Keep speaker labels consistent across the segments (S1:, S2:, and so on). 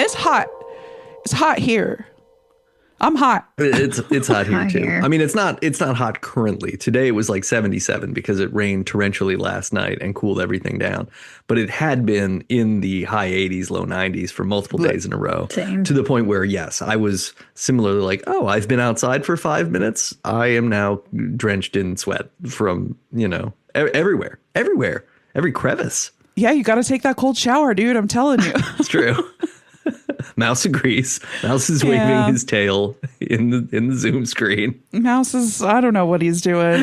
S1: it's hot. It's hot here. I'm hot.
S2: It's hot here
S3: Hot
S2: too.
S3: here.
S2: I mean, it's not hot currently. Today it was like 77 because it rained torrentially last night and cooled everything down. But it had been in the high 80s, low 90s for multiple days in a row.
S3: Same.
S2: To the point where, yes, I was similarly like, oh, I've been outside for 5 minutes. I am now drenched in sweat from, everywhere, every crevice.
S1: Yeah, you got to take that cold shower, dude. I'm telling you.
S2: It's true. Mouse agrees. Mouse is waving his tail in the Zoom screen.
S1: Mouse is, I don't know what he's doing.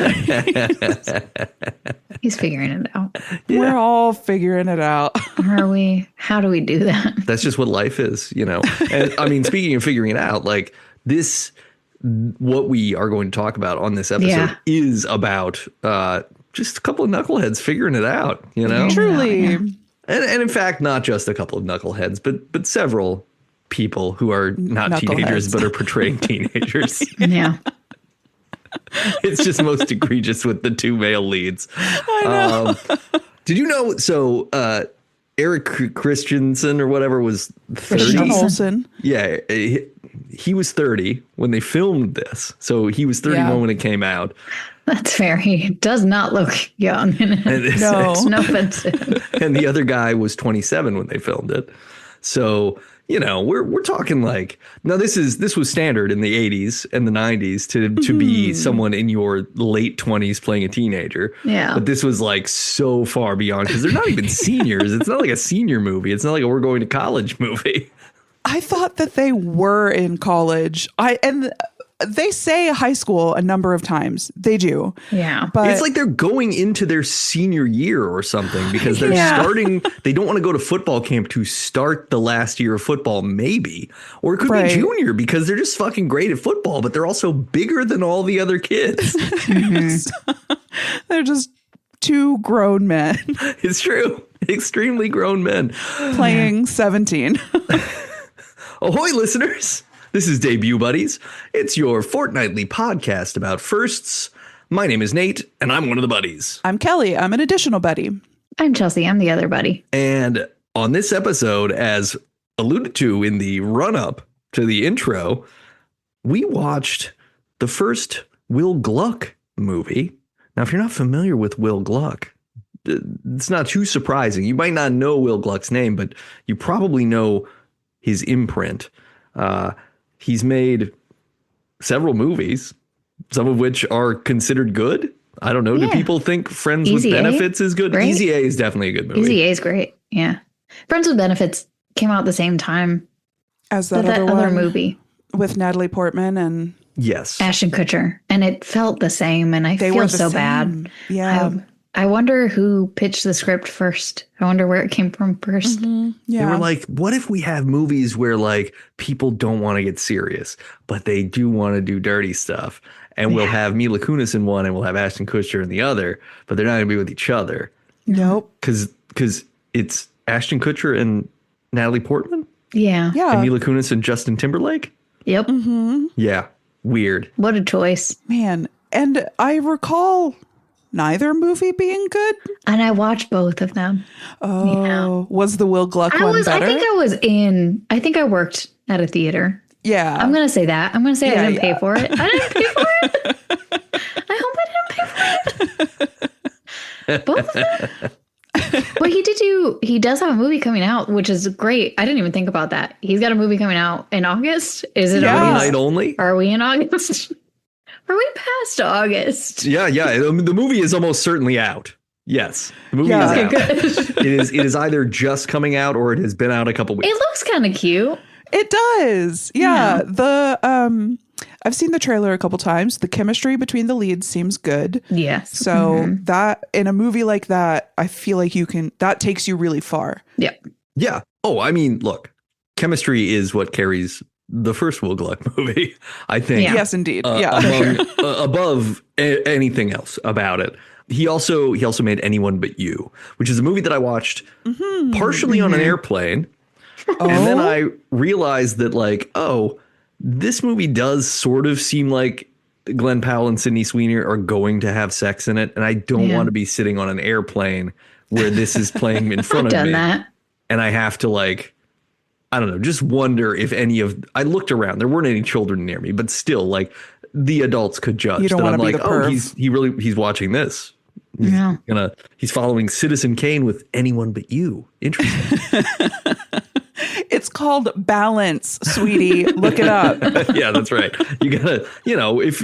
S3: He's figuring it out.
S2: Yeah.
S1: We're all figuring it out.
S3: Are we? How do we do that?
S2: That's just what life is, And I mean, speaking of figuring it out, like this, what we are going to talk about on this episode is about just a couple of knuckleheads figuring it out,
S1: Truly.
S3: Yeah.
S2: And in fact, not just a couple of knuckleheads, but several people who are not teenagers, but are portraying teenagers.
S3: Yeah.
S2: It's just most egregious with the two male leads.
S1: I know.
S2: Did you know? So Eric Christensen or whatever was 30.
S1: Christian Olsen.
S2: Yeah, he was 30 when they filmed this. So he was 31 when it came out.
S3: That's fair. He does not look young.
S1: No.
S3: No offensive.
S2: And the other guy was 27 when they filmed it. So, we're talking like, now this was standard in the 80s and the 90s to be someone in your late 20s playing a teenager.
S3: Yeah.
S2: But this was like so far beyond because they're not even seniors. It's not like a senior movie. It's not like a we're going to college movie.
S1: I thought that they were in college. And they say high school a number of times. They do.
S3: Yeah.
S1: But
S2: It's like they're going into their senior year or something because they're starting. They don't want to go to football camp to start the last year of football, maybe. Or it could be junior because they're just fucking great at football, but they're also bigger than all the other kids.
S1: they're just two grown men
S2: It's true. Extremely grown men.
S1: playing 17.
S2: Ahoy, listeners. This is Debut Buddies. It's your fortnightly podcast about firsts. My name is Nate, and I'm one of the buddies.
S1: I'm Kelly. I'm an additional buddy.
S3: I'm Chelsea. I'm the other buddy.
S2: And on this episode, as alluded to in the run-up to the intro, we watched the first Will Gluck movie. Now, if you're not familiar with Will Gluck, it's not too surprising. You might not know Will Gluck's name, but you probably know his imprint. He's made several movies, some of which are considered good. I don't know.
S3: Yeah.
S2: Do people think Friends
S3: Easy
S2: with
S3: A?
S2: Benefits is good?
S3: Great.
S2: Easy A is definitely a good movie.
S3: Easy A is great. Yeah. Friends with Benefits came out at the same time
S1: As
S3: that
S1: that,
S3: other
S1: one
S3: movie.
S1: with Natalie Portman and
S2: Yes.
S3: Ashton Kutcher. And it felt the same. And I
S1: they
S3: feel
S1: were the
S3: so
S1: same.
S3: bad.
S1: Yeah.
S3: I wonder who pitched the script first. I wonder where it came from 1st.
S1: Yeah.
S2: They were like, what if we have movies where like people don't want to get serious, but they do want to do dirty stuff? And we'll have Mila Kunis in one and we'll have Ashton Kutcher in the other, but they're not going to be with each other.
S1: Nope.
S2: Because it's Ashton Kutcher and Natalie Portman
S3: Yeah.
S1: Yeah.
S2: and Mila Kunis and Justin Timberlake.
S3: Yep.
S2: Yeah. Weird.
S3: What a choice.
S1: Man. And I recall neither movie being good.
S3: And I watched both of them.
S1: Oh, was the Will Gluck one better?
S3: I think I worked at a theater.
S1: Yeah.
S3: I'm going to say that. I'm going to say
S1: Yeah,
S3: I didn't
S1: yeah.
S3: pay for it. I didn't pay for it. I hope I didn't pay for it. Both of them. Well, he does have a movie coming out, which is great. I didn't even think about that. He's got a movie coming out in August. Is it
S1: Yeah.
S3: August?
S2: Night only?
S3: Are we in August? Are we past August?
S2: Yeah. The movie is almost certainly out. Yes. The movie is
S1: Yeah.
S2: out. It is either just coming out or it has been out a couple weeks.
S3: It looks kind of cute.
S1: It does. Yeah. The I've seen the trailer a couple times. The chemistry between the leads seems good.
S3: Yes.
S1: So that in a movie like that, I feel like that takes you really far.
S3: Yep.
S2: Yeah. Oh, I mean, look, chemistry is what carries the first Will Gluck movie, I think.
S3: Yeah.
S1: Yes, indeed. Yeah.
S2: Above anything else about it. He also made Anyone But You, which is a movie that I watched partially on an airplane. And then I realized that like, oh, this movie does sort of seem like Glenn Powell and Sydney Sweeney are going to have sex in it. And I don't want to be sitting on an airplane where this is playing in front
S3: I've
S2: of me.
S3: done that.
S2: And I have to I don't know, just wonder if I looked around, there weren't any children near me, but still, like, the adults could judge.
S1: You don't
S2: that
S1: want
S2: I'm
S1: to be
S2: like,
S1: the perv.
S2: he's watching this. He's following Citizen Kane with Anyone But You. Interesting.
S1: It's called balance, sweetie. Look it up.
S2: Yeah, that's right. You gotta, if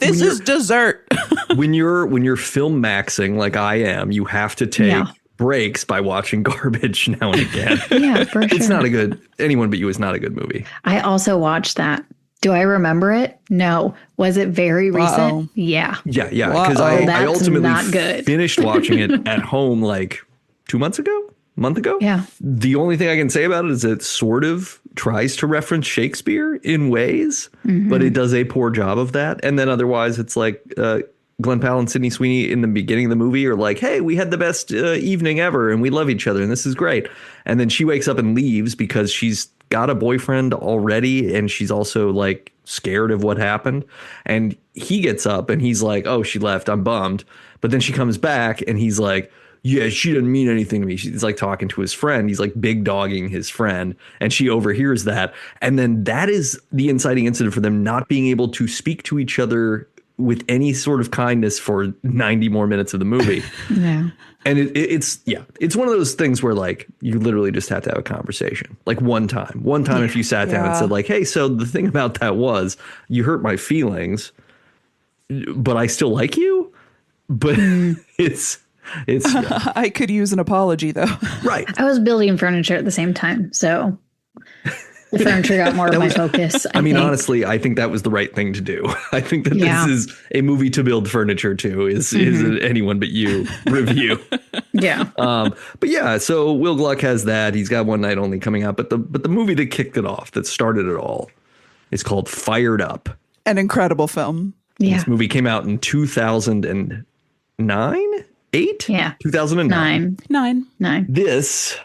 S1: This is dessert.
S2: when you're film maxing like I am, you have to take breaks by watching garbage now and again.
S3: Yeah, for sure.
S2: It's not a good. Anyone But You is not a good movie.
S3: I also watched that. Do I remember it? No. Was it very recent?
S1: Uh-oh.
S3: Yeah.
S2: Yeah. Because I
S3: That's
S2: ultimately
S3: not good.
S2: finished watching it at home like 2 months ago. Month ago.
S3: Yeah.
S2: The only thing I can say about it is it sort of tries to reference Shakespeare in ways, but it does a poor job of that. And then otherwise, it's like Glenn Powell and Sydney Sweeney in the beginning of the movie are like, hey, we had the best evening ever and we love each other and this is great. And then she wakes up and leaves because she's got a boyfriend already and she's also like scared of what happened. And he gets up and he's like, oh, she left. I'm bummed. But then she comes back and he's like, yeah, she didn't mean anything to me. He's like talking to his friend. He's like big dogging his friend. And she overhears that. And then that is the inciting incident for them not being able to speak to each other with any sort of kindness for 90 more minutes of the movie.
S3: Yeah.
S2: And it's one of those things where like you literally just have to have a conversation. Like one time if you sat down and said like, hey, so the thing about that was you hurt my feelings, but I still like you. But it's
S1: I could use an apology though.
S2: Right.
S3: I was building furniture at the same time, so the furniture got more of my focus.
S2: I mean, honestly, I think that was the right thing to do. I think that this is a movie to build furniture to is an Anyone But You review.
S3: Yeah.
S2: But yeah, so Will Gluck has that. He's got One Night Only coming out. But the movie that kicked it off, that started it all, is called Fired Up.
S1: An incredible film.
S3: Yeah.
S2: This movie came out in 2009? 8?
S3: Yeah.
S2: 2009.
S3: 9.
S2: This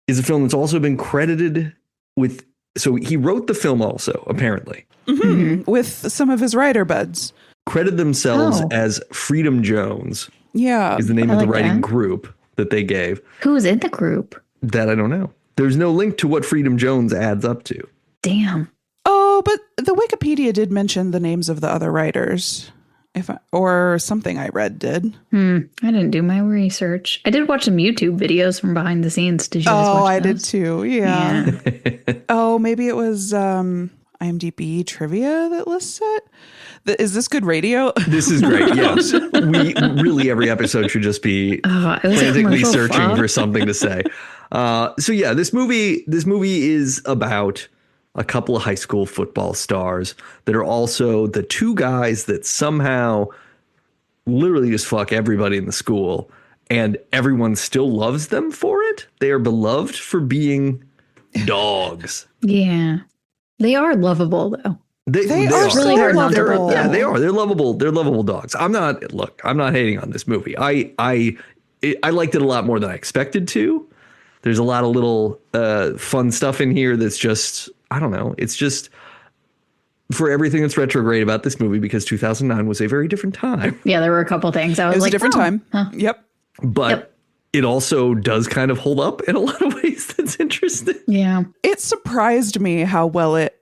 S2: is a film that's also been credited with. So he wrote the film also, apparently.
S1: With some of his writer buds.
S2: Credit themselves as Freedom Jones.
S1: Yeah.
S2: Is the name of the
S3: like
S2: writing
S3: that.
S2: group that they gave.
S3: Who's in the group?
S2: That I don't know. There's no link to what Freedom Jones adds up to.
S3: Damn.
S1: Oh, but the Wikipedia did mention the names of the other writers. Or something I read did.
S3: I didn't do my research. I did watch some YouTube videos from behind the scenes. Did you guys watch
S1: I
S3: those?
S1: did too. Yeah. Oh, maybe it was IMDb trivia that lists it. Is this good radio?
S2: This is great. Yes. We really, every episode should just be
S3: It was a
S2: frantically
S3: commercial
S2: searching
S3: flop.
S2: for something to say. So yeah, this movie is about a couple of high school football stars that are also the two guys that somehow literally just fuck everybody in the school, and everyone still loves them for it. They are beloved for being dogs.
S3: Yeah. They are lovable, though.
S1: They
S3: really
S1: are so
S3: hard not to
S1: lovable.
S3: root
S2: Yeah, they are. They're lovable. They're lovable dogs. I'm not hating on this movie. I liked it a lot more than I expected to. There's a lot of little fun stuff in here that's just, I don't know. It's just for everything that's retrograde about this movie, because 2009 was a very different time.
S3: Yeah, there were a couple things. I was
S1: It was
S3: like,
S1: a different time.
S3: Huh.
S1: Yep.
S2: But it also does kind of hold up in a lot of ways. That's interesting.
S3: Yeah.
S1: It surprised me how well it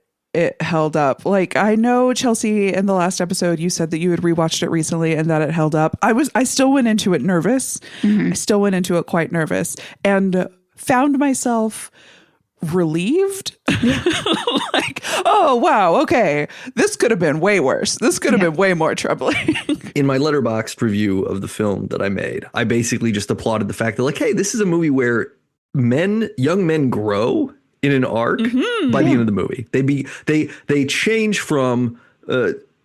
S1: held up. Like, I know, Chelsea, in the last episode, you said that you had rewatched it recently and that it held up. I still went into it nervous. I still went into it quite nervous and found myself relieved. Like, oh, wow. Okay. This could have been way worse. This could have been way more troubling.
S2: In my Letterboxd review of the film that I made, I basically just applauded the fact that, like, hey, this is a movie where young men grow in an arc by the end of the movie. They change from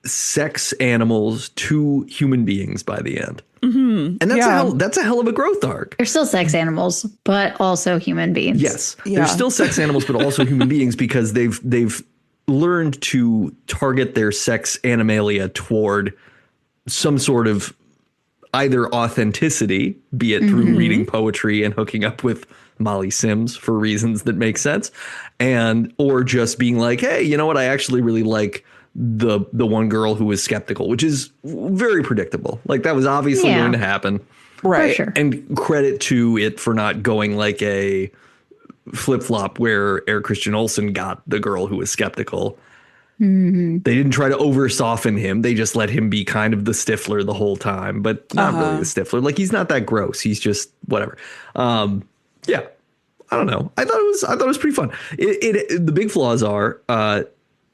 S2: sex animals to human beings by the end. And that's a hell of a growth arc.
S3: They're still sex animals, but also human beings.
S2: Yes.
S1: Yeah.
S2: They're still sex animals, but also human beings, because they've learned to target their sex animalia toward some sort of either authenticity, be it through reading poetry and hooking up with Molly Sims for reasons that make sense, or just being like, hey, you know what? I actually really like the one girl who was skeptical, which is very predictable. Like, that was obviously going to happen.
S1: Right.
S3: For sure.
S2: And credit to it for not going like a flip-flop where Eric Christian Olsen got the girl who was skeptical. They didn't try to over soften him. They just let him be kind of the Stifler the whole time, but not really the Stifler. Like, he's not that gross. He's just whatever. Yeah, I don't know. I thought it was pretty fun. The big flaws are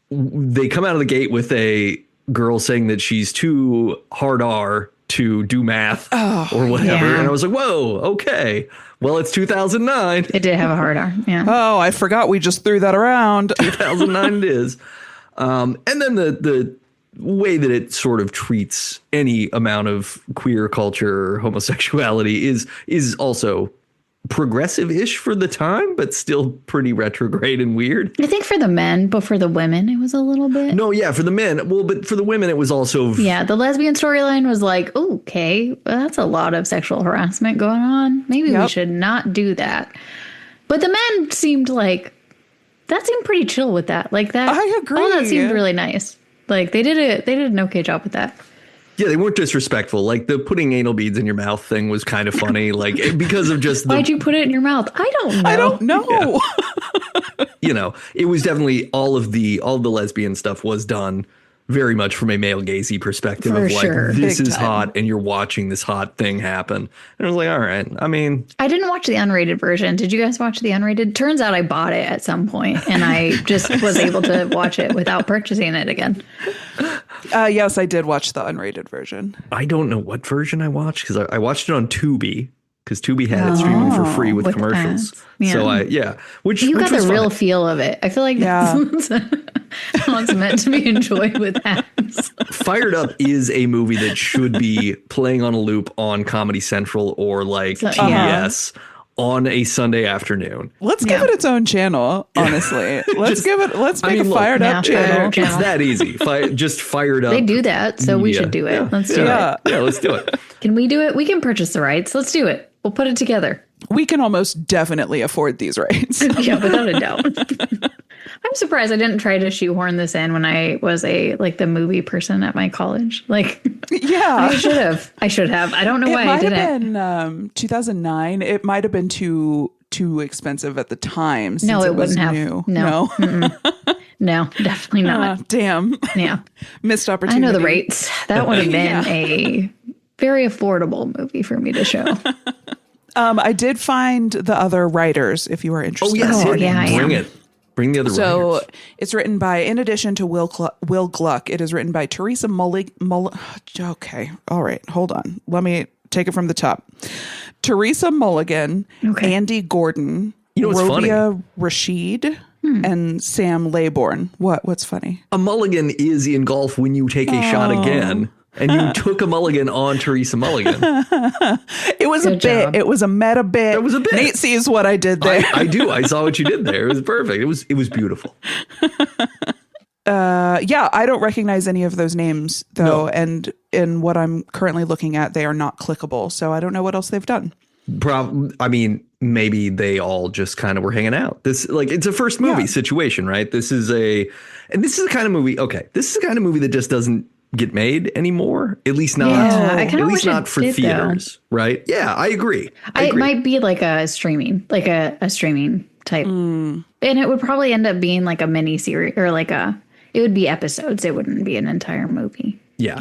S2: they come out of the gate with a girl saying that she's too hard R to do math or whatever. Yeah. And I was like, whoa, okay. Well, it's 2009.
S3: It did have a hard R. Yeah.
S1: Oh, I forgot we just threw that around.
S2: 2009 it is. And then the way that it sort of treats any amount of queer culture or homosexuality is also progressive-ish for the time, but still pretty retrograde and weird.
S3: I think for the men, but for the women, it was a little bit.
S2: No, yeah, for the men. Well, but for the women, it was also...
S3: Yeah, the lesbian storyline was like, okay, well, that's a lot of sexual harassment going on. Maybe we should not do that. But the men seemed like... That seemed pretty chill with that. Like that.
S1: I agree.
S3: All that seemed really nice. Like they did an okay job with that.
S2: Yeah, they weren't disrespectful. Like the putting anal beads in your mouth thing was kind of funny. Like because of just
S3: why'd you put it in your mouth? I don't know.
S2: Yeah. It was definitely all the lesbian stuff was done very much from a male gazy perspective of like, this is hot and you're watching this hot thing happen. And I was like, all right. I mean,
S3: I didn't watch the unrated version. Did you guys watch the unrated? Turns out I bought it at some point and I just was able to watch it without purchasing it again.
S1: Yes, I did watch the unrated version.
S2: I don't know what version I watched because I watched it on Tubi. Because Tubi had it streaming for free with commercials.
S3: Yeah.
S2: So which
S3: got the
S2: fun.
S3: real feel of it. I feel like that's how it's meant to be enjoyed with ads.
S2: Fired Up is a movie that should be playing on a loop on Comedy Central or like TBS on a Sunday afternoon.
S1: Let's give it its own channel, honestly. Let's make a Fired Up channel.
S2: It's that easy. Just Fired Up.
S3: They do that, so we should do it.
S2: Yeah.
S3: Let's do it.
S2: Yeah, let's do it.
S3: Can we do it? We can purchase the rights. Let's do it. We'll put it together.
S1: We can almost definitely afford these rights.
S3: Yeah, without a doubt. I'm surprised I didn't try to shoehorn this in when I was the movie person at my college.
S1: Yeah,
S3: I should have. I don't know why I didn't.
S1: It might have been 2009. It might have been too expensive at the time. Since
S3: no, it
S1: was
S3: wouldn't have.
S1: New.
S3: No, no, definitely not.
S1: Damn.
S3: Yeah,
S1: missed opportunity.
S3: I know the rates. That would have been a very affordable movie for me to show.
S1: I did find the other writers if you are interested.
S2: Oh, yes. Bring it. Bring the other writers.
S1: So it's written by, in addition to Will Gluck, it is written by Teresa Okay. All right. Hold on. Let me take it from the top. Teresa Mulligan, Andy Gordon, Robia Rashid, and Sam Laybourne. What's funny?
S2: A mulligan is in golf when you take a shot again. And you took a mulligan on Teresa Mulligan.
S1: It was a bit. It was a meta bit.
S2: It was a bit.
S1: Nate sees what I did there.
S2: I do. I saw what you did there. It was perfect. It was beautiful.
S1: I don't recognize any of those names though,
S2: No.
S1: and in what I'm currently looking at, they are not clickable. So I don't know what else they've done.
S2: Maybe they all just kind of were hanging out. It's a first movie situation, right? This is the kind of movie. Okay, this is the kind of movie that just doesn't get made anymore, at least not for theaters, though. Right? Yeah, I agree.
S3: It might be like a streaming type, and it would probably end up being like a mini series or it would be episodes. It wouldn't be an entire movie.
S1: Yeah.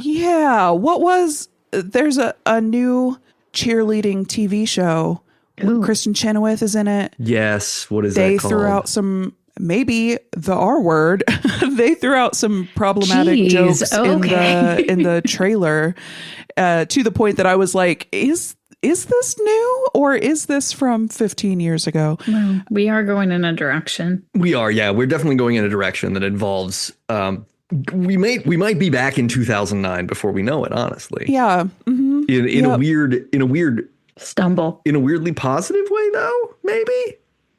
S1: There's a new cheerleading TV show. Kristen Chenoweth is in it.
S2: Yes. What is that called? They
S1: threw out some. Maybe the R word. They threw out some problematic jokes in the trailer to the point that I was like, is this new or is this from 15 years ago?
S3: Well, we are going in a direction.
S2: We are. Yeah, we're definitely going in a direction that involves we might be back in 2009 before we know it, honestly.
S1: Yeah. Mm-hmm.
S2: In a weird
S3: stumble. In
S2: a weirdly positive way, though, maybe.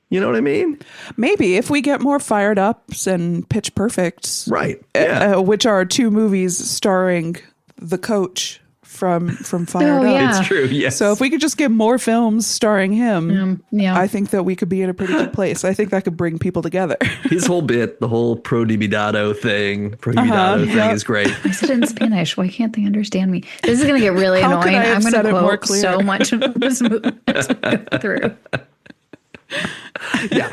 S2: You know what I mean?
S1: Maybe if we get more Fired Ups and Pitch Perfects,
S2: right? Yeah.
S1: Which are two movies starring the coach from Fired Up.
S2: It's true. Yes.
S1: So if we could just get more films starring him, I think that we could be in a pretty good place. I think that could bring people together.
S2: His whole bit, the whole prohibidado thing is great.
S3: I said it in Spanish. Why can't they understand me? This is going to get really annoying. I'm going to quote so much of this movie as we go through.
S2: Yeah,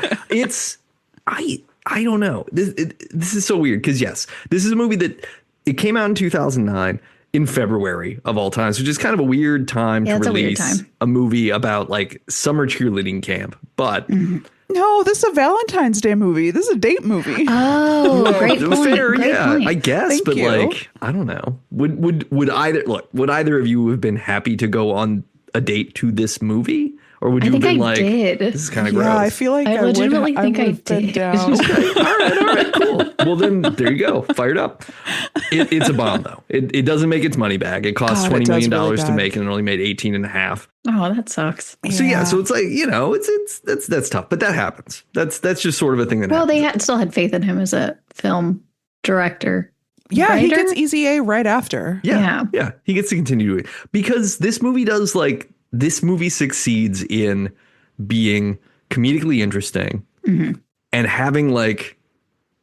S2: I don't know. This is so weird because, yes, this is a movie that it came out in 2009 in February of all times, which is kind of a weird time to release a movie about like summer cheerleading camp. But
S1: no, this is a Valentine's Day movie. This is a date movie.
S3: Oh, great point.
S2: Fair,
S3: great point.
S2: I guess.
S1: Thank
S2: but
S1: you.
S2: like, I don't know. Would either of you have been happy to go on a date to this movie? Or would you have been like,
S3: did.
S2: this is kind of gross?
S1: Yeah, I feel like
S3: I legitimately think I did.
S1: Down.
S2: Okay. All right, cool. Well, then there you go. Fired up. It's a bomb, though. It doesn't make its money back. It costs $20 million to make and it only made 18 and a half.
S3: Oh, that sucks.
S2: So yeah, so it's like, that's tough, but that happens. That's just sort of a thing that happens.
S3: Well, they still had faith in him as a film director.
S1: Yeah,
S3: writer?
S1: he gets Easy A right after.
S2: Yeah. He gets to continue doing it because this movie succeeds in being comedically interesting and having like,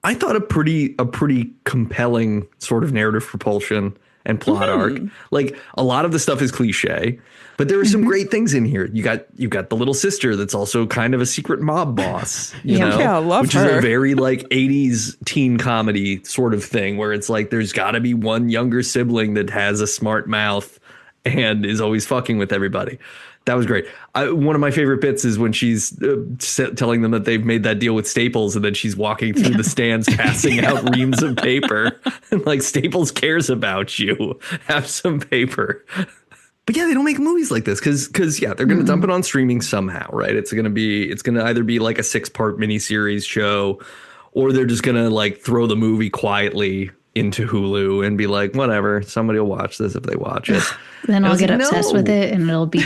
S2: I thought a pretty compelling sort of narrative propulsion and plot arc. Like a lot of the stuff is cliche, but there are some great things in here. You've got the little sister that's also kind of a secret mob boss, you know,
S1: I love
S2: which
S1: her.
S2: is a very like 80s teen comedy sort of thing where it's like there's got to be one younger sibling that has a smart mouth and is always fucking with everybody. That was great. One of my favorite bits is when she's telling them that they've made that deal with Staples and then she's walking through the stands passing out reams of paper. And like, Staples cares about you. Have some paper. But yeah, they don't make movies like this because they're going to dump it on streaming somehow, right? It's going to either be like a 6-part miniseries show or they're just going to like throw the movie quietly into Hulu and be like, whatever, somebody will watch this if they watch it.
S3: Then I'll get obsessed with it and it'll be,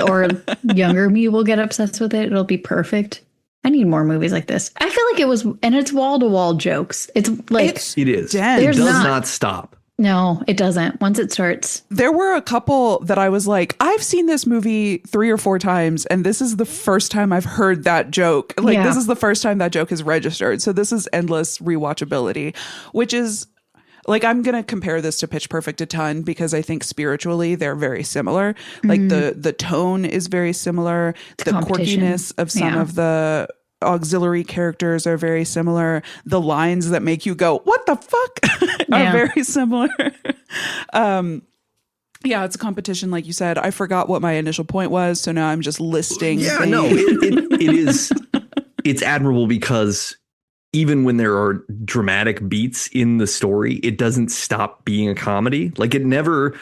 S3: or younger me will get obsessed with it. It'll be perfect. I need more movies like this. I feel like and it's wall to wall jokes. It's like,
S2: it is.
S1: dense.
S2: It does not stop.
S3: No, it doesn't. Once it starts.
S1: There were a couple that I was like, I've seen this movie 3 or 4 times, and this is the first time I've heard that joke. Like, this is the first time that joke is registered. So this is endless rewatchability, which is like, I'm going to compare this to Pitch Perfect a ton because I think spiritually they're very similar. Like the tone is very similar. The quirkiness of some of the auxiliary characters are very similar. The lines that make you go, what the fuck, are very similar. Yeah, it's a competition, like you said. I forgot what my initial point was, so now I'm just listing.
S2: Yeah,
S1: things.
S2: no, it is. It's admirable because even when there are dramatic beats in the story, it doesn't stop being a comedy. Like you never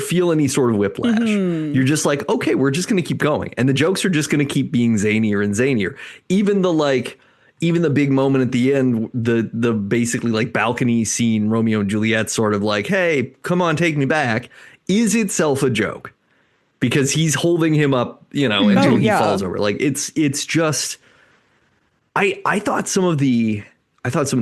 S2: feel any sort of whiplash. You're just like, okay, we're just going to keep going. And the jokes are just going to keep being zanier and zanier. Even the big moment at the end, the basically like balcony scene, Romeo and Juliet sort of like, hey, come on, take me back, is itself a joke because he's holding him up, until he falls over. Like it's just, I thought some of the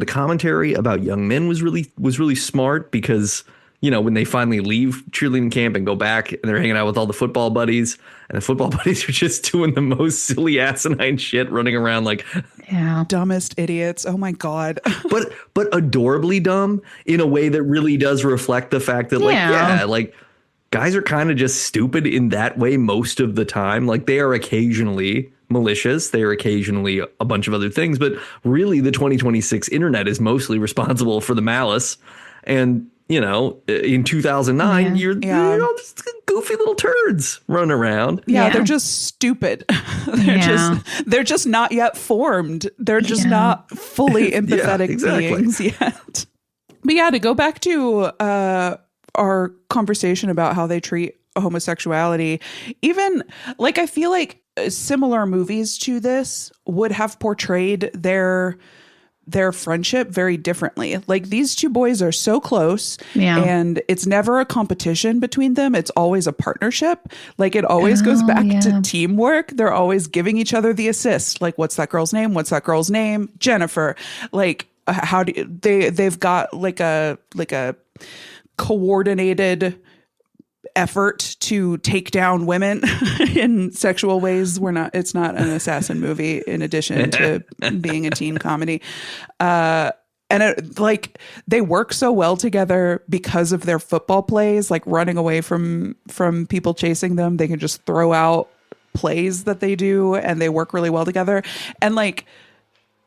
S2: commentary about young men was really smart because, when they finally leave cheerleading camp and go back and they're hanging out with all the football buddies and the football buddies are just doing the most silly asinine shit, running around like
S1: dumbest idiots. Oh my God.
S2: but adorably dumb in a way that really does reflect the fact that guys are kind of just stupid in that way most of the time. Like they are occasionally malicious. They are occasionally a bunch of other things, but really the 2026 internet is mostly responsible for the malice. And, in 2009, you're just goofy little turds running around.
S1: Yeah, they're just stupid. They're just not yet formed. They're just not fully empathetic beings yet. But to go back to our conversation about how they treat homosexuality, even like I feel like similar movies to this would have portrayed their friendship very differently. Like these two boys are so close and it's never a competition between them. It's always a partnership. Like it always goes back to teamwork. They're always giving each other the assist. Like, what's that girl's name? What's that girl's name? Jennifer. Like how do they've got like a coordinated effort to take down women in sexual ways. It's not an assassin movie in addition to being a teen comedy. And they work so well together because of their football plays, like running away from people chasing them. They can just throw out plays that they do and they work really well together. And like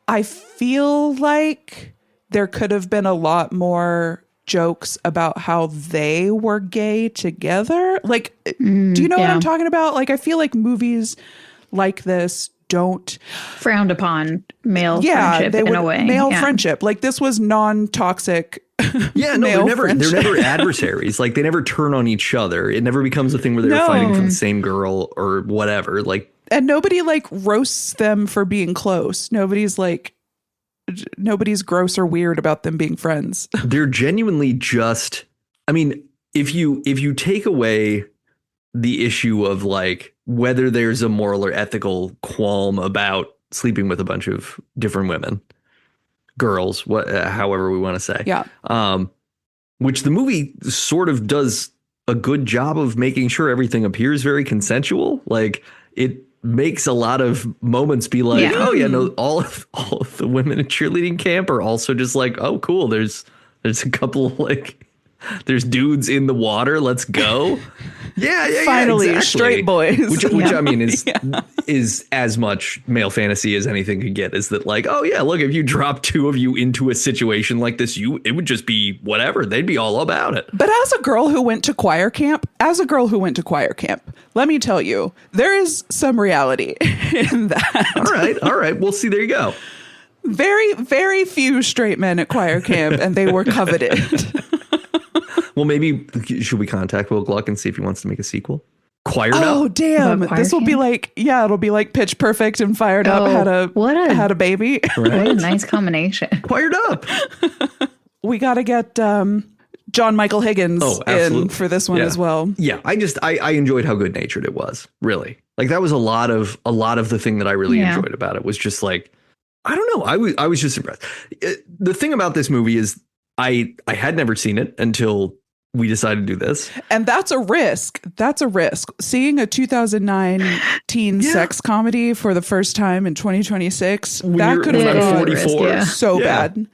S1: I feel like there could have been a lot more jokes about how they were gay together. Like, do you know what I'm talking about? Like, I feel like movies like this don't
S3: frowned upon male friendship in a way.
S1: Male friendship. Like, this was non-toxic.
S2: Yeah, no, they're never adversaries. Like, they never turn on each other. It never becomes a thing where they're fighting for the same girl or whatever. Like,
S1: and nobody like roasts them for being close. Nobody's gross or weird about them being friends.
S2: They're genuinely just, I mean, if you take away the issue of like whether there's a moral or ethical qualm about sleeping with a bunch of different women, girls, however we want to say.
S1: Yeah.
S2: Which the movie sort of does a good job of making sure everything appears very consensual. Like, it makes a lot of moments be like, oh yeah, no, all of the women in cheerleading camp are also just like, oh cool, there's a couple like, there's dudes in the water, let's go.
S1: Finally,
S2: exactly.
S1: straight boys.
S2: Which I mean is as much male fantasy as anything could get. Is that like, oh yeah, look, if you drop two of you into a situation like this, it would just be whatever. They'd be all about it.
S1: But as a girl who went to choir camp, let me tell you, there is some reality in that.
S2: All right. Well, see, there you go.
S1: Very, very few straight men at choir camp, and they were coveted.
S2: Well, maybe should we contact Will Gluck and see if he wants to make a sequel? Fired Up.
S1: Oh, damn. This will be like, it'll be like Pitch Perfect and Fired Up had a baby.
S3: Right? What a nice combination.
S2: Fired Up.
S1: We got to get John Michael Higgins in for this one as well.
S2: Yeah, I enjoyed how good natured it was. Really, like that was a lot of the thing that I really enjoyed about it was just like, I don't know, I was just impressed. The thing about this movie is I had never seen it until we decided to do this.
S1: And that's a risk. Seeing a 2009 teen sex comedy for the first time in 2026, that could have gone
S2: 44.
S1: So bad.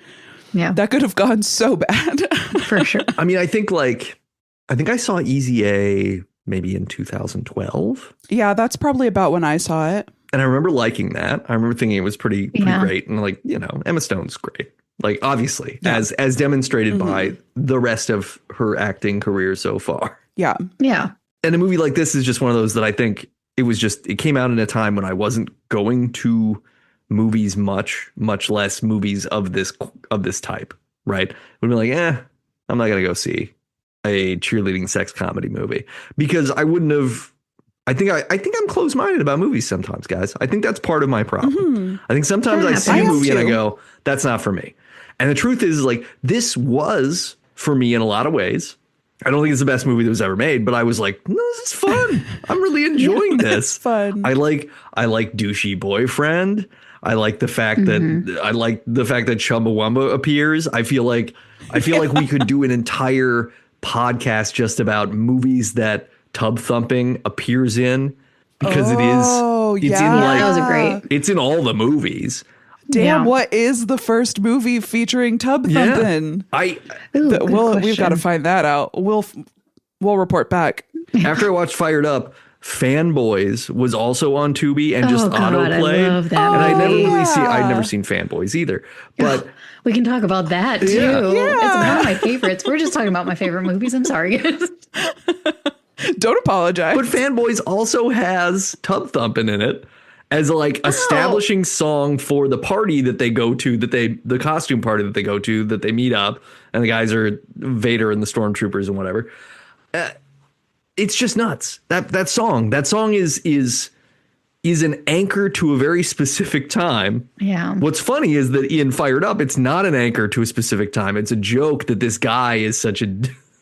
S1: Yeah. That could have gone so bad.
S3: For sure.
S2: I mean, I think I saw Easy A maybe in 2012.
S1: Yeah, that's probably about when I saw it.
S2: And I remember liking that. I remember thinking it was pretty great. And like, you know, Emma Stone's great. Like, obviously, as demonstrated by the rest of her acting career so far.
S1: Yeah.
S3: Yeah.
S2: And a movie like this is just one of those that I think it came out in a time when I wasn't going to movies much less movies of this type. Right. Would be like, I'm not going to go see a cheerleading sex comedy movie because I wouldn't have. I think I'm closed-minded about movies sometimes, guys. I think that's part of my problem. Mm-hmm. I think sometimes I see a movie and I go, that's not for me. And the truth is like, this was for me in a lot of ways. I don't think it's the best movie that was ever made, but I was like, no, this is fun. I'm really enjoying this.
S1: It's fun.
S2: I like douchey boyfriend. I like the fact that Chumbawamba appears. I feel like we could do an entire podcast just about movies that tub thumping appears in because it's in all the movies.
S1: Damn, what is the first movie featuring tub thumping? We've got to find that out. We'll report back.
S2: After I watched Fired Up, Fanboys was also on Tubi and just autoplayed.
S3: I love that movie.
S2: I'd never seen Fanboys either. But
S3: we can talk about that too.
S1: Yeah.
S3: It's one of my favorites. We're just talking about my favorite movies. I'm sorry, guys.
S1: Don't apologize.
S2: But Fanboys also has tub thumping in it as establishing song for the party that they go to, the costume party that they go to, that they meet up, and the guys are Vader and the stormtroopers and whatever. It's just nuts. That song is an anchor to a very specific time. Yeah. What's funny is that in Fired Up, it's not an anchor to a specific time. It's a joke that this guy is such a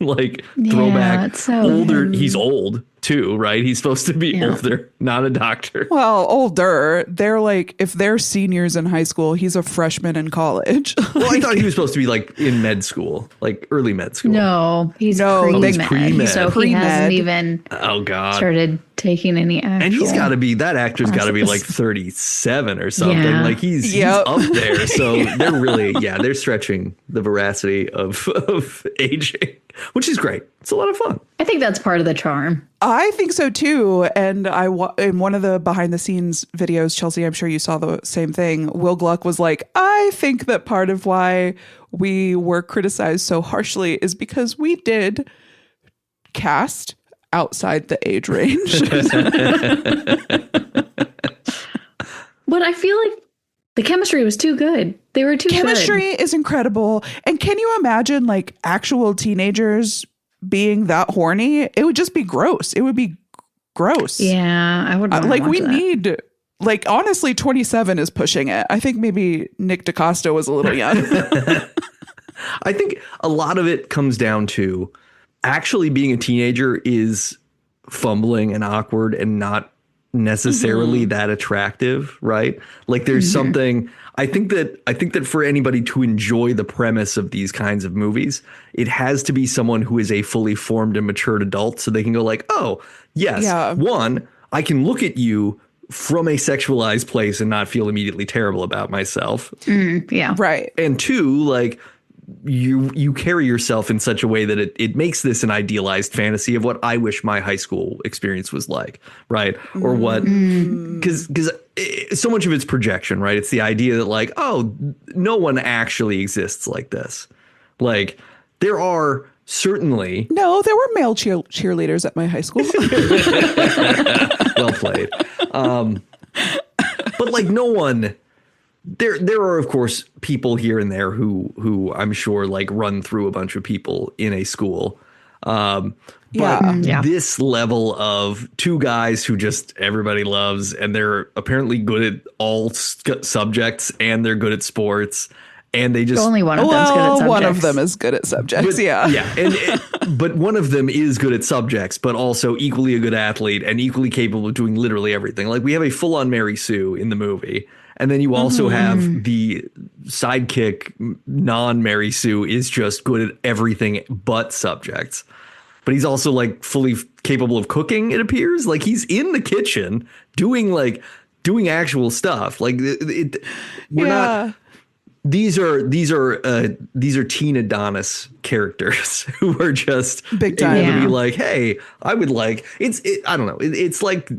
S2: throwback. Older. He's old too, right? He's supposed to be older, not a doctor.
S1: Well, older. They're like, if they're seniors in high school, he's a freshman in college.
S2: Well, I thought he was supposed to be like in med school, like early med school.
S3: No, he's pre-med. So he hasn't even started taking any actual.
S2: And he's got to be, that actor's got to be like 37 or something. Yeah. Like he's up there. So they're really, they're stretching the veracity of aging, which is great. It's a lot of fun.
S3: I think that's part of the charm.
S1: I think so too. And in one of the behind the scenes videos, Chelsea, I'm sure you saw the same thing. Will Gluck was like, I think that part of why we were criticized so harshly is because we did cast outside the age range.
S3: But I feel like the chemistry was too good. They were too
S1: Chemistry
S3: good.
S1: is incredible. And can you imagine like actual teenagers being that horny? It would just be gross. It would be gross.
S3: Yeah, I would
S1: like we
S3: that.
S1: need like honestly 27 is pushing it. I think maybe Nick DaCosta was a little young.
S2: I think a lot of it comes down to actually being a teenager is fumbling and awkward and not necessarily that attractive, right? Like there's something I think that for anybody to enjoy the premise of these kinds of movies, it has to be someone who is a fully formed and matured adult so they can go like, oh, yes, one, I can look at you from a sexualized place and not feel immediately terrible about myself.
S3: Yeah.
S1: Right.
S2: And two, like you carry yourself in such a way that it makes this an idealized fantasy of what I wish my high school experience was like, right? Or what, because so much of it's projection, right? It's the idea that like, oh, no one actually exists like this. Like there are certainly.
S1: No, there were male cheerleaders at my high school.
S2: Well played. But like no one. There are, of course, people here and there who I'm sure like run through a bunch of people in a school. But this level of two guys who just everybody loves and they're apparently good at all subjects and they're good at sports and they just
S3: only one of them's good at subjects.
S1: One of them is good at subjects.
S2: But one of them is good at subjects, but also equally a good athlete and equally capable of doing literally everything. Like we have a full on Mary Sue in the movie. And then you also have the sidekick, non-Mary Sue, is just good at everything but subjects. But he's also like fully capable of cooking, it appears. Like he's in the kitchen doing actual stuff. Like we're not. These are teen Adonis characters who are just
S1: big time.
S2: Able to be like, hey, I would like I don't know. It's like.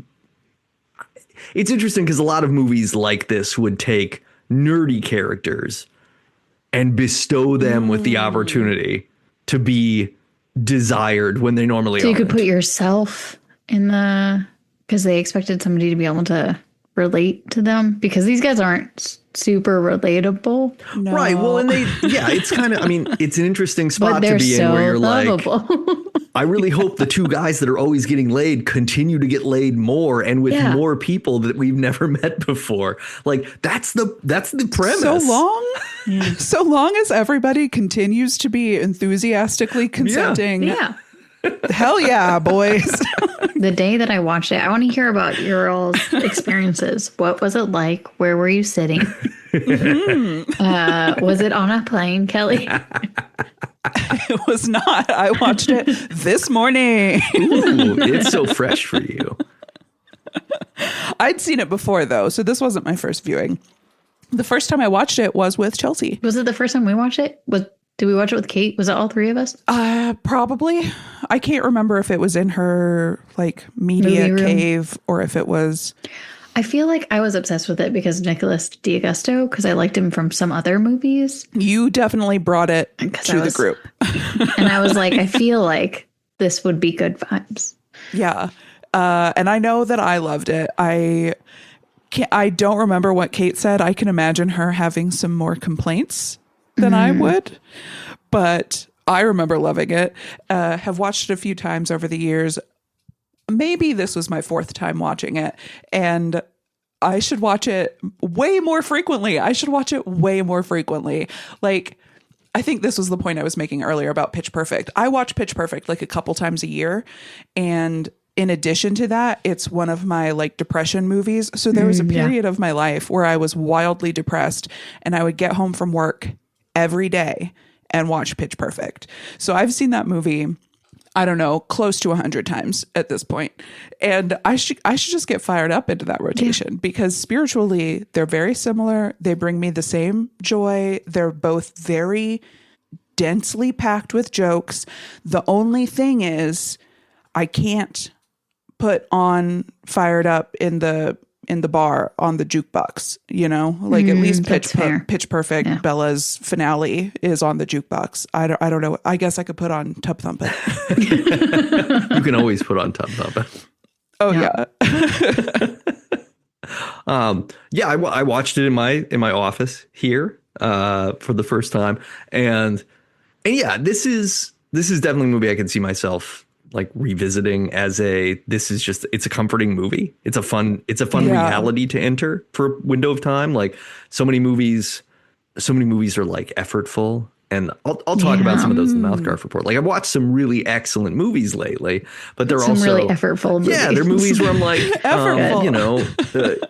S2: It's interesting because a lot of movies like this would take nerdy characters and bestow them with the opportunity to be desired when they normally aren't.
S3: So you could put yourself in because they expected somebody to be able to relate to them because these guys aren't super relatable.
S1: No.
S2: Right. Well, and it's kind of, I mean, it's an interesting spot to be in where you're lovable. Like, I really hope the two guys that are always getting laid continue to get laid more and with more people that we've never met before. Like that's the premise.
S1: So long as everybody continues to be enthusiastically consenting.
S3: Yeah.
S1: Hell yeah, boys.
S3: The day that I watched it, I want to hear about your all's experiences. What was it like? Where were you sitting? Was it on a plane, Kelly?
S1: It was not. I watched it this morning.
S2: Ooh, it's so fresh for you.
S1: I'd seen it before, though, so this wasn't my first viewing. The first time I watched it was with Chelsea.
S3: Was it the first time we watched it? Did we watch it with Kate? Was it all three of us?
S1: Probably. I can't remember if it was in her like media cave or if it was.
S3: I feel like I was obsessed with it because Nicholas D'Augusto, because I liked him from some other movies.
S1: You definitely brought it to the group.
S3: And I was like, I feel like this would be good vibes.
S1: Yeah. And I know that I loved it. I don't remember what Kate said. I can imagine her having some more complaints than I would, but I remember loving it. Have watched it a few times over the years. Maybe this was my fourth time watching it, and I should watch it way more frequently. Like, I think this was the point I was making earlier about Pitch Perfect. I watch Pitch Perfect like a couple times a year, and in addition to that, it's one of my like depression movies. So there was a period of my life where I was wildly depressed, and I would get home from work every day and watch Pitch Perfect. So I've seen that movie, I don't know, close to 100 times at this point. And I should just get fired up into that rotation because spiritually they're very similar. They bring me the same joy. They're both very densely packed with jokes. The only thing is I can't put on Fired Up in the bar on the jukebox, like at least Pitch Perfect, yeah. Bella's finale is on the jukebox. I don't know. I guess I could put on Tub Thumpin'.
S2: You can always put on Tub Thumpin'.
S1: Oh yeah.
S2: I watched it in my office here for the first time, and yeah, this is definitely a movie I can see myself like revisiting it's a comforting movie. It's a fun reality to enter for a window of time. Like so many movies are like effortful. And I'll talk about some of those in the MouthGarf report. Like I've watched some really excellent movies lately, but they're also
S3: really effortful movies. Yeah,
S2: they're movies where I'm like,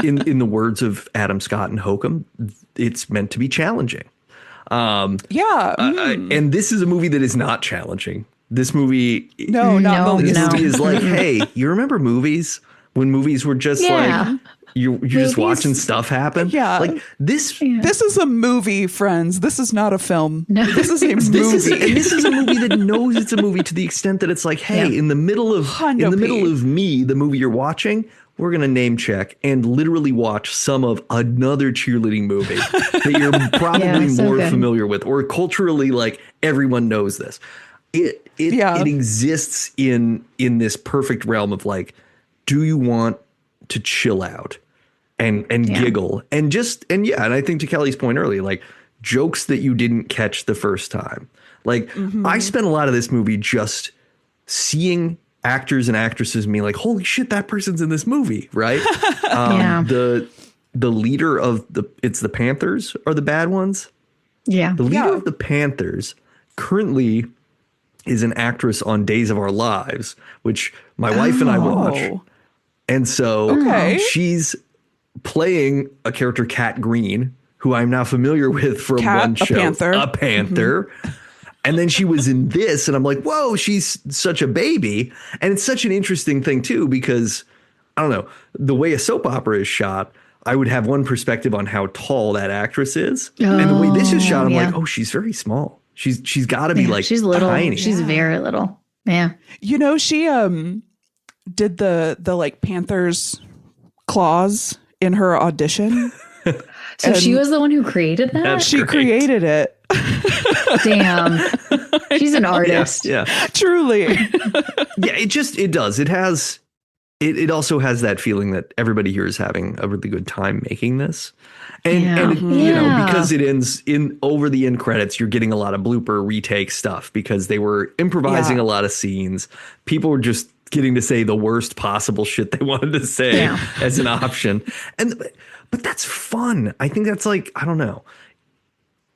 S2: in the words of Adam Scott and Hokum, it's meant to be challenging. And this is a movie that is not challenging. This movie,
S1: this movie
S2: is like, hey, you remember movies when movies were just like you're just watching stuff happen?
S1: Yeah,
S2: like this.
S1: Yeah. This is a movie, friends. This is not a film. No. This is a movie.
S2: This is a movie that knows it's a movie to the extent that it's like, hey, in the middle of Me, the movie you're watching, we're going to name check and literally watch some of another cheerleading movie that you're probably more familiar with, or culturally, like everyone knows this. It exists in this perfect realm of like, do you want to chill out and giggle and I think to Kelly's point earlier, like jokes that you didn't catch the first time. Like I spent a lot of this movie just seeing actors and actresses and being like, holy shit, that person's in this movie, right? The leader of the Panthers are the bad ones.
S3: Yeah.
S2: The leader of the Panthers currently is an actress on Days of Our Lives, which my wife and I watch. And so she's playing a character, Cat Green, who I'm now familiar with from one show. A Panther. Mm-hmm. And then she was in this, and I'm like, whoa, she's such a baby. And it's such an interesting thing, too, because, I don't know, the way a soap opera is shot, I would have one perspective on how tall that actress is. And the way this is shot, I'm like, oh, she's very small. She's got to be like
S3: she's little.
S2: Tiny.
S3: She's very little. Yeah.
S1: She did the like Panthers claws in her audition.
S3: So she was the one who created that?
S1: She created it.
S3: Damn. She's an artist.
S2: Yeah.
S1: Truly.
S2: It does. It also has that feeling that everybody here is having a really good time making this. And because it ends in over the end credits, you're getting a lot of blooper retake stuff because they were improvising a lot of scenes. People were just getting to say the worst possible shit they wanted to say as an option. But that's fun. I think that's like, I don't know.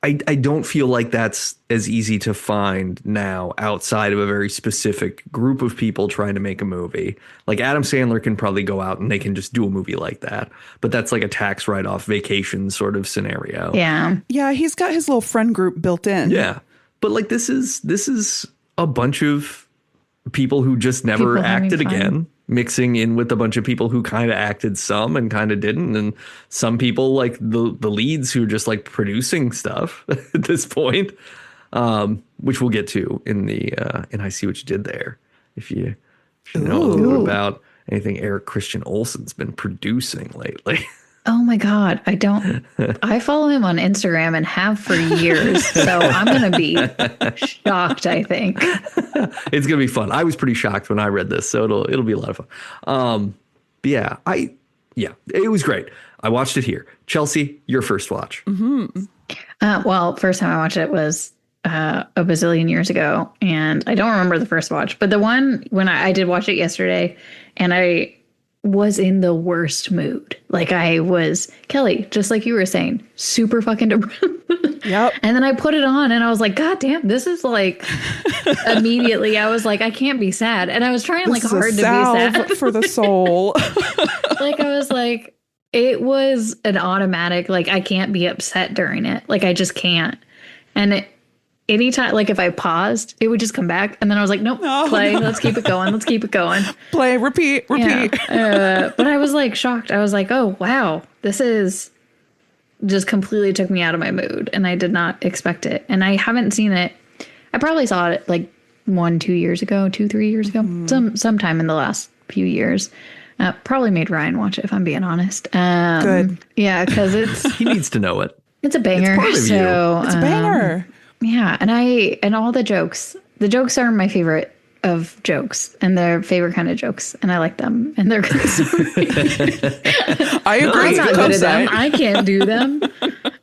S2: I don't feel like that's as easy to find now outside of a very specific group of people trying to make a movie. Like Adam Sandler can probably go out and they can just do a movie like that. But that's like a tax write-off vacation sort of scenario.
S3: Yeah.
S1: Yeah, he's got his little friend group built in.
S2: Yeah. But like this is a bunch of people who just never acted again, mixing in with a bunch of people who kind of acted some and kind of didn't. And some people like the leads who are just like producing stuff at this point, which we'll get to in I See What You Did There. If you know a little bit about anything Eric Christian Olsen's been producing lately.
S3: Oh my God. I follow him on Instagram and have for years. So I'm going to be shocked, I think.
S2: It's going to be fun. I was pretty shocked when I read this, so it'll be a lot of fun. It was great. I watched it here. Chelsea, your first watch.
S3: Mm-hmm. Well, first time I watched it was a bazillion years ago, and I don't remember the first watch, but the one when I did watch it yesterday, and I was in the worst mood. Like I was, Kelly, just like you were saying, super fucking depressed.
S1: Yep.
S3: And then I put it on and I was like, God damn, this is like immediately I was like, I can't be sad. And I was trying like hard to be sad
S1: for the soul.
S3: Like I was like, it was an automatic, like I can't be upset during it. Like I just can't. And anytime, like if I paused, it would just come back. And then I was like, nope, play. Let's keep it going. Let's keep it going.
S1: Play, repeat.
S3: Yeah. But I was like shocked. I was like, oh, wow, this is just completely took me out of my mood. And I did not expect it. And I haven't seen it. I probably saw it like 2 years ago, 3 years ago, sometime in the last few years. Probably made Ryan watch it, if I'm being honest.
S1: Good.
S3: Yeah, because
S2: He needs to know it.
S3: it's a banger.
S2: It's part of
S3: so
S1: It's a banger.
S3: yeah, and all the jokes. The jokes are my favorite of jokes, and they're favorite kind of jokes, and I like them, and they're good.
S1: I agree.
S3: I'm not good at them.
S1: Co-sign.
S3: I can't do them.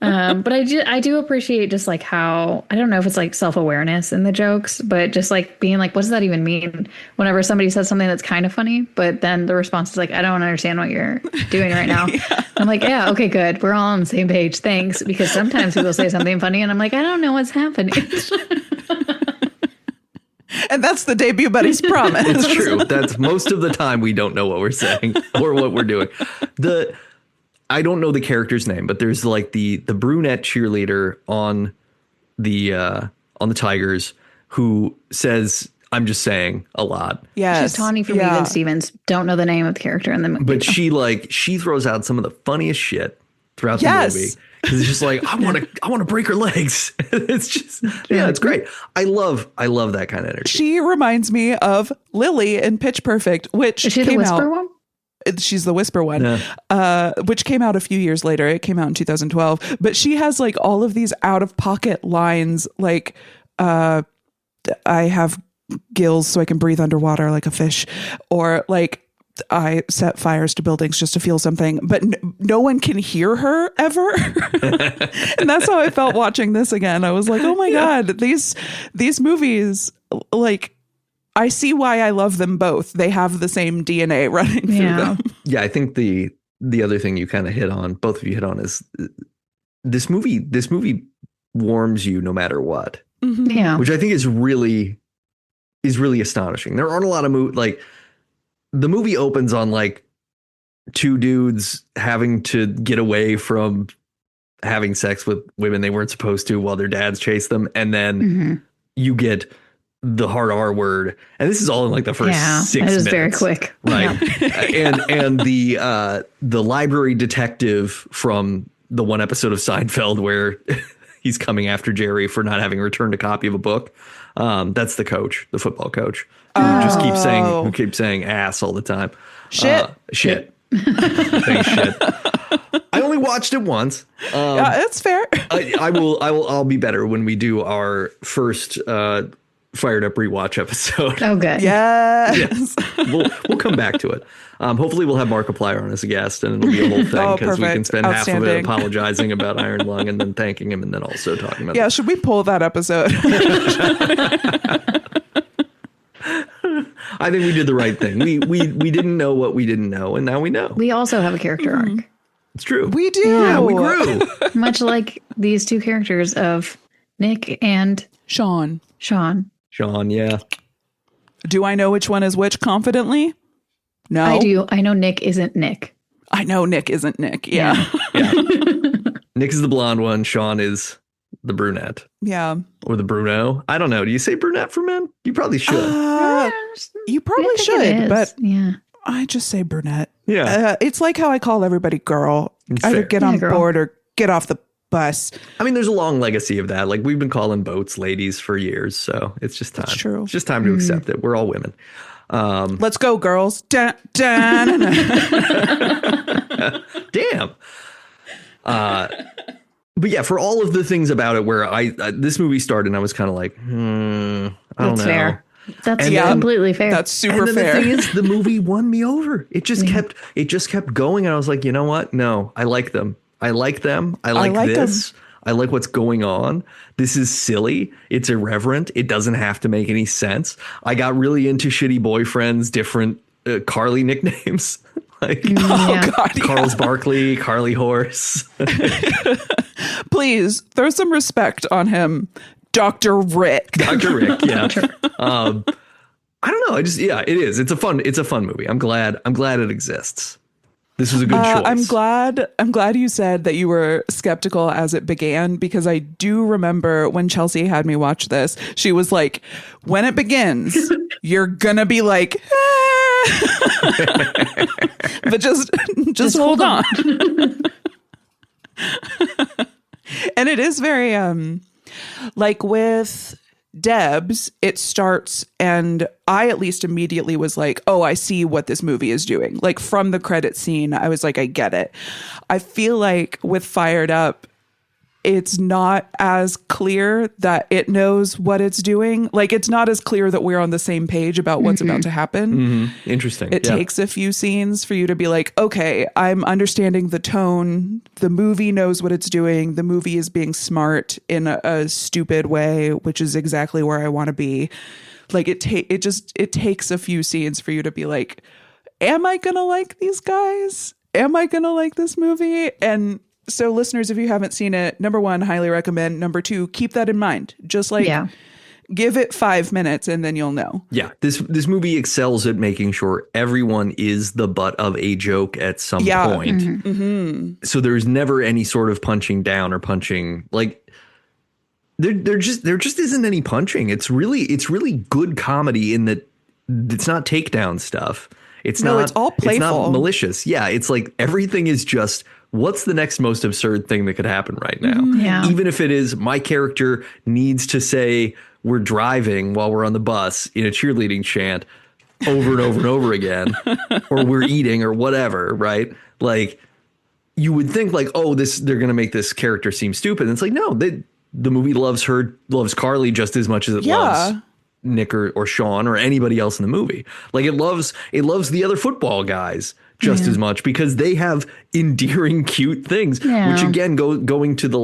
S3: But I do appreciate just like how, I don't know if it's like self-awareness in the jokes, but just like being like, what does that even mean? Whenever somebody says something that's kind of funny, but then the response is like, I don't understand what you're doing right now. I'm like, yeah, okay, good. We're all on the same page. Thanks. Because sometimes people say something funny and I'm like, I don't know what's happening.
S1: And that's the Debut Buddies promise.
S2: It's true. That's most of the time we don't know what we're saying or what we're doing. I don't know the character's name, but there's like the brunette cheerleader on the Tigers who says, I'm just saying a lot.
S1: Yes.
S3: She's Tawny from Even Stevens. Don't know the name of the character in the movie.
S2: But she throws out some of the funniest shit throughout the movie. Because it's just like, I want to break her legs. It's just, yeah, it's great. I love that kind of energy.
S1: She reminds me of Lily in Pitch Perfect, which
S3: Is she the whisper one?
S1: She's the whisper one, which came out a few years later. It came out in 2012. But she has like all of these out of pocket lines, like I have gills so I can breathe underwater like a fish, or like I set fires to buildings just to feel something, but no one can hear her ever. And that's how I felt watching this again. I was like, oh my God, these movies, like, I see why I love them both. They have the same DNA running through them.
S2: Yeah, I think the other thing you kind of hit on, both of you hit on, is this movie warms you no matter what.
S1: Mm-hmm.
S3: Yeah.
S2: Which I think is really astonishing. There aren't a lot of movies like, the movie opens on like two dudes having to get away from having sex with women they weren't supposed to while their dads chase them. And then you get the hard R word. And this is all in like the first 6 minutes. It was
S3: very quick.
S2: Right. Yeah. and the library detective from the one episode of Seinfeld where he's coming after Jerry for not having returned a copy of a book. That's the coach, the football coach. Who keeps saying ass all the time.
S1: Shit.
S2: Shit. Thanks, shit. I only watched it once.
S1: It's fair.
S2: I'll be better when we do our first fired up rewatch episode.
S3: Oh, good.
S1: Yes.
S2: We'll come back to it. Hopefully we'll have Markiplier on as a guest, and it'll be a whole thing because we can spend half of it apologizing about Iron Lung and then thanking him and then also talking about.
S1: Yeah, should we pull that episode?
S2: I think we did the right thing. We didn't know what we didn't know, and now we know.
S3: We also have a character arc.
S2: It's true.
S1: We do.
S2: Yeah, we grew.
S3: Much like these two characters of Nick and
S1: Sean,
S2: yeah.
S1: Do I know which one is which confidently? No.
S3: I do. I know Nick isn't Nick.
S1: I know Nick isn't Nick. Yeah.
S2: Nick is the blonde one. Sean is the brunette.
S1: Yeah.
S2: Or the Bruno. I don't know. Do you say brunette for men? You probably should.
S1: You probably should, but
S3: yeah,
S1: I just say brunette.
S2: Yeah.
S1: It's like how I call everybody girl.
S2: It's
S1: Either
S2: fair.
S1: get on board or get off the bus.
S2: I mean, there's a long legacy of that. Like, we've been calling boats ladies for years, so it's just time.
S1: That's true.
S2: It's just time to accept it. We're all women.
S1: Let's go, girls. Damn.
S2: But yeah, for all of the things about it where this movie started and I was kind of like, I don't know.
S3: Fair. That's
S2: And
S3: completely fair.
S1: That's super fair.
S2: The thing is, the movie won me over. It just kept going. And I was like, you know what? No, I like them. I like this. I like what's going on. This is silly. It's irreverent. It doesn't have to make any sense. I got really into shitty boyfriends, different Carly nicknames. Like,
S1: God,
S2: Carl's Barkley, Carly Horse.
S1: Please throw some respect on him, Dr. Rick.
S2: Dr. Rick, yeah. I don't know. It is. It's a fun movie. I'm glad it exists. This was a good choice.
S1: I'm glad you said that you were skeptical as it began, because I do remember when Chelsea had me watch this, she was like, when it begins, you're gonna be like, but just hold on. And it is very like with Debs, it starts, and I at least immediately was like, oh, I see what this movie is doing. Like from the credit scene, I was like, I get it. I feel like with Fired Up, it's not as clear that it knows what it's doing. Like it's not as clear that we're on the same page about what's about to happen.
S2: Mm-hmm. Interesting.
S1: It takes a few scenes for you to be like, okay, I'm understanding the tone. The movie knows what it's doing. The movie is being smart in a stupid way, which is exactly where I want to be. Like it takes a few scenes for you to be like, am I going to like these guys? Am I going to like this movie? And so listeners, if you haven't seen it, number one, highly recommend. Number two, keep that in mind. Just like give it 5 minutes and then you'll know.
S2: Yeah, this movie excels at making sure everyone is the butt of a joke at some point.
S1: Mm-hmm. Mm-hmm.
S2: So there's never any sort of punching down or punching like there just isn't any punching. It's really good comedy in that it's not takedown stuff. It's all playful. It's not malicious. Yeah, it's like everything is just what's the next most absurd thing that could happen right now?
S3: Yeah.
S2: Even if it is my character needs to say we're driving while we're on the bus in a cheerleading chant over and over and over again, or we're eating or whatever, right? Like you would think like, oh, they're going to make this character seem stupid. And it's like, no, the movie loves Carly just as much as it loves Nick or Sean or anybody else in the movie. Like it loves the other football guys just as much because they have endearing, cute things, which again, going to the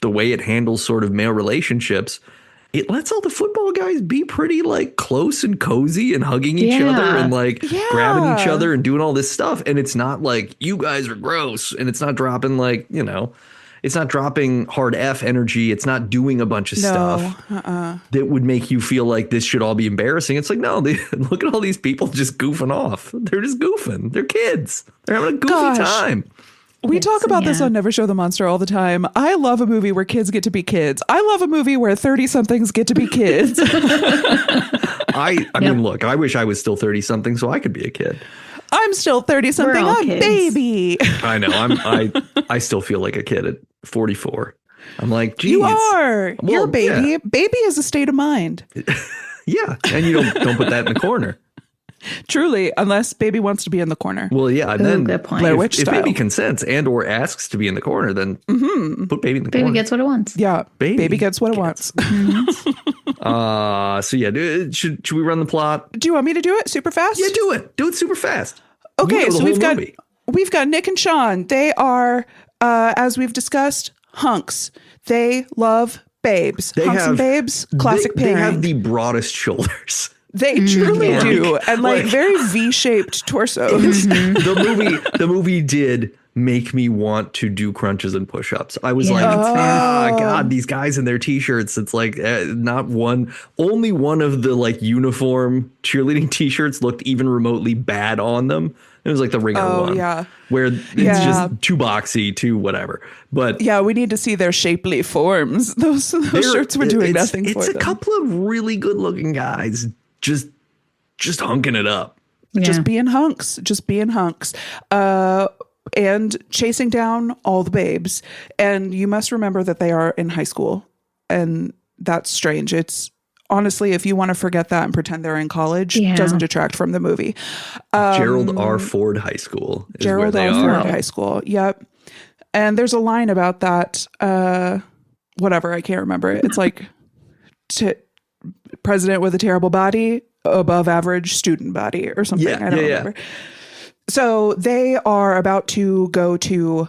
S2: way it handles sort of male relationships, it lets all the football guys be pretty like close and cozy and hugging each other and like grabbing each other and doing all this stuff. And it's not like you guys are gross, and it's not dropping like, it's not dropping hard F energy. It's not doing a bunch of stuff that would make you feel like this should all be embarrassing. It's like, no, look at all these people just goofing off. They're just goofing. They're kids. They're having a goofy time.
S1: We talk about this on Never Show the Monster all the time. I love a movie where kids get to be kids. I love a movie where 30-somethings get to be kids.
S2: I mean, look, I wish I was still 30-something so I could be a kid.
S1: I'm still 30-something. I'm kids. Baby.
S2: I know. I still feel like a kid at 44. I'm like, geez.
S1: You are. Well, you're a baby. Yeah. Baby is a state of mind.
S2: Yeah. And you don't put that in the corner.
S1: Truly, unless baby wants to be in the corner.
S2: Well, yeah. And then
S1: Blair Witch
S2: if baby consents and or asks to be in the corner, then put baby in the corner.
S3: Baby gets what it wants.
S1: Yeah. Baby gets what it wants.
S2: So yeah, should we run the plot?
S1: Do you want me to do it super fast?
S2: Yeah, do it. Do it super fast.
S1: Okay, so we've got Nick and Sean. They are, as we've discussed, hunks. They love babes. Hunks and babes, classic pairing.
S2: They have the broadest shoulders.
S1: They truly do. And like very V-shaped torsos.
S2: The movie did make me want to do crunches and push-ups. I was like, God, these guys in their t-shirts. It's like only one of the like uniform cheerleading t-shirts looked even remotely bad on them. It was like the ringer one. Yeah. Where it's just too boxy, too whatever. But
S1: yeah, we need to see their shapely forms. Those shirts were doing nothing for them.
S2: It's a couple of really good looking guys just hunking it up.
S1: Yeah. Just being hunks. And chasing down all the babes. And you must remember that they are in high school. And that's strange. It's honestly, if you want to forget that and pretend they're in college, doesn't detract from the movie.
S2: Gerald R. Ford High School is where they are.
S1: Gerald R. Ford High School. Yep. And there's a line about that. Whatever. I can't remember it. It's like president with a terrible body, above average student body or something. I don't remember. So they are about to go to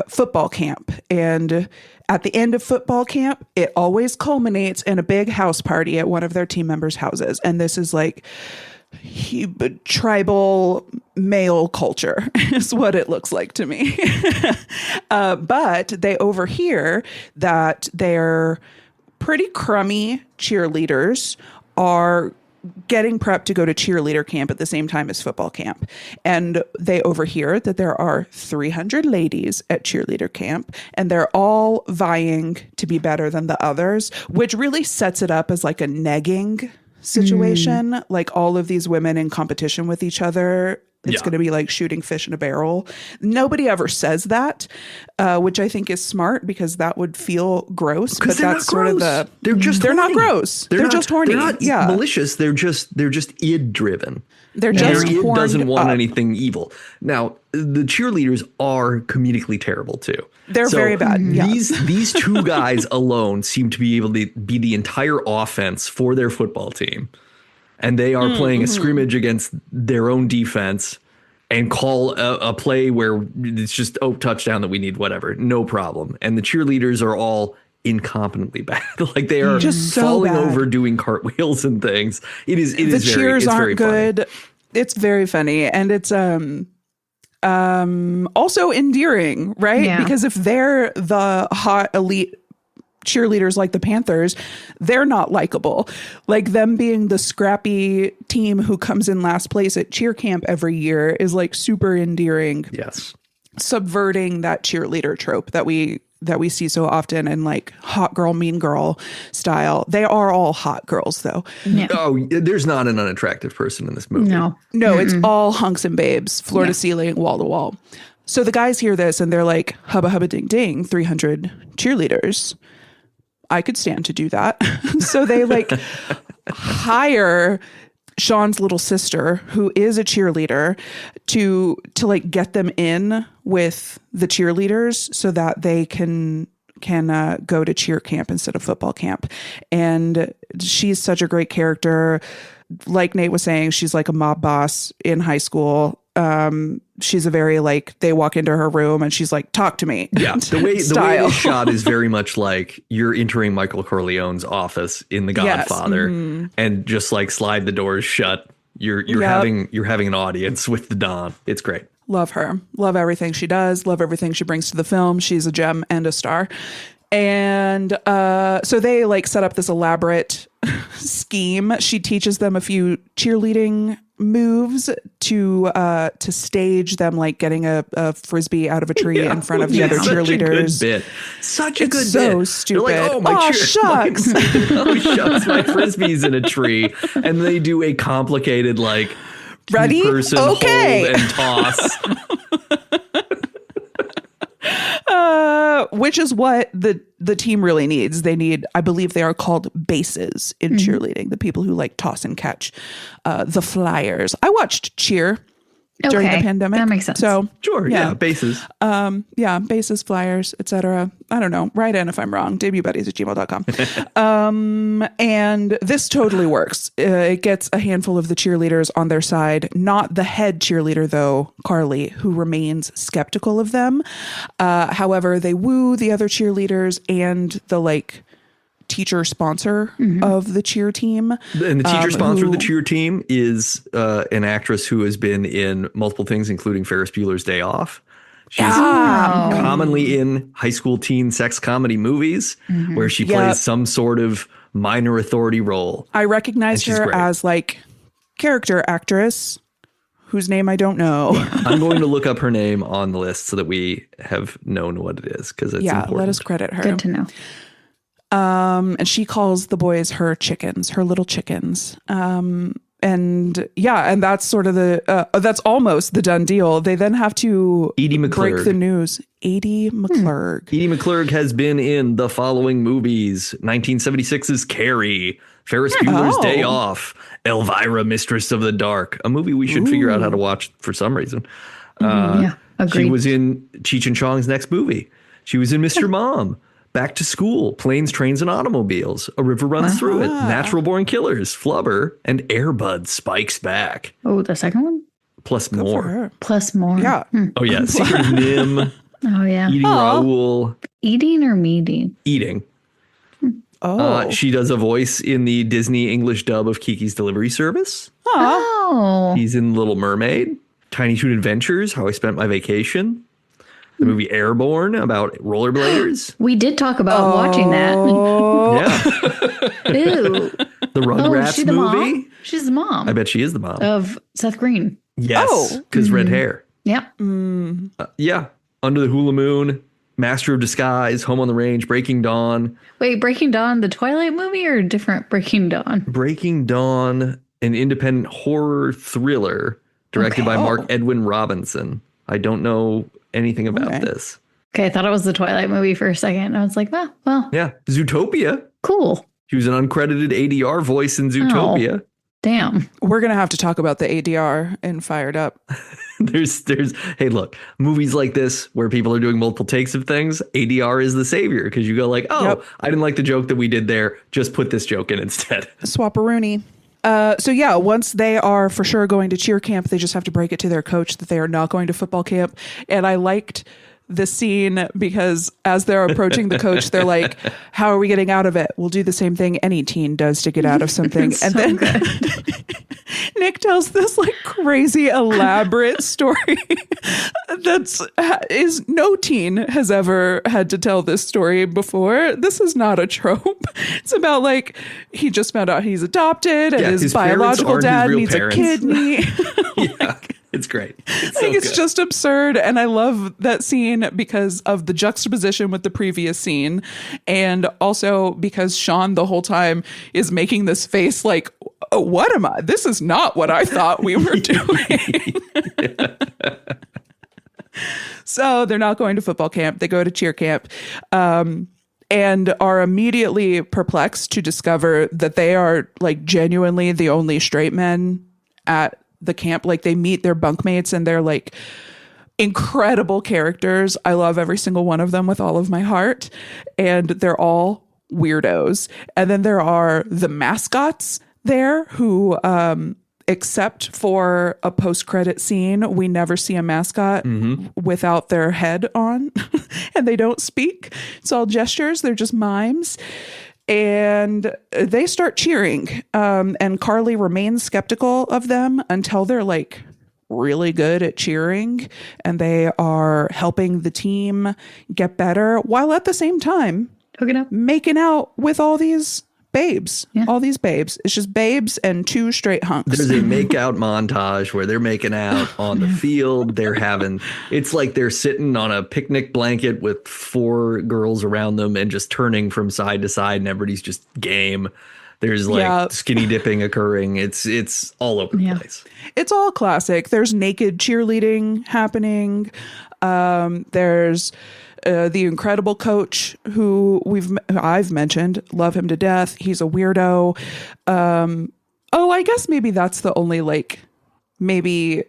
S1: football camp. And at the end of football camp, it always culminates in a big house party at one of their team members' houses. And this is like tribal male culture is what it looks like to me. But they overhear that their pretty crummy cheerleaders are getting prepped to go to cheerleader camp at the same time as football camp. And they overhear that there are 300 ladies at cheerleader camp, and they're all vying to be better than the others, which really sets it up as like a negging situation. Like all of these women in competition with each other It's going to be like shooting fish in a barrel. Nobody ever says that, which I think is smart because that would feel gross. But that's sort of they're not gross. They're just horny.
S2: They're not malicious. They're just id driven.
S1: They're just
S2: id doesn't want
S1: up.
S2: anything evil. Now the cheerleaders are comedically terrible too.
S1: They're very bad. Yeah.
S2: These two guys alone seem to be able to be the entire offense for their football team. And they are playing a scrimmage against their own defense and call a play where it's just, touchdown that we need, whatever. No problem. And the cheerleaders are all incompetently bad. Like they are just falling over doing cartwheels and things. The
S1: cheers aren't good. Funny. It's very funny. And it's also endearing, right? Yeah. Because if they're the hot elite cheerleaders like the Panthers, they're not likable. Like them being the scrappy team who comes in last place at cheer camp every year is like super endearing.
S2: Yes.
S1: Subverting that cheerleader trope that we see so often in like hot girl, mean girl style. They are all hot girls though.
S3: Yeah.
S2: Oh, there's not an unattractive person in this movie.
S3: No,
S1: it's all hunks and babes, floor to ceiling, wall to wall. So the guys hear this and they're like, hubba hubba ding ding, 300 cheerleaders. I could stand to do that. So they like hire Sean's little sister, who is a cheerleader, to like get them in with the cheerleaders so that they can go to cheer camp instead of football camp. And she's such a great character. Like Nate was saying, she's like a mob boss in high school. She's a very like, they walk into her room and she's like, talk to me.
S2: Yeah. The way it's shot is very much like you're entering Michael Corleone's office in The Godfather and just like slide the doors shut. You're having an audience with the Don. It's great.
S1: Love her. Love everything she does. Love everything she brings to the film. She's a gem and a star. And so they like set up this elaborate scheme. She teaches them a few cheerleading moves to stage them like getting a frisbee out of a tree in front of the other cheerleaders.
S2: Such a good bit.
S1: So stupid.
S2: Like,
S1: shucks.
S2: Shucks, my frisbee's in a tree. And they do a complicated like
S1: ready
S2: person hold and toss.
S1: Which is what the team really needs. They need, I believe they are called bases in cheerleading, the people who like toss and catch the flyers. I watched cheer during the pandemic.
S3: That makes sense.
S1: So
S2: sure, yeah, bases.
S1: Bases, flyers, etc. I don't know. Write in if I'm wrong. debutbuddies@gmail.com. And this totally works. It gets a handful of the cheerleaders on their side. Not the head cheerleader, though, Carly, who remains skeptical of them. However, they woo the other cheerleaders and the like teacher sponsor of the cheer team.
S2: And the teacher sponsor of the cheer team is an actress who has been in multiple things, including Ferris Bueller's Day Off. She's commonly in high school teen sex comedy movies where she plays some sort of minor authority role.
S1: I recognize her as like character actress whose name I don't know.
S2: I'm going to look up her name on the list so that we have known what it is because it's important.
S1: Let us credit her.
S3: Good to know.
S1: And she calls the boys her chickens, her little chickens. And that's sort of that's almost the done deal. They then have to break the news. Edie McClurg.
S2: Edie McClurg has been in the following movies: 1976's Carrie, Ferris Bueller's Day Off, Elvira, Mistress of the Dark, a movie we should figure out how to watch for some reason.
S3: Agreed.
S2: She was in Cheech and Chong's next movie. She was in Mr. Mom. Back to School, Planes, Trains, and Automobiles, A River Runs Through It, Natural Born Killers, Flubber, and Air Bud Spikes Back.
S3: Oh, the second one?
S2: Plus more.
S3: Plus more.
S1: Yeah.
S2: Oh, yeah. Secret of Nim.
S3: Oh, yeah.
S2: Eating Raoul.
S3: Eating or meeting?
S2: Eating.
S1: Oh.
S2: She does a voice in the Disney English dub of Kiki's Delivery Service.
S3: Oh.
S2: He's in Little Mermaid, Tiny Toon Adventures, How I Spent My Vacation. The movie Airborne about rollerbladers.
S3: We did talk about watching that.
S2: Yeah.
S3: Ew.
S2: The Rugrats movie.
S3: Mom? She's the mom.
S2: I bet she is the mom.
S3: Of Seth Green.
S2: Yes. Because red hair.
S3: Yep.
S2: Yeah. Under the Hula Moon, Master of Disguise, Home on the Range, Breaking Dawn.
S3: Wait, Breaking Dawn, the Twilight movie or a different Breaking Dawn?
S2: Breaking Dawn, an independent horror thriller directed by Mark
S1: Oh.
S2: Edwin Robinson. I don't know anything about this.
S3: Okay, I thought it was the Twilight movie for a second. I was like, well,
S2: Yeah, Zootopia.
S3: cool.
S2: He was an uncredited ADR voice in Zootopia.
S3: Damn.
S1: We're going to have to talk about the ADR in Fired Up.
S2: There's hey, look, movies like this where people are doing multiple takes of things, ADR is the savior because you go like, oh,
S1: Yep.
S2: I didn't like the joke that we did there. Just put this joke in instead.
S1: Swap-a-rooney. So yeah, once they are for sure going to cheer camp, they just have to break it to their coach that they are not going to football camp. And I liked the scene because as they're approaching the coach, they're like, how are we getting out of it? We'll do the same thing any teen does to get out of something. And then Nick tells this like crazy elaborate story is no teen has ever had to tell this story before. This is not a trope. It's about like he just found out he's adopted and his biological dad needs a kidney.
S2: Yeah, it's great.
S1: I think it's just absurd. And I love that scene because of the juxtaposition with the previous scene. And also because Sean the whole time is making this face like, oh, what am I? This is not what I thought we were doing. So they're not going to football camp. They go to cheer camp. And are immediately perplexed to discover that they are like genuinely the only straight men at the camp. Like they meet their bunkmates and they're like incredible characters. I love every single one of them with all of my heart. And they're all weirdos. And then there are the mascots there who, except for a post-credit scene, we never see a mascot without their head on and they don't speak. It's all gestures. They're just mimes. And they start cheering. And Carly remains skeptical of them until they're like really good at cheering and they are helping the team get better while at the same time
S3: hooking up,
S1: making out with all these babes. All these babes. It's just babes and two straight hunks.
S2: There's a make-out montage where they're making out on the field. They're having, it's like they're sitting on a picnic blanket with 4 girls around them and just turning from side to side and everybody's just game. There's like skinny dipping occurring. It's all over the place.
S1: It's all classic. There's naked cheerleading happening. There's the incredible coach who I've mentioned, love him to death. He's a weirdo. I guess maybe that's the only like maybe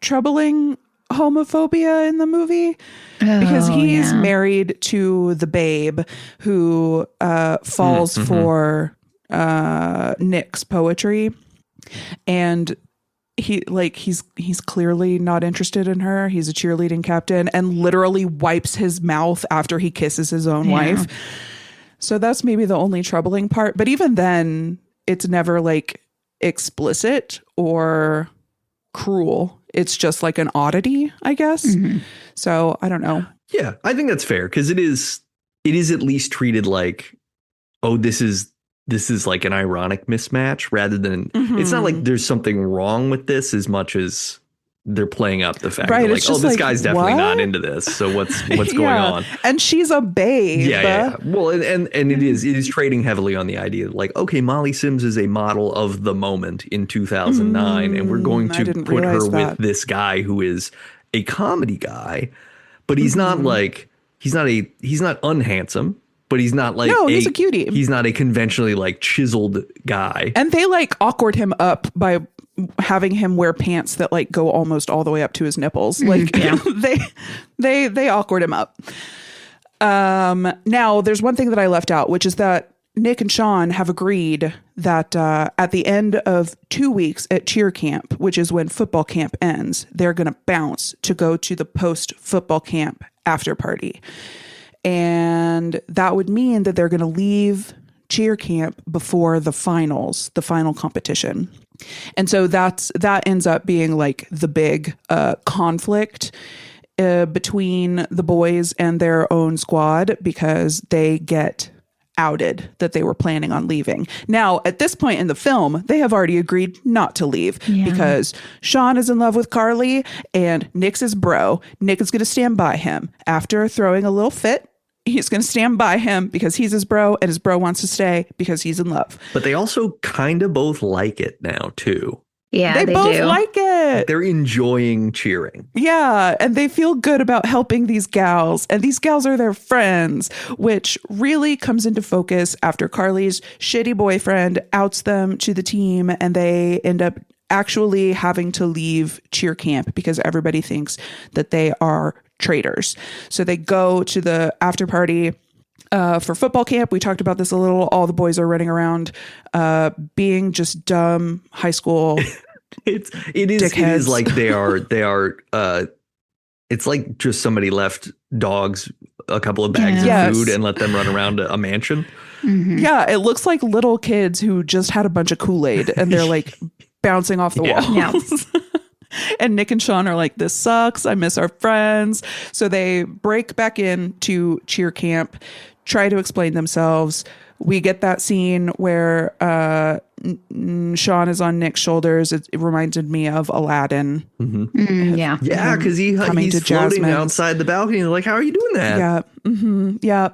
S1: troubling homophobia in the movie because he's married to the babe who falls for Nick's poetry, and he's clearly not interested in her. He's a cheerleading captain and literally wipes his mouth after he kisses his own wife. So that's maybe the only troubling part. But even then, it's never like explicit or cruel. It's just like an oddity, I guess. So I don't know.
S2: Yeah, I think that's fair because it is at least treated like, oh, this is like an ironic mismatch rather than it's not like there's something wrong with this as much as they're playing up the fact that like, oh, this guy's definitely not into this. So what's going on?
S1: And she's a babe.
S2: Yeah. Well, and it is trading heavily on the idea that like, okay, Molly Sims is a model of the moment in 2009 and we're going to put her with this guy who is a comedy guy, but he's not like he's not unhandsome. But he's not like
S1: he's a cutie.
S2: He's not a conventionally like chiseled guy.
S1: And they like awkward him up by having him wear pants that like go almost all the way up to his nipples. Like they awkward him up. Now there's one thing that I left out, which is that Nick and Sean have agreed that at the end of 2 weeks at cheer camp, which is when football camp ends, they're going to bounce to go to the post football camp after party. And that would mean that they're going to leave cheer camp before the final competition. And so that ends up being like the big conflict between the boys and their own squad because they get outed that they were planning on leaving. Now, at this point in the film, they have already agreed not to leave because Sean is in love with Carly and Nick's his bro. Nick is going to stand by him after throwing a little fit. He's going to stand by him because he's his bro and his bro wants to stay because he's in love.
S2: But they also kind of both like it now, too.
S3: Yeah,
S1: they both
S3: do.
S1: like it.
S2: They're enjoying cheering.
S1: Yeah, and they feel good about helping these gals, and these gals are their friends, which really comes into focus after Carly's shitty boyfriend outs them to the team, and they end up actually having to leave cheer camp because everybody thinks that they are traitors. So they go to the after party for football camp. We talked about this a little. All the boys are running around being just dumb high school
S2: It is like they are it's like just somebody left dogs a couple of bags of food and let them run around a mansion.
S3: Mm-hmm.
S1: Yeah, it looks like little kids who just had a bunch of Kool-Aid and they're like bouncing off the walls.
S3: Yeah.
S1: And Nick and Sean are like, this sucks. I miss our friends. So they break back into cheer camp, try to explain themselves. We get that scene where Sean is on Nick's shoulders. It reminded me of Aladdin.
S3: Mm-hmm. Yeah.
S2: Yeah, because he's floating outside the balcony. Like, how are you doing that?
S1: Yeah. Mm-hmm. Yeah.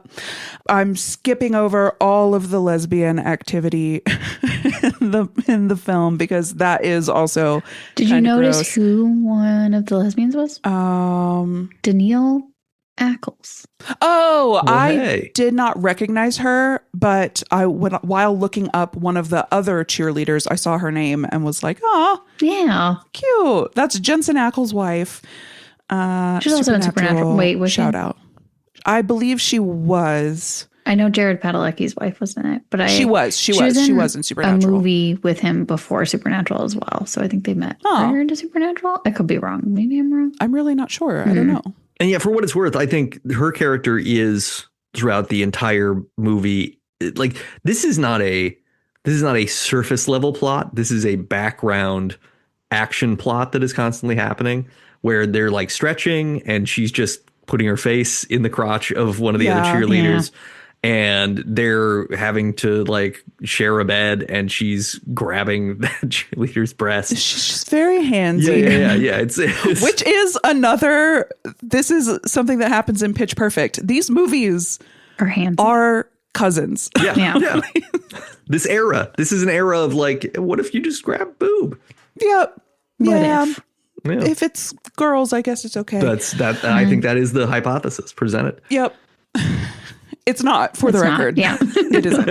S1: I'm skipping over all of the lesbian activity in the film because that is also.
S3: Did you notice
S1: gross.
S3: who one of the lesbians was? Danielle Ackles.
S1: Oh,
S2: Well,
S1: I
S2: hey.
S1: did not recognize her, but while looking up one of the other cheerleaders, I saw her name and was like, oh,
S3: Yeah.
S1: cute. That's Jensen Ackles' wife.
S3: She's also in Supernatural. Wait, was she?
S1: Shout out. I believe she was.
S3: I know Jared Padalecki's wife was in it, but
S1: She was in Supernatural.
S3: A movie with him before Supernatural as well. So I think they met prior to Supernatural. I could be wrong. Maybe I'm wrong.
S1: I'm really not sure. I don't know.
S2: And yeah, for what it's worth, I think her character is throughout the entire movie. Like, this is not a surface level plot. This is a background action plot that is constantly happening where they're like stretching and she's just putting her face in the crotch of one of the other cheerleaders. Yeah. And they're having to like share a bed and she's grabbing that cheerleader's breast.
S1: She's just very handsy.
S2: Yeah. It's
S1: which is this is something that happens in Pitch Perfect. These movies are cousins.
S2: Yeah. This is an era of like, what if you just grab boob?
S1: Yep.
S3: If?
S2: Yeah.
S1: If it's girls, I guess it's okay.
S2: I think that is the hypothesis presented.
S1: Yep. It's not, for the record.
S3: Yeah.
S1: It isn't.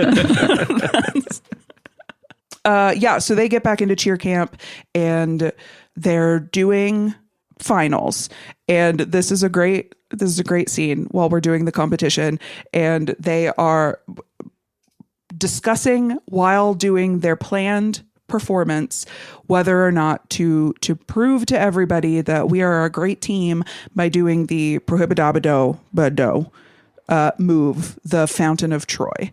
S1: So they get back into cheer camp and they're doing finals. And this is a great scene while we're doing the competition. And they are discussing while doing their planned performance whether or not to prove to everybody that we are a great team by doing the prohibidabado move, the Fountain of Troy.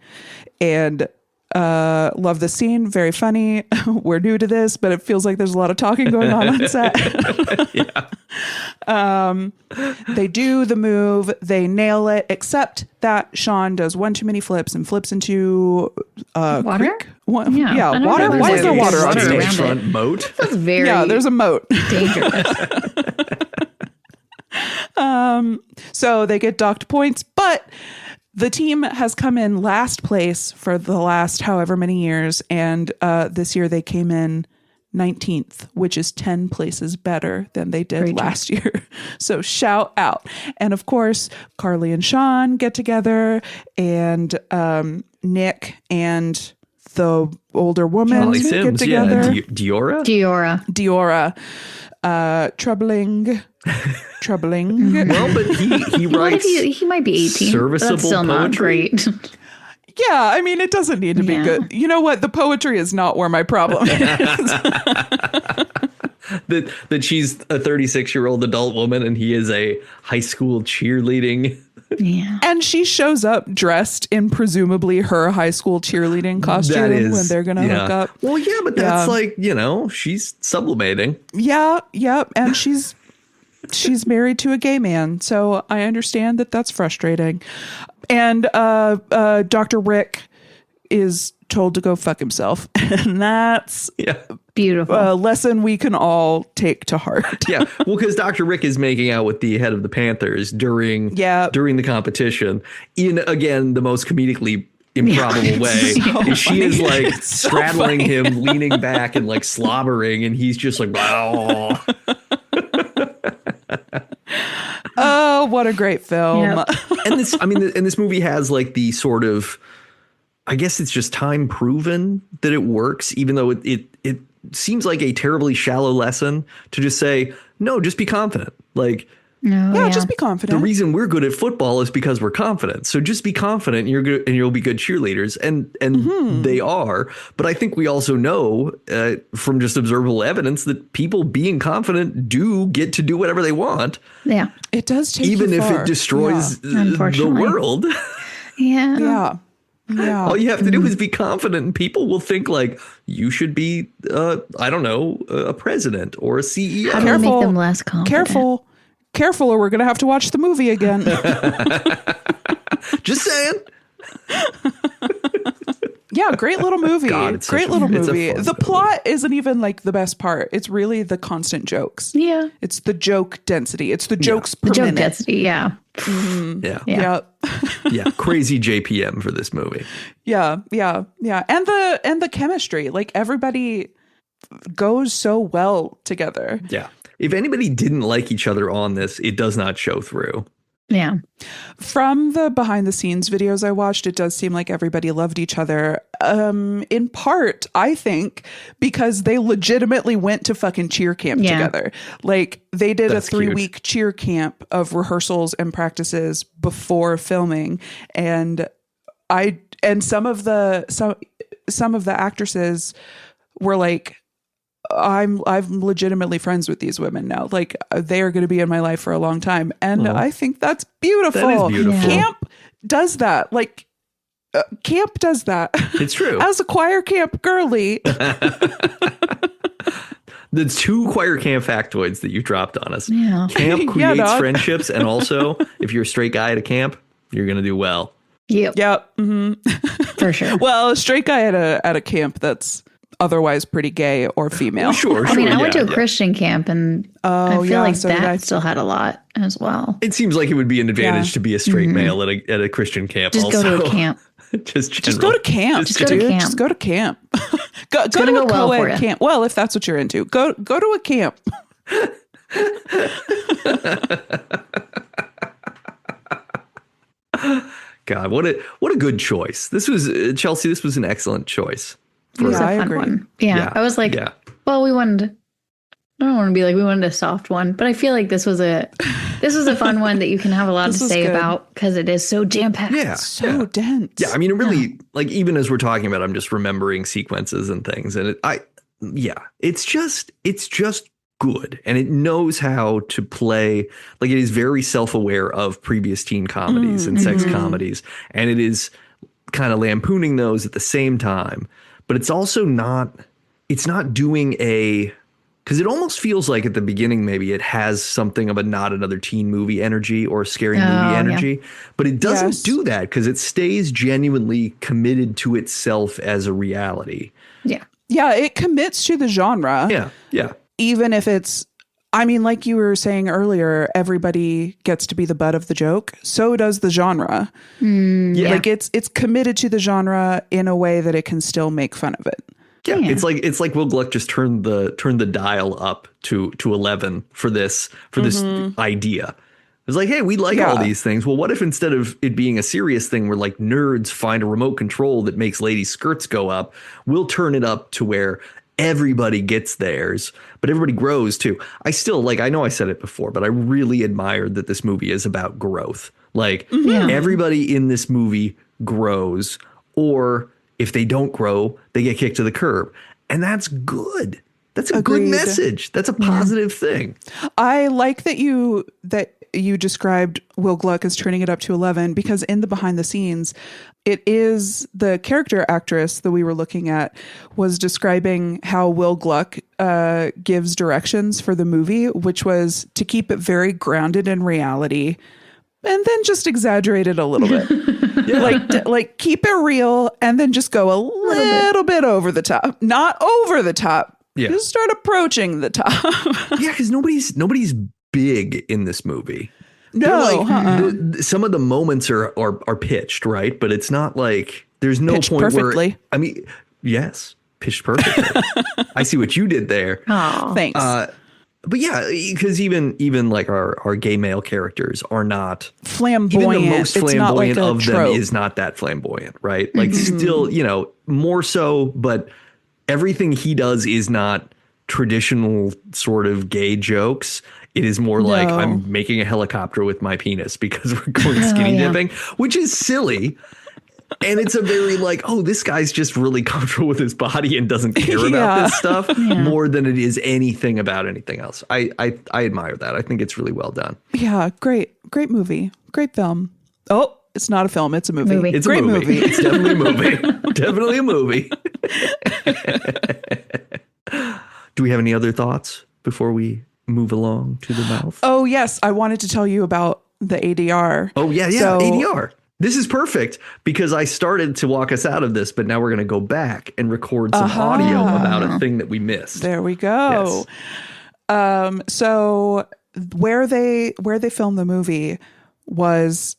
S1: And love the scene. Very funny. We're new to this, but it feels like there's a lot of talking going on set. They do the move. They nail it, except that Sean does one too many flips and flips into
S3: water.
S1: Creek. Water. Why is there water on stage?
S2: Front moat.
S3: That's very
S1: there's a moat.
S3: dangerous.
S1: So they get docked points, but the team has come in last place for the last however many years. And this year they came in 19th, which is 10 places better than they did last year. So shout out. And of course, Carly and Sean get together and Nick and the older woman get together. Diora. Troubling.
S2: Well, but he writes.
S3: He might be 18.
S2: Serviceable
S3: that's still
S2: poetry.
S3: Not great.
S1: Yeah, I mean, it doesn't need to be good. You know what? The poetry is not where my problem is.
S2: that she's a 36-year-old adult woman and he is a high school cheerleading.
S3: Yeah.
S1: And she shows up dressed in presumably her high school cheerleading costume when they're going to hook up.
S2: Well, yeah, but that's like, she's sublimating.
S1: Yeah, yep. And she's married to a gay man. So I understand that that's frustrating. And Dr. Rick is told to go fuck himself. And that's
S3: beautiful.
S1: A lesson we can all take to heart.
S2: Yeah. Well, because Dr. Rick is making out with the head of the Panthers during the competition in, again, the most comedically improbable way.
S1: so
S2: She is like
S1: so
S2: straddling
S1: funny.
S2: him, leaning back and like slobbering, and he's just like, wow.
S1: Oh, what a great film.
S3: Yep.
S2: And this movie has like the sort of, I guess it's just time proven that it works, even though it seems like a terribly shallow lesson to just say, no, just be confident. Like,
S1: Yeah, just be confident.
S2: the reason we're good at football is because we're confident. So just be confident and you're good and you'll be good cheerleaders. And they are. But I think we also know from just observable evidence that people being confident do get to do whatever they want.
S3: Yeah.
S1: It does take
S2: Even
S1: you
S2: if
S1: far.
S2: it destroys the
S3: Unfortunately.
S2: world.
S3: Yeah.
S1: Yeah. Yeah.
S2: All you have to do is be confident, and people will think like you should be, I don't know, a president or a CEO.
S3: How do we make
S1: Careful.
S3: them less confident?
S1: Careful, or we're going to have to watch the movie again.
S2: Just saying.
S1: Yeah, great little movie.
S2: God, it's
S1: great
S2: such a-
S1: little
S2: it's a
S1: movie.
S2: fun
S1: The
S2: movie.
S1: plot isn't even like the best part. It's really the constant jokes.
S3: Yeah.
S1: It's the joke density. It's the jokes per
S3: The joke
S1: minute.
S3: density. Yeah.
S2: Yeah.
S3: Yeah.
S2: Yeah. Crazy JPM for this movie.
S1: Yeah. And the chemistry. Like everybody goes so well together.
S2: Yeah. If anybody didn't like each other on this, it does not show through.
S3: Yeah.
S1: From the behind the scenes videos I watched, it does seem like everybody loved each other. In part, I think, because they legitimately went to fucking cheer camp
S3: Yeah.
S1: together. Like they did
S2: That's
S1: a 3-week cheer camp of rehearsals and practices before filming. And some of the actresses were like, I'm legitimately friends with these women now. Like they are going to be in my life for a long time. And I think that's beautiful.
S2: That is beautiful.
S3: Yeah.
S1: Camp does that. Like camp does that.
S2: It's true.
S1: As a choir camp girly.
S2: The 2 choir camp factoids that you dropped on us.
S3: Yeah.
S2: Camp
S1: Yeah,
S2: creates
S1: dog.
S2: friendships. And also, if you're a straight guy at a camp, you're going to do well.
S3: Yep.
S1: Yep.
S3: For sure.
S1: Well, a straight guy at a camp that's otherwise pretty gay or female.
S2: Sure.
S3: I mean, I went to a
S2: yeah.
S3: Christian camp and I feel
S1: yeah,
S3: like
S1: so did I.
S3: that still had a lot as well.
S2: It seems like it would be an advantage
S1: Yeah.
S2: to be a straight male at a Christian camp.
S3: Just
S2: also.
S3: go to a camp.
S2: Just
S1: Go to camp.
S3: Just go to
S1: dude.
S3: camp.
S1: Just go to camp. go
S3: gonna
S1: to a
S3: go well for
S1: co-ed
S3: ya.
S1: camp. Well, if that's what you're into, go to a camp.
S2: God, what a good choice. This was Chelsea. This was an excellent choice.
S3: It was
S1: Yeah, I
S3: a fun
S1: agree.
S3: one. Yeah. I was like,
S2: yeah.
S3: well, I don't want to be like we wanted a soft one, but I feel like this was a fun one that you can have a lot to
S1: This was
S3: say
S1: good.
S3: about because it is so jam packed.
S2: Yeah.
S1: So dense.
S2: Yeah, I mean, it really, like, even as we're talking about, I'm just remembering sequences and things, and it's just good, and it knows how to play. Like, it is very self-aware of previous teen comedies and sex comedies, and it is kind of lampooning those at the same time. But it's also not. It's not doing because it almost feels like at the beginning maybe it has something of a not another teen movie energy or a scary movie
S3: yeah.
S2: energy, but it doesn't
S1: Yes.
S2: do that because it stays genuinely committed to itself as a reality.
S3: Yeah.
S1: Yeah, it commits to the genre.
S2: Yeah.
S1: Even if it's, I mean, like you were saying earlier, everybody gets to be the butt of the joke. So does the genre.
S2: Yeah.
S1: Like it's committed to the genre in a way that it can still make fun of it.
S2: Yeah,
S3: Yeah.
S2: it's like Will Gluck just turned the dial up to 11 for this idea. It's like, hey, we like all
S1: Yeah.
S2: these things. Well, what if instead of it being a serious thing where like nerds find a remote control that makes ladies' skirts go up, we'll turn it up to where everybody gets theirs, but everybody grows too. I still like, I know I said it before, but I really admired that this movie is about growth. Like everybody in this movie grows, or if they don't grow, they get kicked to the curb. And that's good. That's a good
S1: Agreed.
S2: message. That's a positive thing.
S1: I like that you described Will Gluck as turning it up to 11, because in the behind the scenes, it is the character actress that we were looking at was describing how Will Gluck gives directions for the movie, which was to keep it very grounded in reality and then just exaggerate it a little bit. Like keep it real and then just go a little bit over the top. Not over the top.
S2: Yeah.
S1: Just start approaching the top.
S2: Yeah, because nobody's big in this movie.
S1: No,
S2: Some of the moments are pitched, right? But it's not like There's no
S1: Pitched
S2: point
S1: perfectly.
S2: where, I mean, yes, pitched perfectly. I see what you did there.
S3: Oh,
S1: Thanks.
S2: But yeah, because even like our gay male characters are not
S1: Flamboyant.
S2: Even the most
S1: It's not like
S2: flamboyant
S1: a
S2: of them
S1: trope.
S2: is not that flamboyant, right? Like still, more so, but everything he does is not traditional sort of gay jokes. It is more like I'm making a helicopter with my penis because we're going skinny dipping, which is silly. And it's a very like, oh, this guy's just really comfortable with his body and doesn't care about this stuff more than it is anything about anything else. I admire that. I think it's really well done.
S1: Yeah, great movie, great film. Oh, it's not a film; it's a movie.
S2: It's
S1: great
S2: a movie. It's definitely a movie. Definitely a movie. Do we have any other thoughts before we move along to the mouth?
S1: Oh yes, I wanted to tell you about the ADR.
S2: Oh yeah,
S1: So,
S2: ADR. This is perfect because I started to walk us out of this, but now we're going to go back and record some audio about a thing that we missed.
S1: There we go. Yes. So where they filmed the movie was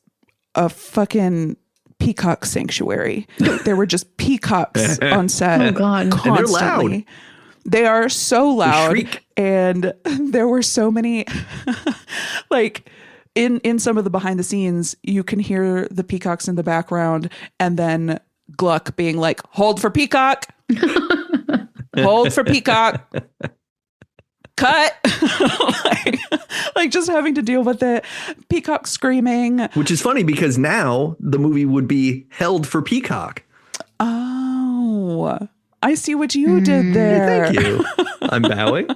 S1: a fucking peacock sanctuary. There were just peacocks on set.
S3: Oh God.
S1: Constantly.
S2: And they're loud.
S1: They are so loud.
S2: Shriek.
S1: And there were so many like in some of the behind the scenes, you can hear the peacocks in the background and then Gluck being like, hold for peacock. Hold for peacock. Cut. like just having to deal with it. Peacock screaming.
S2: Which is funny because now the movie would be held for peacock.
S1: Oh, I see what you did there.
S2: Thank you. I'm bowing.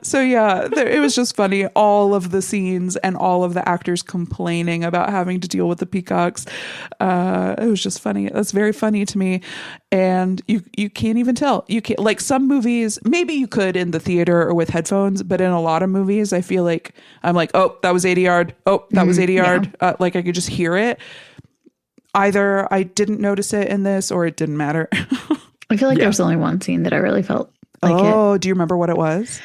S1: So yeah, it was just funny. All of the scenes and all of the actors complaining about having to deal with the peacocks. It was just funny. That's very funny to me. And you can't even tell. You can't, like some movies, maybe you could in the theater or with headphones, but in a lot of movies, I feel like I'm like, oh, that was ADR'd. Oh, that was ADR'd. Yeah. Like I could just hear it. Either I didn't notice it in this or it didn't matter.
S3: I feel like there was only one scene that I really felt like
S1: do you remember what it was?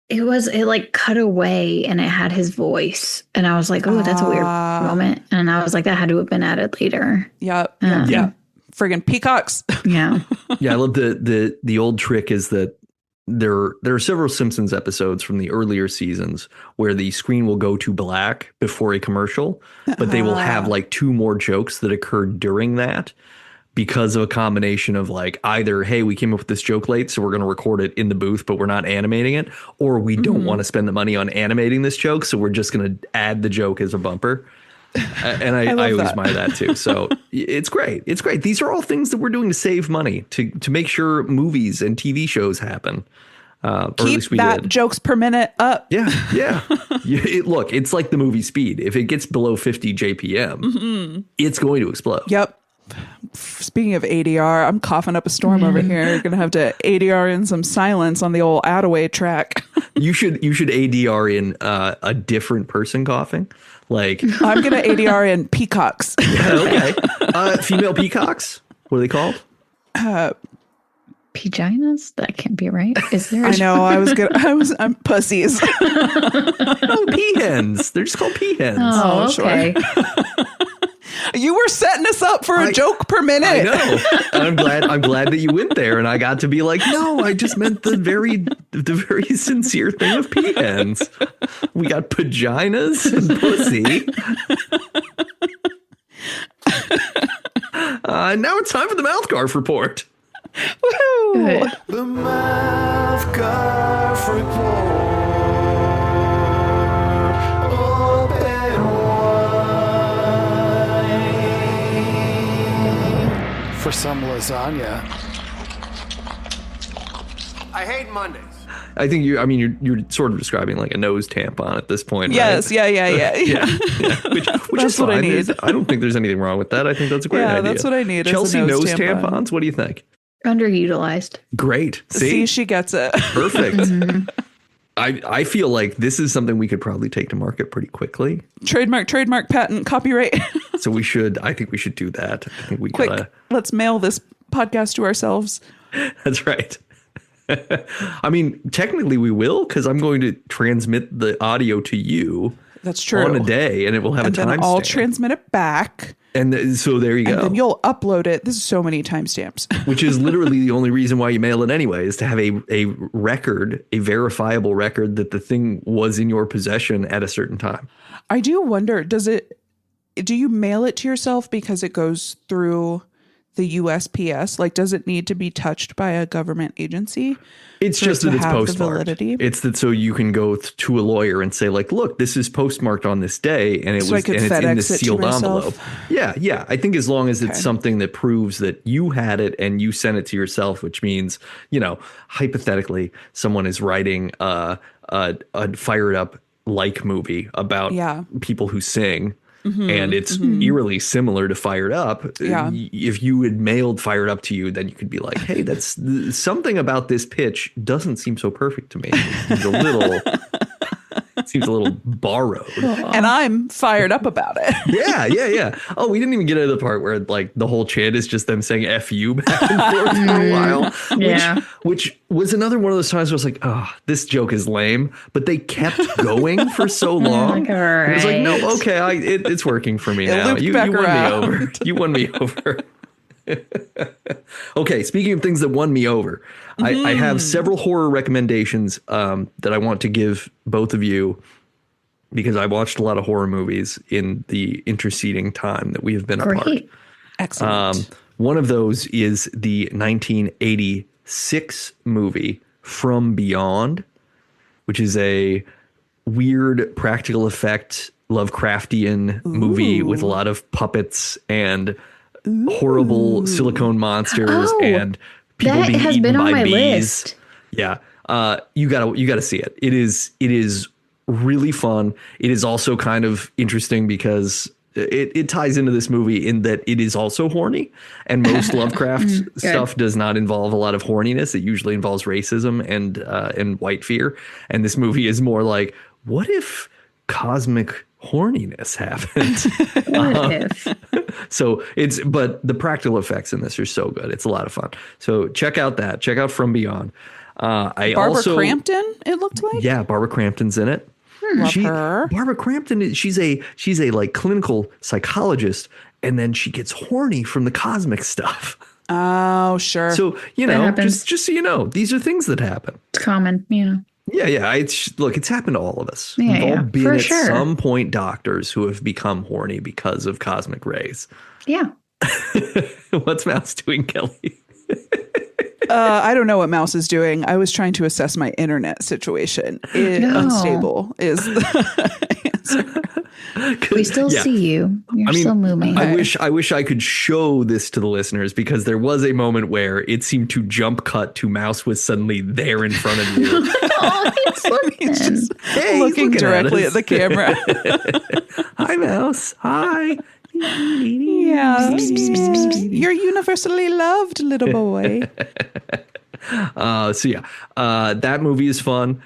S3: It like cut away and it had his voice. And I was like, oh, that's a weird moment. And I was like, that had to have been added later.
S1: Yep. Yeah. Friggin' peacocks.
S3: Yeah.
S2: Yeah. I love the old trick is that there are several Simpsons episodes from the earlier seasons where the screen will go to black before a commercial, but they will have like two more jokes that occurred during that. Because of a combination of like either, hey, we came up with this joke late, so we're going to record it in the booth, but we're not animating it, or we don't want to spend the money on animating this joke, so we're just going to add the joke as a bumper. And I always admire that too. So it's great. It's great. These are all things that we're doing to save money, to make sure movies and TV shows happen. Or at least we
S1: that
S2: did.
S1: jokes per minute up.
S2: Yeah. Look, it's like the movie Speed. If it gets below 50 JPM, it's going to explode.
S1: Yep. Speaking of ADR, I'm coughing up a storm over here. You're gonna have to ADR in some silence on the old Attaway track.
S2: You should ADR in a different person coughing. Like
S1: I'm gonna ADR in peacocks.
S2: Okay. Female peacocks. What are they called?
S3: Peginas? That can't be right. Is there?
S1: I know. I'm pussies.
S2: Oh, peahens. They're just called peahens.
S3: Oh, okay.
S2: Sure.
S1: You were setting us up for a joke per minute.
S2: I know. I'm glad that you went there, and I got to be like, no, I just meant the very sincere thing of peahens. We got paginas and pussy. Now it's time for the MouthGarf report.
S1: Woo!
S4: The MouthGarf report. For some lasagna.
S5: I hate Mondays.
S2: I think you're sort of describing like a nose tampon at this point.
S1: Yes.
S2: Right?
S1: Yeah.
S2: Which
S1: That's
S2: is fine.
S1: what I need.
S2: I don't think there's anything wrong with that. I think that's a great idea.
S1: That's what I need.
S2: Chelsea, nose tampons. What do you think?
S3: Underutilized.
S2: Great.
S1: See, she gets it.
S2: Perfect. Mm-hmm. I feel like this is something we could probably take to market pretty quickly.
S1: Trademark, patent, copyright.
S2: So I think we should do that. I think we
S1: Quick,
S2: gotta.
S1: let's mail this podcast to ourselves.
S2: That's right. I mean, technically we will, because I'm going to transmit the audio to you.
S1: That's true.
S2: on a day, and it will have
S1: And
S2: a
S1: then I'll
S2: timestamp.
S1: transmit it back.
S2: And so there you go.
S1: And then you'll upload it. This is so many timestamps.
S2: Which is literally the only reason why you mail it anyway, is to have a record, a verifiable record that the thing was in your possession at a certain time.
S1: I do wonder, do you mail it to yourself because it goes through the USPS? Like, does it need to be touched by a government agency?
S2: It's just that it's postmarked.
S1: Validity?
S2: It's that so you can go to a lawyer and say, like, look, this is postmarked on this day, and it's in this sealed envelope. Yeah. I think as long as it's something that proves that you had it and you sent it to yourself, which means, hypothetically, someone is writing a fired up movie about people who sing. Mm-hmm, and it's eerily similar to Fired Up.
S1: Yeah.
S2: If you had mailed Fired Up to you, then you could be like, hey, that's something about this pitch doesn't seem so perfect to me. It seems a little borrowed.
S1: And I'm fired up about it.
S2: Yeah. Oh, we didn't even get into the part where like the whole chant is just them saying F you back and forth for a while. Which was another one of those times where I was like, oh, this joke is lame. But they kept going for so long.
S3: Right.
S2: It was like, no, okay, it's working for me now. You won me over. You won me over. Okay, speaking of things that won me over, I have several horror recommendations that I want to give both of you, because I watched a lot of horror movies in the interceding time that we have been apart.
S1: Excellent.
S2: One of those is the 1986 movie From Beyond, which is a weird practical effect Lovecraftian movie with a lot of puppets and horrible silicone monsters and people being eaten by bees.
S3: List.
S2: Yeah. You gotta see it. It is really fun. It is also kind of interesting because it ties into this movie in that it is also horny, and most Lovecraft stuff does not involve a lot of horniness. It usually involves racism and white fear. And this movie is more like, what if cosmic horniness happened?
S3: What if?
S2: So but the practical effects in this are so good. It's a lot of fun. So check out that. Check out From Beyond.
S1: Barbara Crampton, it looked like.
S2: Yeah, Barbara Crampton's in it.
S1: Love her.
S2: Barbara Crampton, she's a like clinical psychologist, and then she gets horny from the cosmic stuff.
S1: Oh, sure.
S2: So, just so you know, these are things that happen.
S3: It's common, Yeah.
S2: Look, it's happened to all of us.
S3: Yeah,
S2: We've all been at
S3: sure.
S2: some point doctors who have become horny because of cosmic rays.
S3: Yeah.
S2: What's Mouse doing, Kelly?
S1: I don't know what Mouse is doing. I was trying to assess my internet situation. Unstable is the answer.
S3: We still see you. You're still moving.
S2: I wish I could show this to the listeners, because there was a moment where it seemed to jump cut to Mouse was suddenly there in front of you.
S3: Oh,
S1: He's just looking directly at the camera.
S2: Hi, Mouse. Hi.
S1: Yeah. You're universally loved, little boy.
S2: That movie is fun.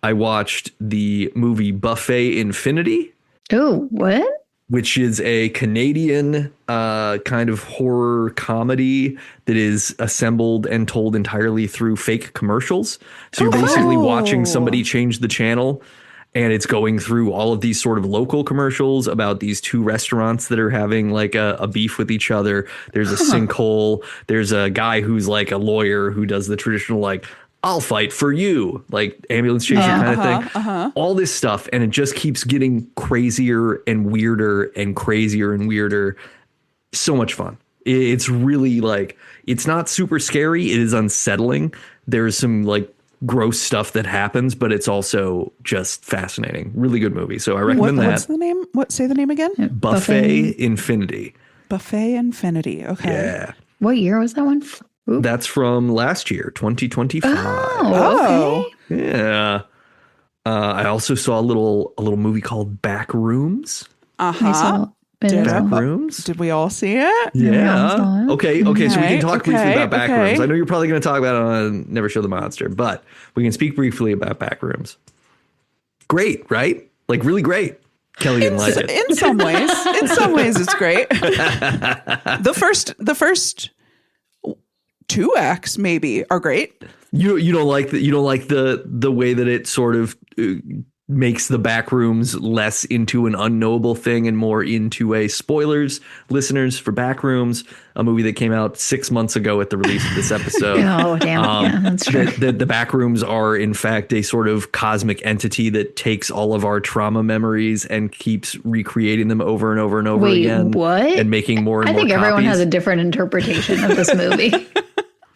S2: I watched the movie Buffet Infinity.
S3: Oh, what?
S2: Which is a Canadian kind of horror comedy that is assembled and told entirely through fake commercials. So you're basically watching somebody change the channel, and it's going through all of these sort of local commercials about these two restaurants that are having like a beef with each other. There's a sinkhole. There's a guy who's like a lawyer who does the traditional like, I'll fight for you, like ambulance chaser kind of thing. All this stuff. And it just keeps getting crazier and weirder and crazier and weirder. So much fun. It's really like, it's not super scary. It is unsettling. There's some like gross stuff that happens, but it's also just fascinating. Really good movie. So I recommend that.
S1: What's the name? Say the name again.
S2: Buffet Infinity.
S1: Buffet Infinity. Okay.
S2: Yeah.
S3: What year was that one? Ooh.
S2: That's from last year, 2025.
S3: Oh, okay.
S2: Yeah. I also saw a little movie called Back Rooms. Back Rooms.
S1: Did we all see it?
S2: Yeah. Okay. So we can talk briefly about Back
S1: okay.
S2: Rooms. I know you're probably going to talk about it on Never Show the Monster, but we can speak briefly about Back Rooms. Great, right? Like really great. Kelly didn't like it.
S1: In some ways. It's great. The first 2 acts maybe are great.
S2: You don't like the way that it sort of makes the back rooms less into an unknowable thing and more into a spoilers, listeners, for back rooms, a movie that came out 6 months ago at the release of this episode.
S3: Oh, damn. Yeah, that's true.
S2: The back rooms are, in fact, a sort of cosmic entity that takes all of our trauma memories and keeps recreating them over and over and over again.
S3: What?
S2: And making more and more
S3: I think everyone
S2: copies.
S3: has a different interpretation of this movie.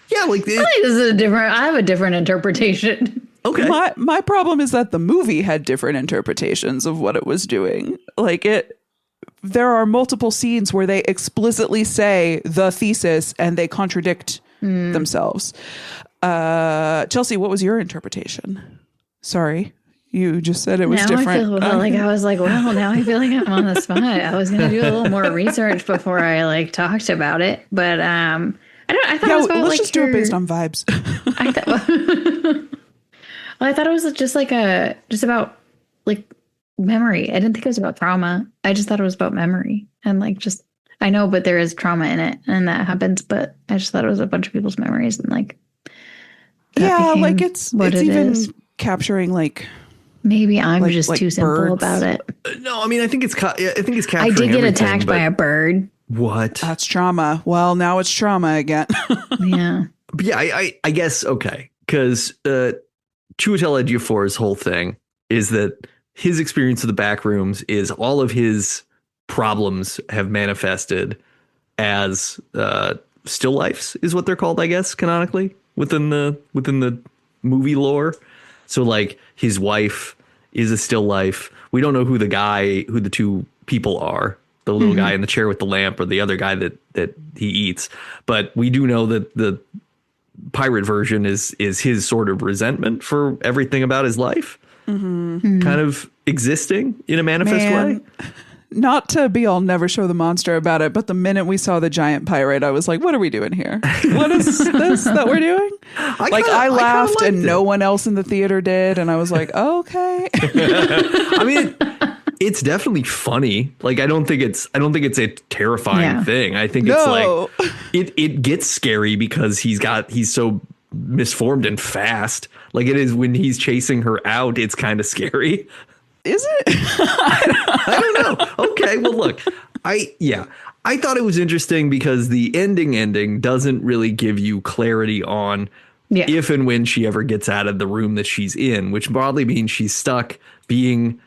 S2: Yeah, like
S3: I think this is I have a different interpretation.
S2: okay.
S1: My problem is that the movie had different interpretations of what it was doing. Like there are multiple scenes where they explicitly say the thesis and they contradict themselves. Chelsea, what was your interpretation? Sorry, you just said it was different.
S3: I feel I was like, well, now I feel like I'm on the spot. I was going to do a little more research before I talked about it, but I thought it was about,
S1: let's just do it based on vibes.
S3: I thought it was just about memory. I didn't think it was about trauma. I just thought it was about memory and I know, but there is trauma in it and that happens. But I just thought it was a bunch of people's memories and
S1: it's even capturing
S3: maybe I'm just too simple
S1: birds.
S3: About it.
S2: No, I mean I think it's capturing.
S3: I did get
S2: everything,
S3: attacked by a bird.
S2: What?
S1: That's trauma. Well, now it's trauma again.
S3: Yeah.
S2: But yeah, I guess okay, because Chiwetel Ejiofor's whole thing is that his experience of the back rooms is all of his problems have manifested as still lifes is what they're called, I guess, canonically within the movie lore. So his wife is a still life. We don't know who the two people are. The little guy in the chair with the lamp or the other guy that he eats. But we do know that the pirate version is his sort of resentment for everything about his life kind of existing in a manifest way.
S1: Not to be all never show the monster about it, but the minute we saw the giant pirate, I was like, what are we doing here? What is this that we're doing? I laughed and no one else in the theater did. And I was like, okay.
S2: I mean, it's definitely funny. I don't think it's a terrifying thing. I think it's it gets scary because he's so misformed and fast. It is when he's chasing her out, it's kind of scary.
S1: Is it?
S2: I don't know. Okay, well look, I thought it was interesting because the ending doesn't really give you clarity on if and when she ever gets out of the room that she's in, which broadly means she's stuck being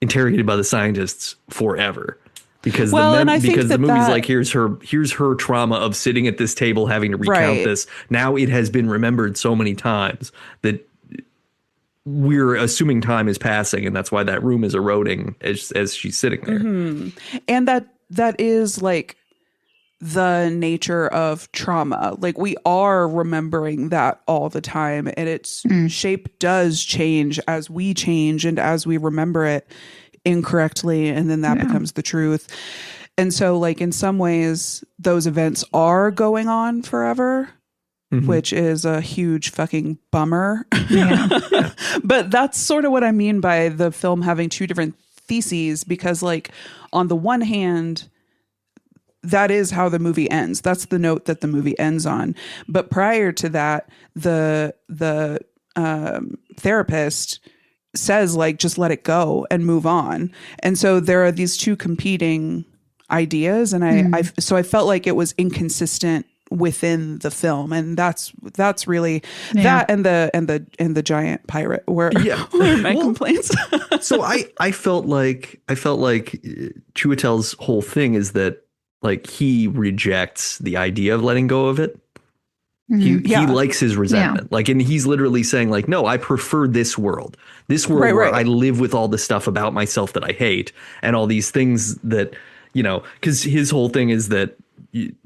S2: interrogated by the scientists forever. Because the movie's here's her trauma of sitting at this table having to recount this. Now it has been remembered so many times that we're assuming time is passing, and that's why that room is eroding as she's sitting there.
S1: And that is the nature of trauma. We are remembering that all the time, and its shape does change as we change and as we remember it incorrectly, and then that becomes the truth. And so in some ways those events are going on forever, which is a huge fucking bummer. But that's sort of what I mean by the film having two different theses, because on the one hand, that is how the movie ends. That's the note that the movie ends on. But prior to that, the therapist says just let it go and move on. And so there are these two competing ideas, and I felt like it was inconsistent within the film, and that's really that and the giant pirate were my complaints.
S2: So I felt like Chiwetel's whole thing is that he rejects the idea of letting go of it. He likes his resentment. And he's literally saying no, I prefer this world where I live with all the stuff about myself that I hate and all these things that, because his whole thing is that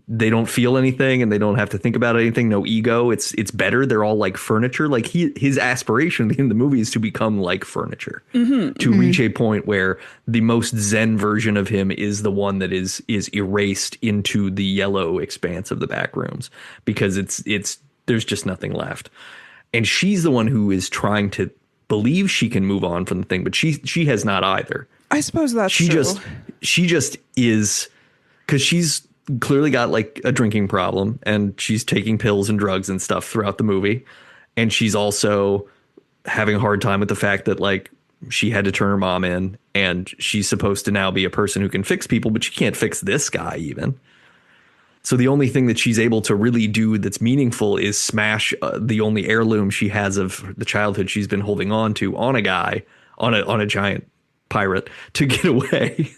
S2: they don't feel anything and they don't have to think about anything. No ego. It's better. They're all like furniture. His aspiration in the movie is to become like furniture, to reach a point where the most Zen version of him is the one that is erased into the yellow expanse of the back rooms, because there's just nothing left. And she's the one who is trying to believe she can move on from the thing, but she has not either.
S1: I suppose that's true.
S2: She just is, because she's clearly got a drinking problem, and she's taking pills and drugs and stuff throughout the movie. And she's also having a hard time with the fact that she had to turn her mom in, and she's supposed to now be a person who can fix people, but she can't fix this guy even. So the only thing that she's able to really do that's meaningful is smash the only heirloom she has of the childhood she's been holding on to on a guy, on a giant pirate to get away.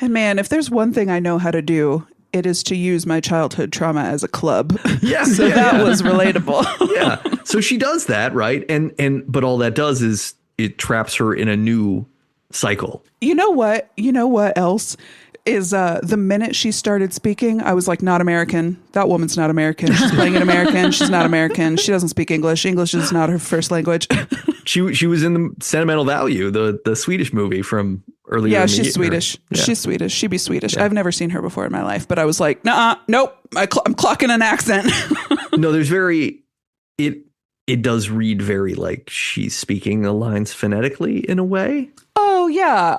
S1: And man, if there's one thing I know how to do, it is to use my childhood trauma as a club.
S2: Yeah.
S1: So that was relatable.
S2: Yeah. So she does that, right? But all that does is it traps her in a new cycle.
S1: You know what? You know what else? Is the minute she started speaking, I was like, not American. That woman's not American. She's playing an American. She's not American. She doesn't speak English. English is not her first language.
S2: She was in the Sentimental Value, the Swedish movie from earlier.
S1: Yeah,
S2: in the
S1: she's
S2: year.
S1: Swedish.
S2: Yeah.
S1: She's Swedish. She'd be Swedish.
S2: Yeah.
S1: I've never seen her before in my life, but I was like, nah, nope. I'm clocking an accent.
S2: No, it does read very like she's speaking the lines phonetically in a way.
S1: Oh yeah,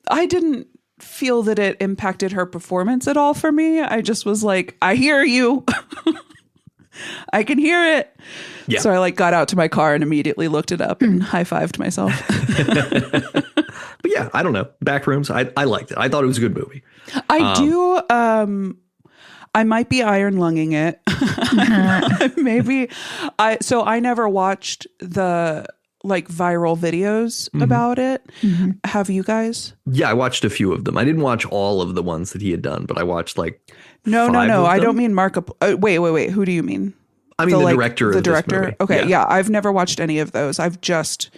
S1: I didn't feel that it impacted her performance at all for me. I just was like, I hear you. I can hear it.
S2: Yeah.
S1: So I like got out to my car and immediately looked it up and high-fived myself.
S2: But yeah, I don't know. Backrooms, I liked it. I thought it was a good movie.
S1: I do. I might be iron lunging it. Maybe. I never watched the like viral videos about it. Have you guys?
S2: Yeah, I watched a few of them. I didn't watch all of the ones that he had done, but I watched like
S1: No. I
S2: them.
S1: don't mean wait. Who do you mean?
S2: I mean the director of
S1: the
S2: this
S1: director.
S2: movie.
S1: Okay, yeah. I've never watched any of those. I've just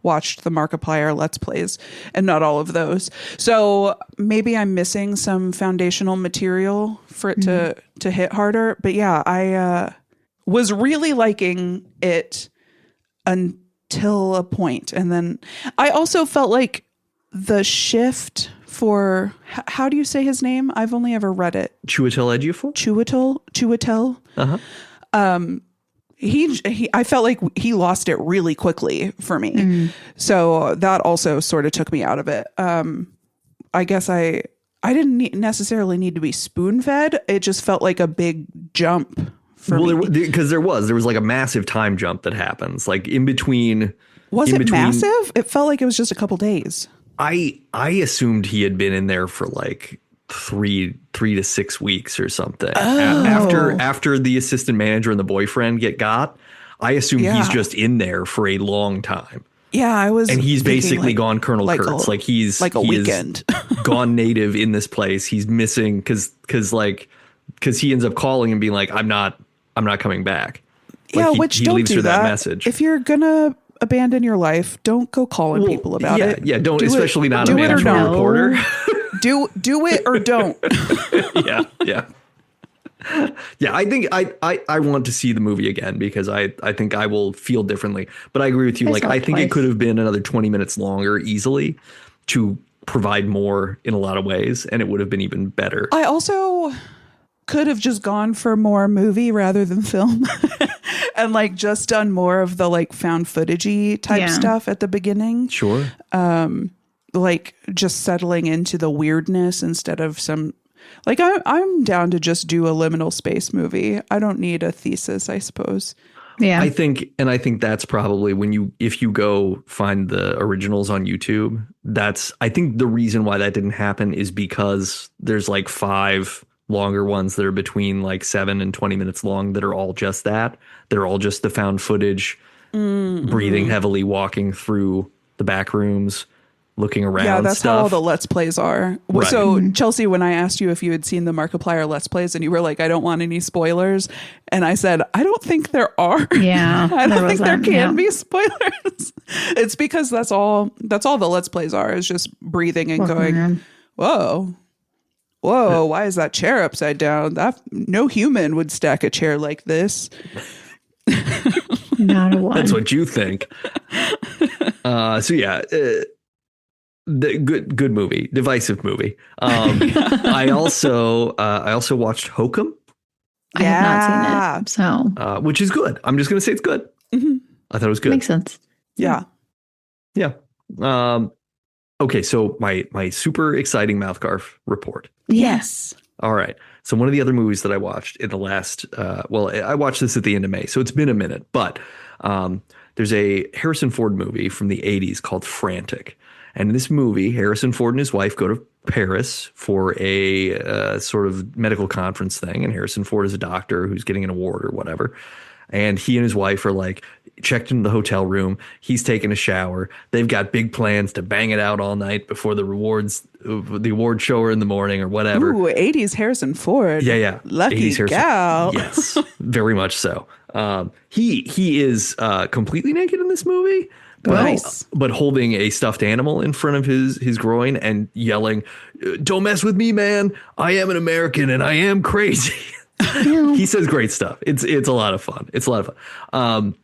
S1: watched the Markiplier Let's Plays and not all of those. So maybe I'm missing some foundational material for it to hit harder. But yeah, I was really liking it until a point. And then I also felt like the shift for, how do you say his name? I've only ever read it.
S2: Chiwetel Ejiofor?
S1: Chiwetel.
S2: Uh-huh.
S1: I felt like he lost it really quickly for me. So that also sort of took me out of it. I guess I didn't necessarily need to be spoon fed. It just felt like a big jump for me.
S2: Because there was like a massive time jump that happens like in between.
S1: Was it massive? It felt like it was just a couple days.
S2: I assumed he had been in there for like three to 6 weeks or something. After the assistant manager and the boyfriend got, I assume he's just in there for a long time.
S1: Yeah, I was.
S2: And he's basically gone Colonel Kurtz. He's
S1: like a weekend
S2: gone native in this place. He's missing because he ends up calling and being like, I'm not coming back.
S1: Yeah,
S2: like
S1: which
S2: he
S1: don't
S2: leaves
S1: do
S2: her that
S1: that
S2: message.
S1: If you're gonna abandon your life, don't go calling people about it.
S2: Yeah, don't,
S1: do
S2: especially
S1: it,
S2: not
S1: do
S2: a
S1: it or
S2: manager
S1: don't.
S2: reporter.
S1: Do it or don't.
S2: Yeah. Yeah, I think I want to see the movie again because I think I will feel differently. But I agree with you. I think it could have been another 20 minutes longer easily to provide more in a lot of ways, and it would have been even better.
S1: I also could have just gone for more movie rather than film and like just done more of the like found footagey type stuff at the beginning.
S2: Sure.
S1: Like just settling into the weirdness instead of some, like I'm down to just do a liminal space movie. I don't need a thesis, I suppose.
S3: Yeah.
S2: I think that's probably if you go find the originals on YouTube, I think the reason why that didn't happen is because there's like 5 longer ones that are between like 7 and 20 minutes long that are all just that. They're all just the found footage, breathing heavily, walking through the back rooms, looking around.
S1: Yeah, that's
S2: stuff.
S1: how all the Let's Plays are.
S2: Right.
S1: So Chelsea, when I asked you if you had seen the Markiplier Let's Plays and you were like, I don't want any spoilers. And I said, I don't think there are.
S3: Yeah.
S1: I don't think there can be spoilers. It's because that's all the Let's Plays are, is just breathing and going, whoa, why is that chair upside down? No human would stack a chair like this.
S3: Not a one.
S2: That's what you think. So yeah, the good movie, divisive movie. I also watched Hokum.
S3: I have not seen it, so
S2: which is good. I'm just gonna say it's good. I thought it was good.
S3: Makes sense.
S1: Yeah.
S2: Okay, so my super exciting MouthGarf report.
S1: Yes.
S2: All right. So one of the other movies that I watched in the last, I watched this at the end of May, so it's been a minute, but there's a Harrison Ford movie from the 80s called Frantic. And in this movie, Harrison Ford and his wife go to Paris for a sort of medical conference thing. And Harrison Ford is a doctor who's getting an award or whatever. And he and his wife are like checked into the hotel room. He's taking a shower. They've got big plans to bang it out all night before the award show or in the morning or whatever.
S1: Ooh, 80s Harrison Ford.
S2: Yeah.
S1: Lucky gal.
S2: Yes, very much so. He is completely naked in this movie. But holding a stuffed animal in front of his groin and yelling, "Don't mess with me, man. I am an American and I am crazy." He says great stuff. It's a lot of fun. It's a lot of fun.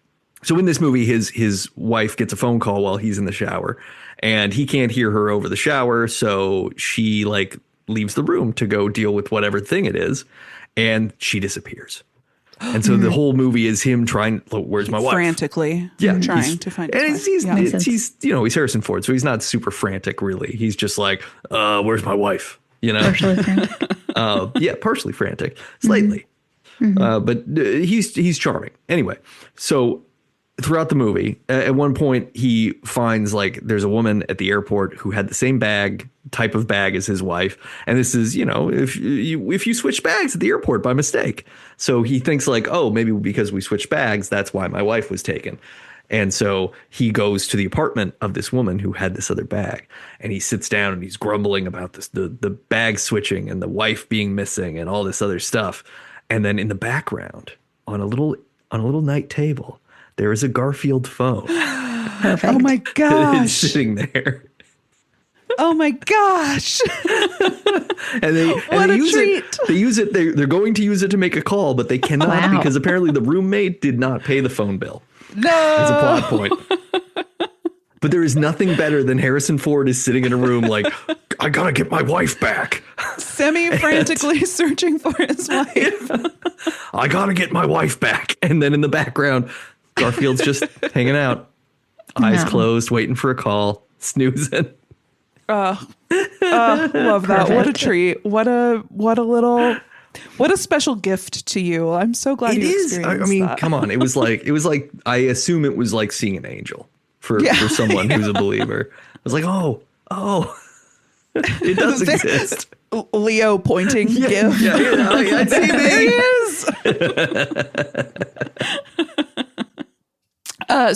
S2: So in this movie, his wife gets a phone call while he's in the shower, and he can't hear her over the shower. So she like leaves the room to go deal with whatever thing it is, and she disappears. And so the whole movie is him trying, where's my wife?
S1: Frantically trying to find his
S2: wife.
S1: wife.
S2: He's Harrison Ford, so he's not super frantic, really. He's just like, where's my wife? You know?
S3: Partially frantic.
S2: Partially frantic, slightly. But he's charming. Anyway, so throughout the movie, at one point, he finds like there's a woman at the airport who had the same type of bag as his wife. And this is, if you switch bags at the airport by mistake. So he thinks like, oh, maybe because we switched bags, that's why my wife was taken. And so he goes to the apartment of this woman who had this other bag, and he sits down and he's grumbling about this, the bag switching and the wife being missing and all this other stuff. And then in the background on a little night table, there is a Garfield phone.
S3: Perfect.
S1: Oh my gosh.
S2: It's sitting there.
S1: Oh my gosh.
S2: and they use
S1: treat.
S2: They use it. They're going to use it to make a call, but they cannot because apparently the roommate did not pay the phone bill.
S1: No.
S2: As a plot point. But there is nothing better than Harrison Ford is sitting in a room like, I gotta get my wife back.
S1: Semi-frantically searching for his wife.
S2: I gotta get my wife back. And then in the background, Garfield's just hanging out, eyes closed, waiting for a call, snoozing.
S1: Love that. Perfect. What a treat. What a special gift to you. I'm so glad you experienced that.
S2: Come on. It was like I assume it was like seeing an angel for someone who's a believer. I was like, oh, it does exist.
S1: Leo pointing gift.
S2: I see
S1: there he is.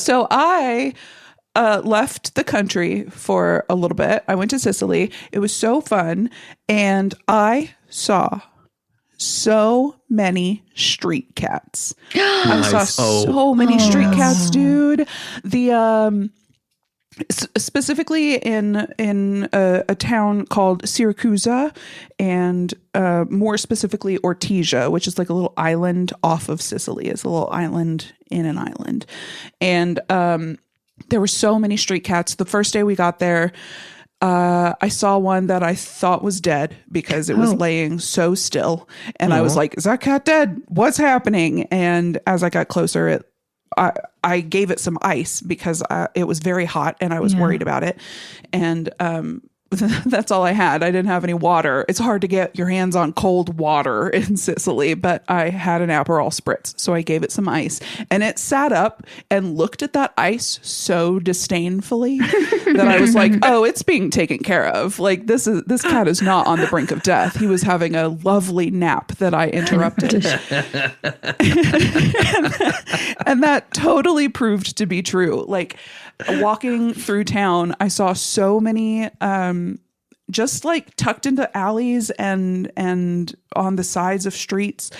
S1: So I left the country for a little bit. I went to Sicily. It was so fun. And I saw so many street cats. I saw so many street cats, dude. The specifically in a town called Syracuse, and more specifically Ortigia, which is like a little island off of Sicily. It's a little island in an island. And there were so many street cats. The first day we got there, I saw one that I thought was dead because it was laying so still. And I was like, is that cat dead? What's happening? And as I got closer, I gave it some ice because it was very hot and I was worried about it. And that's all I had. I didn't have any water. It's hard to get your hands on cold water in Sicily, but I had an Aperol spritz. So I gave it some ice, and it sat up and looked at that ice so disdainfully that I was like, oh, it's being taken care of. Like this cat is not on the brink of death. He was having a lovely nap that I interrupted. And that totally proved to be true. Like walking through town, I saw so many, just like tucked into alleys and on the sides of streets,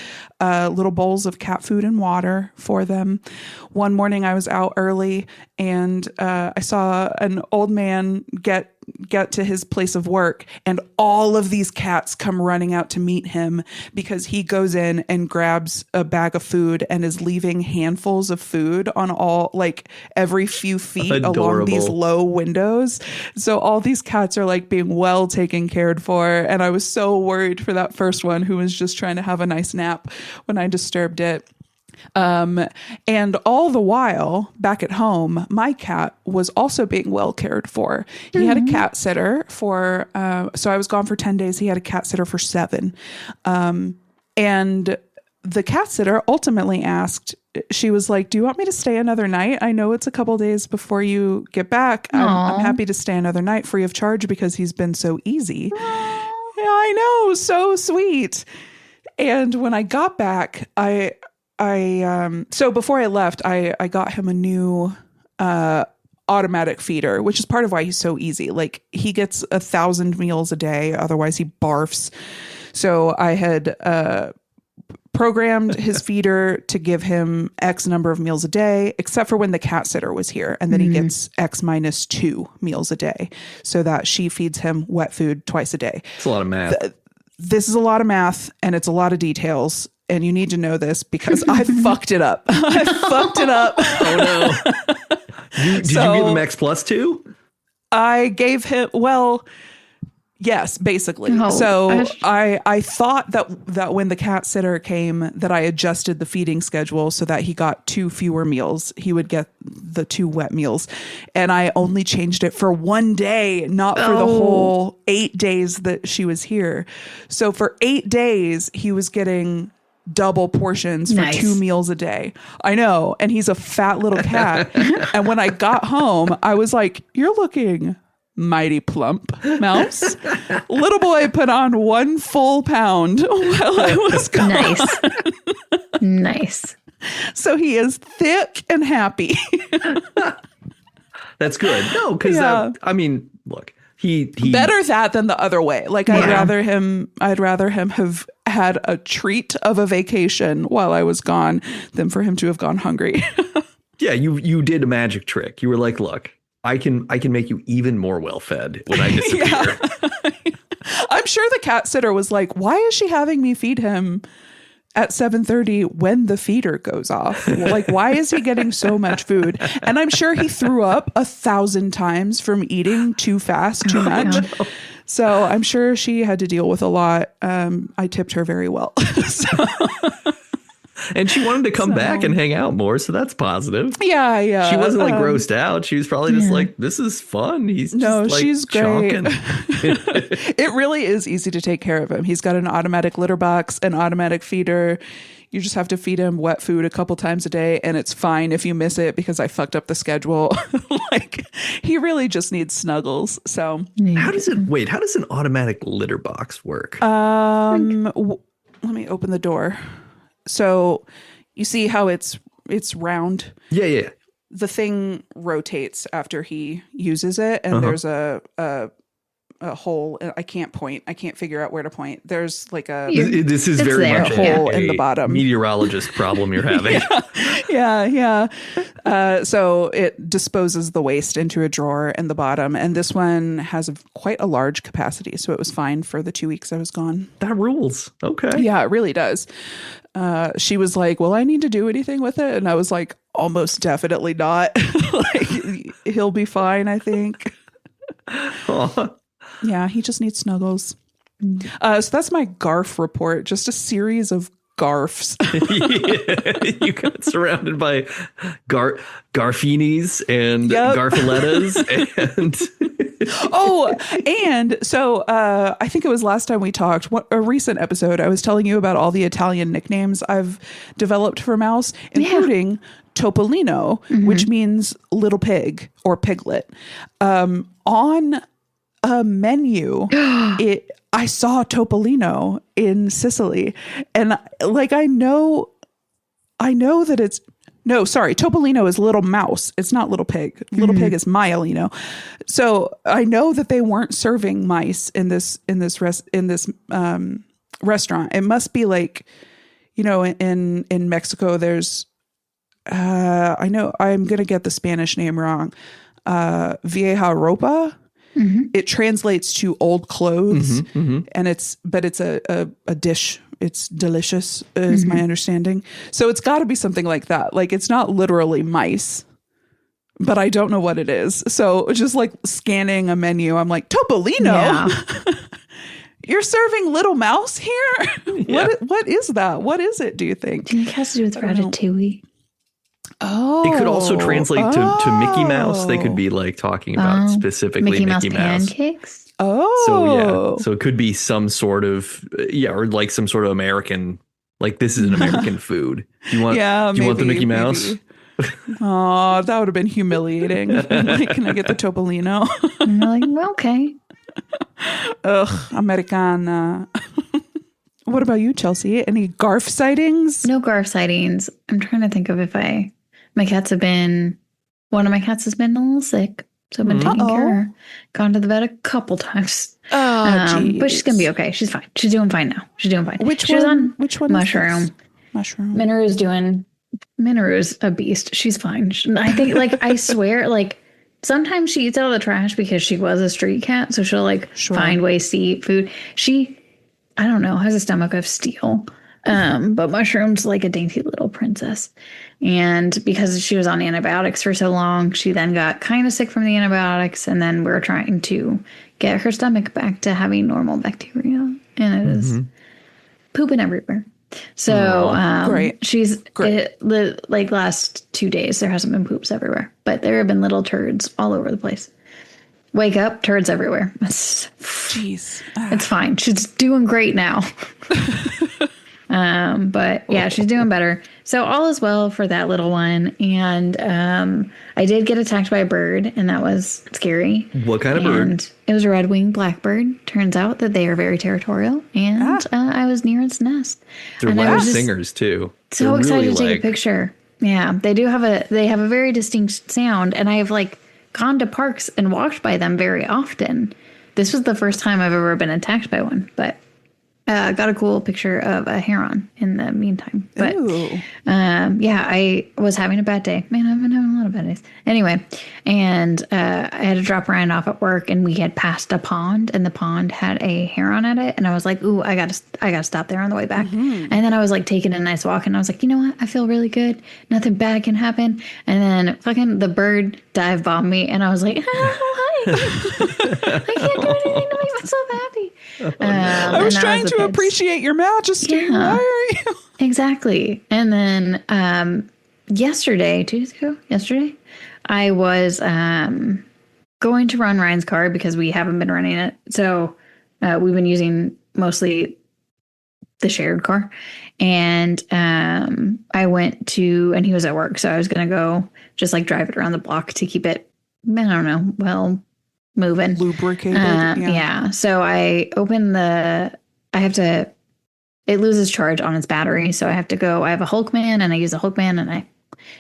S1: little bowls of cat food and water for them. One morning I was out early and I saw an old man get to his place of work, and all of these cats come running out to meet him because he goes in and grabs a bag of food and is leaving handfuls of food on every few feet along these low windows. So all these cats are like being well taken cared for. And I was so worried for that first one who was just trying to have a nice nap when I disturbed it. And all the while, back at home, my cat was also being well cared for. He had a cat sitter for, so I was gone for 10 days. He had a cat sitter for 7. And the cat sitter ultimately asked, she was like, do you want me to stay another night? I know it's a couple days before you get back. I'm happy to stay another night free of charge because he's been so easy. Yeah, I know. So sweet. And when I got back, so before I left, I got him a new automatic feeder, which is part of why he's so easy. Like, he gets 1,000 meals a day. Otherwise he barfs. So I had programmed his feeder to give him X number of meals a day, except for when the cat sitter was here. And then he gets X minus 2 meals a day, so that she feeds him wet food twice a day.
S2: It's a lot of math.
S1: This is a lot of math, and it's a lot of details. And you need to know this because I fucked it up. I fucked it up.
S2: Oh, no. Did you give him X plus 2?
S1: I gave him, well, yes, basically.
S3: Oh,
S1: so I thought that when the cat sitter came, that I adjusted the feeding schedule so that he got 2 fewer meals. He would get the 2 wet meals. And I only changed it for 1 day, not for the whole 8 days that she was here. So for 8 days, he was getting double portions for 2 meals a day. I know. And he's a fat little cat. And when I got home, I was like, you're looking mighty plump, Mouse. Little boy put on 1 full pound while I was gone.
S3: Nice. Nice.
S1: So he is thick and happy.
S2: That's good. No, because I mean, look, he
S1: better that than the other way. Like, I'd rather him have had a treat of a vacation while I was gone than for him to have gone hungry.
S2: Yeah, you did a magic trick. You were like, look, I can make you even more well fed when I disappear.
S1: I'm sure the cat sitter was like, why is she having me feed him at 7:30 when the feeder goes off? Like, why is he getting so much food? And I'm sure he threw up 1,000 times from eating too fast, too much. So I'm sure she had to deal with a lot. I tipped her very well.
S2: And she wanted to come back and hang out more, so that's positive.
S1: Yeah.
S2: She wasn't like grossed out. She was probably just like, this is fun. He's just, like,
S1: she's great.
S2: Chonking.
S1: It really is easy to take care of him. He's got an automatic litter box, an automatic feeder. You just have to feed him wet food a couple times a day, and it's fine if you miss it because I fucked up the schedule. Like, he really just needs snuggles. So
S2: how does an automatic litter box work?
S1: Let me open the door. So you see how it's round?
S2: Yeah.
S1: The thing rotates after he uses it, and there's a hole. I can't point. I can't figure out where to point. There's like
S2: this is very much
S1: a hole in the bottom.
S2: Meteorologist problem you're having.
S1: Yeah. So it disposes the waste into a drawer in the bottom, and this one has quite a large capacity, so it was fine for the 2 weeks I was gone.
S2: That rules. Okay.
S1: Yeah, it really does. She was like, "Will I need to do anything with it?" And I was like, "Almost definitely not. Like, he'll be fine, I think." Yeah, he just needs snuggles. So that's my Garf report. Just a series of Garfs.
S2: Yeah, you got surrounded by Garfinis and Garfilettas and
S1: and so I think it was last time we talked, a recent episode, I was telling you about all the Italian nicknames I've developed for Mouse, including Topolino, which means little pig or piglet. On a menu, I saw Topolino in Sicily, and like I know that it's Topolino is little mouse. It's not little pig. Little pig is Maialino. So I know that they weren't serving mice in this restaurant. It must be like, in Mexico. There's I know I'm gonna get the Spanish name wrong. Vieja ropa. It translates to old clothes, and it's a dish. It's delicious, is my understanding. So it's got to be something like that. Like, it's not literally mice, but I don't know what it is. So just like scanning a menu, I'm like, Topolino. You're serving Little Mouse here?
S2: Yeah.
S1: What is that? What is it, do you think?
S3: Do you think it has to do with Ratatouille?
S1: Oh.
S2: It could also translate to Mickey Mouse. They could be like talking about specifically Mickey Mouse.
S3: Pancakes?
S1: Oh.
S2: So yeah. So it could be some sort of or like some sort of American, like this is an American food. Do you want the Mickey Mouse?
S1: Oh, that would have been humiliating. Like, can I get the Topolino?
S3: And they're like, well, okay.
S1: Ugh, Americana. What about you, Chelsea? Any Garf sightings?
S3: No Garf sightings. I'm trying to think of one of my cats has been a little sick. So I've been taking care of her. Gone to the vet a couple times.
S1: Oh,
S3: but she's going to be okay. She's fine. She's doing fine now. She's doing fine.
S1: Which one?
S3: Mushroom.
S1: Mushroom.
S3: Minaru's a beast. She's fine. I think, like, I swear, like, sometimes she eats out of the trash because she was a street cat. So she'll, like, find ways to eat food. She, I don't know, has a stomach of steel. But Mushroom's like a dainty little princess. And because she was on antibiotics for so long, she then got kind of sick from the antibiotics. And then we're trying to get her stomach back to having normal bacteria. And it is pooping everywhere. So she's great. Like last 2 days, there hasn't been poops everywhere. But there have been little turds all over the place. Wake up, turds everywhere.
S1: Jeez.
S3: It's fine. She's doing great now. But yeah, she's doing better. So all is well for that little one. And I did get attacked by a bird, and that was scary.
S2: What kind of bird?
S3: It was a red-winged blackbird. Turns out that they are very territorial, and I was near its nest.
S2: They're loud singers too.
S3: So
S2: They're
S3: excited
S2: really
S3: to take a picture. Yeah, they have a very distinct sound, and I have like gone to parks and walked by them very often. This was the first time I've ever been attacked by one, but got a cool picture of a heron in the meantime. But yeah, I was having a bad day. Man, I've been having a lot of bad days. Anyway, and I had to drop Ryan off at work, and we had passed a pond, and the pond had a heron at it, and I was like, "Ooh, I gotta stop there on the way back." And then I was like taking a nice walk, and I was like, "You know what? I feel really good. Nothing bad can happen." And then fucking the bird dive bombed me, and I was like, "Oh, hi! I can't do anything to make myself happy."
S1: I was trying to appreciate your majesty.
S3: Yeah,
S1: why are you?
S3: Exactly. And then yesterday, I was going to run Ryan's car because we haven't been running it. So we've been using mostly the shared car. And I went to, and he was at work. So I was going to go just like drive it around the block to keep it, I don't know, moving.
S1: Lubricated.
S3: Yeah. So I open it loses charge on its battery. So I have to go, I have a Hulkman, and I use a Hulkman, and I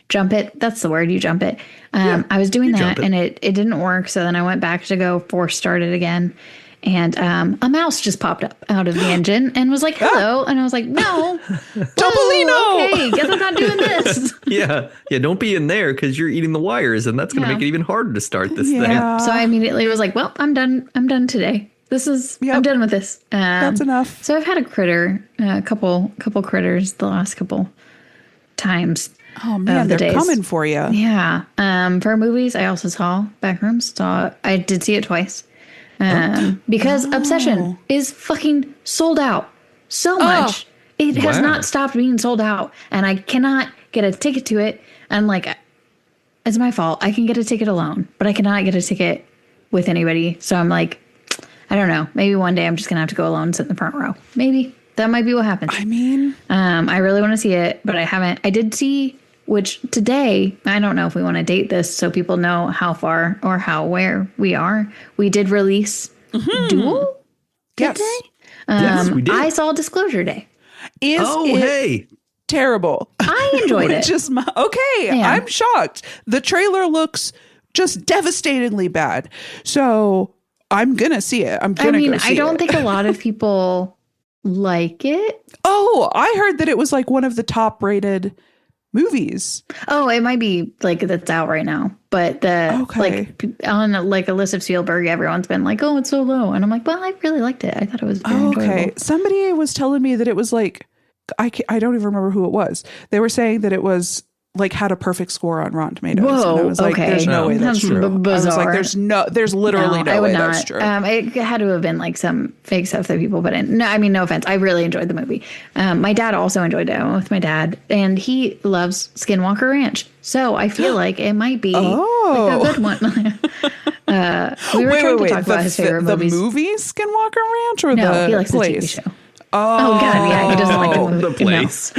S3: jump it. That's the word, you jump it. I was doing that, and it didn't work. So then I went back to go force start it again. And a mouse just popped up out of the engine and was like, hello. And I was like, no.
S1: Topolino!
S3: Okay, guess I'm not doing this.
S2: Yeah, don't be in there because you're eating the wires, and that's going to make it even harder to start this thing.
S3: So I immediately was like, well, I'm done. I'm done today. I'm done with this.
S1: That's enough.
S3: So I've had a couple critters the last couple times.
S1: Oh man, they're coming for you.
S3: Yeah. For movies, I also saw Backrooms. I did see it twice. Because Obsession is fucking sold out so much. It has not stopped being sold out, and I cannot get a ticket to it. And like, it's my fault. I can get a ticket alone, but I cannot get a ticket with anybody. So I'm like, I don't know. Maybe one day I'm just gonna have to go alone and sit in the front row. Maybe that might be what happens.
S1: I mean,
S3: I really want to see it, but I haven't. I did see. Which today, I don't know if we want to date this so people know how far or where we are. We did release Duel
S1: yes.
S3: today.
S2: Yes, we did.
S3: I saw Disclosure Day.
S1: Hey. Terrible.
S3: I enjoyed it.
S1: I'm shocked. The trailer looks just devastatingly bad. So I'm going to see it.
S3: I don't think a lot of people like it.
S1: Oh, I heard that it was like one of the top rated movies.
S3: Oh, it might be like that's out right now, but like on like a list of Spielberg, everyone's been like, "Oh, it's so low," and I'm like, "Well, I really liked it. I thought it was very enjoyable."
S1: Somebody was telling me that it was like I don't even remember who it was. They were saying that it was like had a perfect score on Rotten Tomatoes.
S3: Whoa,
S1: and I was like,
S3: okay.
S1: there's no way that's
S3: That's
S1: true. I was
S3: bizarre.
S1: like, there's literally no way that's true.
S3: It had to have been like some fake stuff that people put in. No, I mean, no offense. I really enjoyed the movie. My dad also enjoyed it. I went with my dad, and he loves Skinwalker Ranch. So I feel like it might be like a good one. We were trying to talk about his favorite movies.
S1: The movie Skinwalker Ranch or
S3: No, he
S1: the
S3: likes
S1: place?
S3: the TV show.
S1: Oh
S3: God, yeah, he doesn't like the movie.
S2: The place.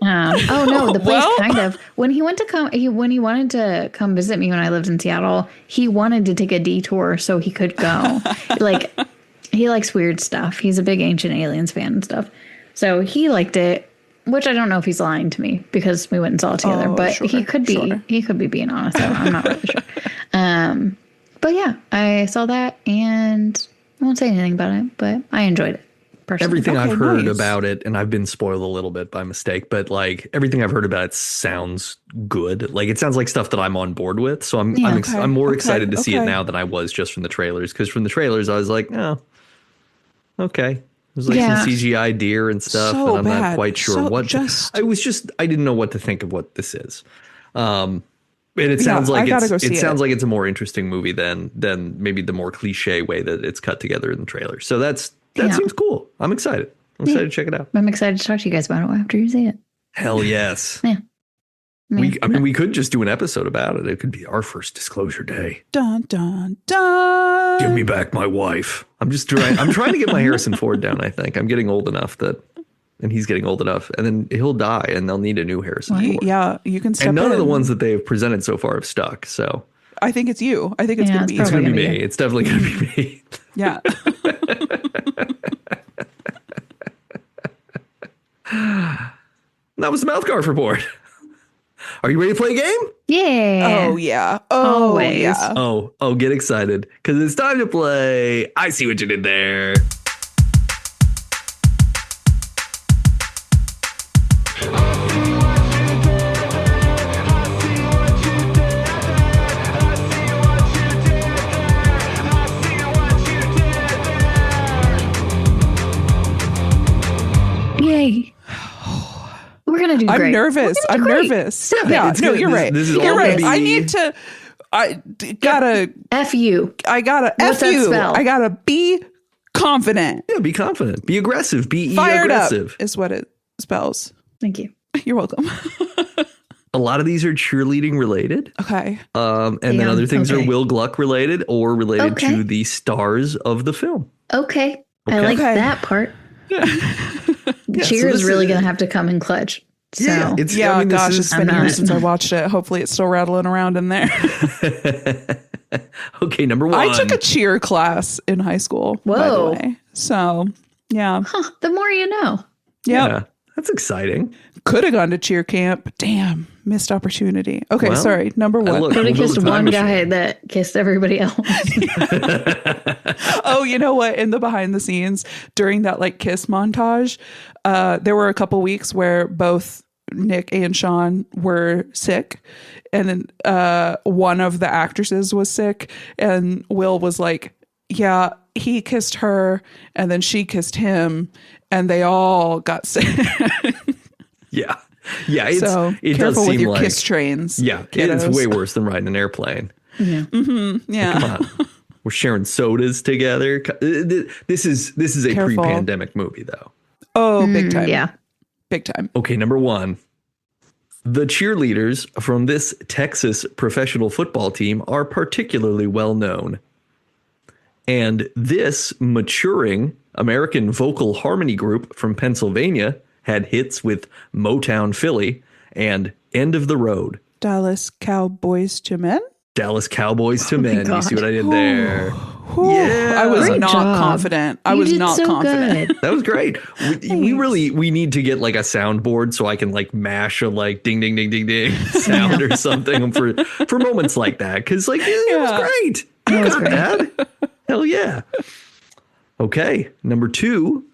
S3: Oh no, the place
S1: Well-
S3: kind of. When he wanted to come visit me when I lived in Seattle, he wanted to take a detour so he could go. Like, he likes weird stuff. He's a big Ancient Aliens fan and stuff. So he liked it, which I don't know if he's lying to me because we went and saw it together. But he could be being honest. So I'm not really sure. But yeah, I saw that and I won't say anything about it, but I enjoyed it. Personally.
S2: Everything I've heard about it, and I've been spoiled a little bit by mistake, but like everything I've heard about it sounds good. Like it sounds like stuff that I'm on board with. So I'm more excited to see it now than I was just from the trailers. Because from the trailers, I was like, oh, okay. It was like some CGI deer and stuff, and I'm not quite sure what. I didn't know what to think of what this is. And it sounds like like it's a more interesting movie than maybe the more cliche way that it's cut together in the trailer. So that seems cool. I'm excited. I'm excited to check it out.
S3: I'm excited to talk to you guys about it after you see it.
S2: Hell yes.
S3: Yeah.
S2: We could just do an episode about it. It could be our first disclosure day.
S1: Dun dun dun.
S2: Give me back my wife. I'm trying to get my Harrison Ford down. I think I'm getting old enough and he's getting old enough, and then he'll die, and they'll need a new Harrison Ford.
S1: Yeah, you can step in.
S2: And none of the ones that they have presented so far have stuck. So
S1: I think it's you. I think it's going to be.
S2: It's going to be me. It's definitely going to be me.
S1: Yeah.
S2: That was the MouthGarf report. Are you ready to play a game?
S3: Yeah.
S1: Oh yeah. Oh
S3: Always.
S1: yeah.
S2: Oh, get excited because it's time to play. I see what you did there.
S3: Yay. We're going to do great.
S1: I'm nervous. I'm nervous.
S3: Stop
S1: Yeah,
S3: it.
S1: no, you're right.
S2: This is
S1: You're
S2: all
S1: right.
S2: gonna
S1: I
S2: be-
S1: need to. I gotta.
S3: F you.
S1: I gotta.
S3: What's
S1: F
S3: that
S1: you.
S3: spell?
S1: I gotta be confident.
S2: Yeah, be confident. Be aggressive. Be
S1: Fired
S2: aggressive.
S1: up is what it spells.
S3: Thank you.
S1: You're welcome.
S2: A lot of these are cheerleading related.
S1: Okay.
S2: And then other things are Will Gluck related or related to the stars of the film.
S3: Okay. I like that part. Cheer is really going to have to come in clutch. So.
S2: Yeah,
S1: It's been years since I watched it. Hopefully it's still rattling around in there.
S2: Okay, number one.
S1: I took a cheer class in high school, by the way. So, yeah.
S3: Huh, the more you know.
S1: Yep.
S2: Yeah, that's exciting.
S1: Could have gone to cheer camp. Damn, missed opportunity. Okay, sorry. Number one.
S3: Could have kissed one guy that kissed everybody else.
S1: Oh, you know what? In the behind the scenes during that like kiss montage, there were a couple weeks where both Nick and Sean were sick, and then one of the actresses was sick, and Will was like, "Yeah, he kissed her, and then she kissed him, and they all got sick."
S2: Yeah. It
S1: careful
S2: does seem
S1: with your
S2: like
S1: kiss trains.
S2: Yeah, it's way worse than riding an airplane.
S3: Yeah.
S1: Mm-hmm, yeah.
S2: Come on. We're sharing sodas together. This is a pre-pandemic movie, though.
S1: Oh, big time.
S3: Yeah.
S1: Big time.
S2: Okay, number one. The cheerleaders from this Texas professional football team are particularly well known. And this maturing American vocal harmony group from Pennsylvania had hits with Motown Philly and End of the Road.
S1: Dallas Cowboys to Men.
S2: Dallas Cowboys to Men. You see what I did there?
S1: Yeah, I was
S3: Great
S1: not
S3: job.
S1: confident. I
S3: You
S1: was
S3: did
S1: not
S3: so
S1: confident.
S3: good.
S2: That was great. We need to get like a soundboard so I can like mash a like ding ding ding ding ding sound or something for moments like that, because like it was great. You got that. Hell yeah. Okay, number two.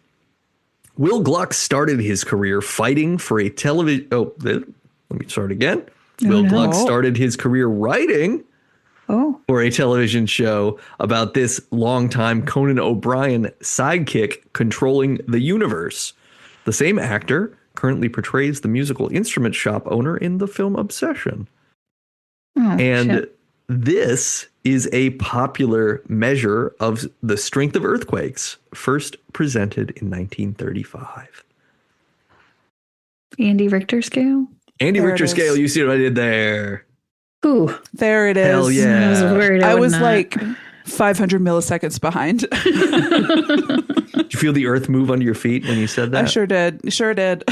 S2: Will Gluck started his career fighting for a television. Oh, let me start again. Will Gluck started his career writing for a television show about this longtime Conan O'Brien sidekick controlling the universe. The same actor currently portrays the musical instrument shop owner in the film Obsession.
S3: Oh,
S2: And
S3: shit.
S2: this is a popular measure of the strength of earthquakes, first presented in 1935.
S3: Andy Richter scale.
S2: Andy
S1: There it
S2: Richter
S1: is.
S2: scale, you see what I did there?
S3: Ooh,
S1: There it is.
S2: Hell yeah.
S3: I was worried.
S1: I
S3: would
S1: was
S3: not.
S1: like 500 milliseconds behind.
S2: Did you feel the earth move under your feet when you said that?
S1: I sure did. Sure did.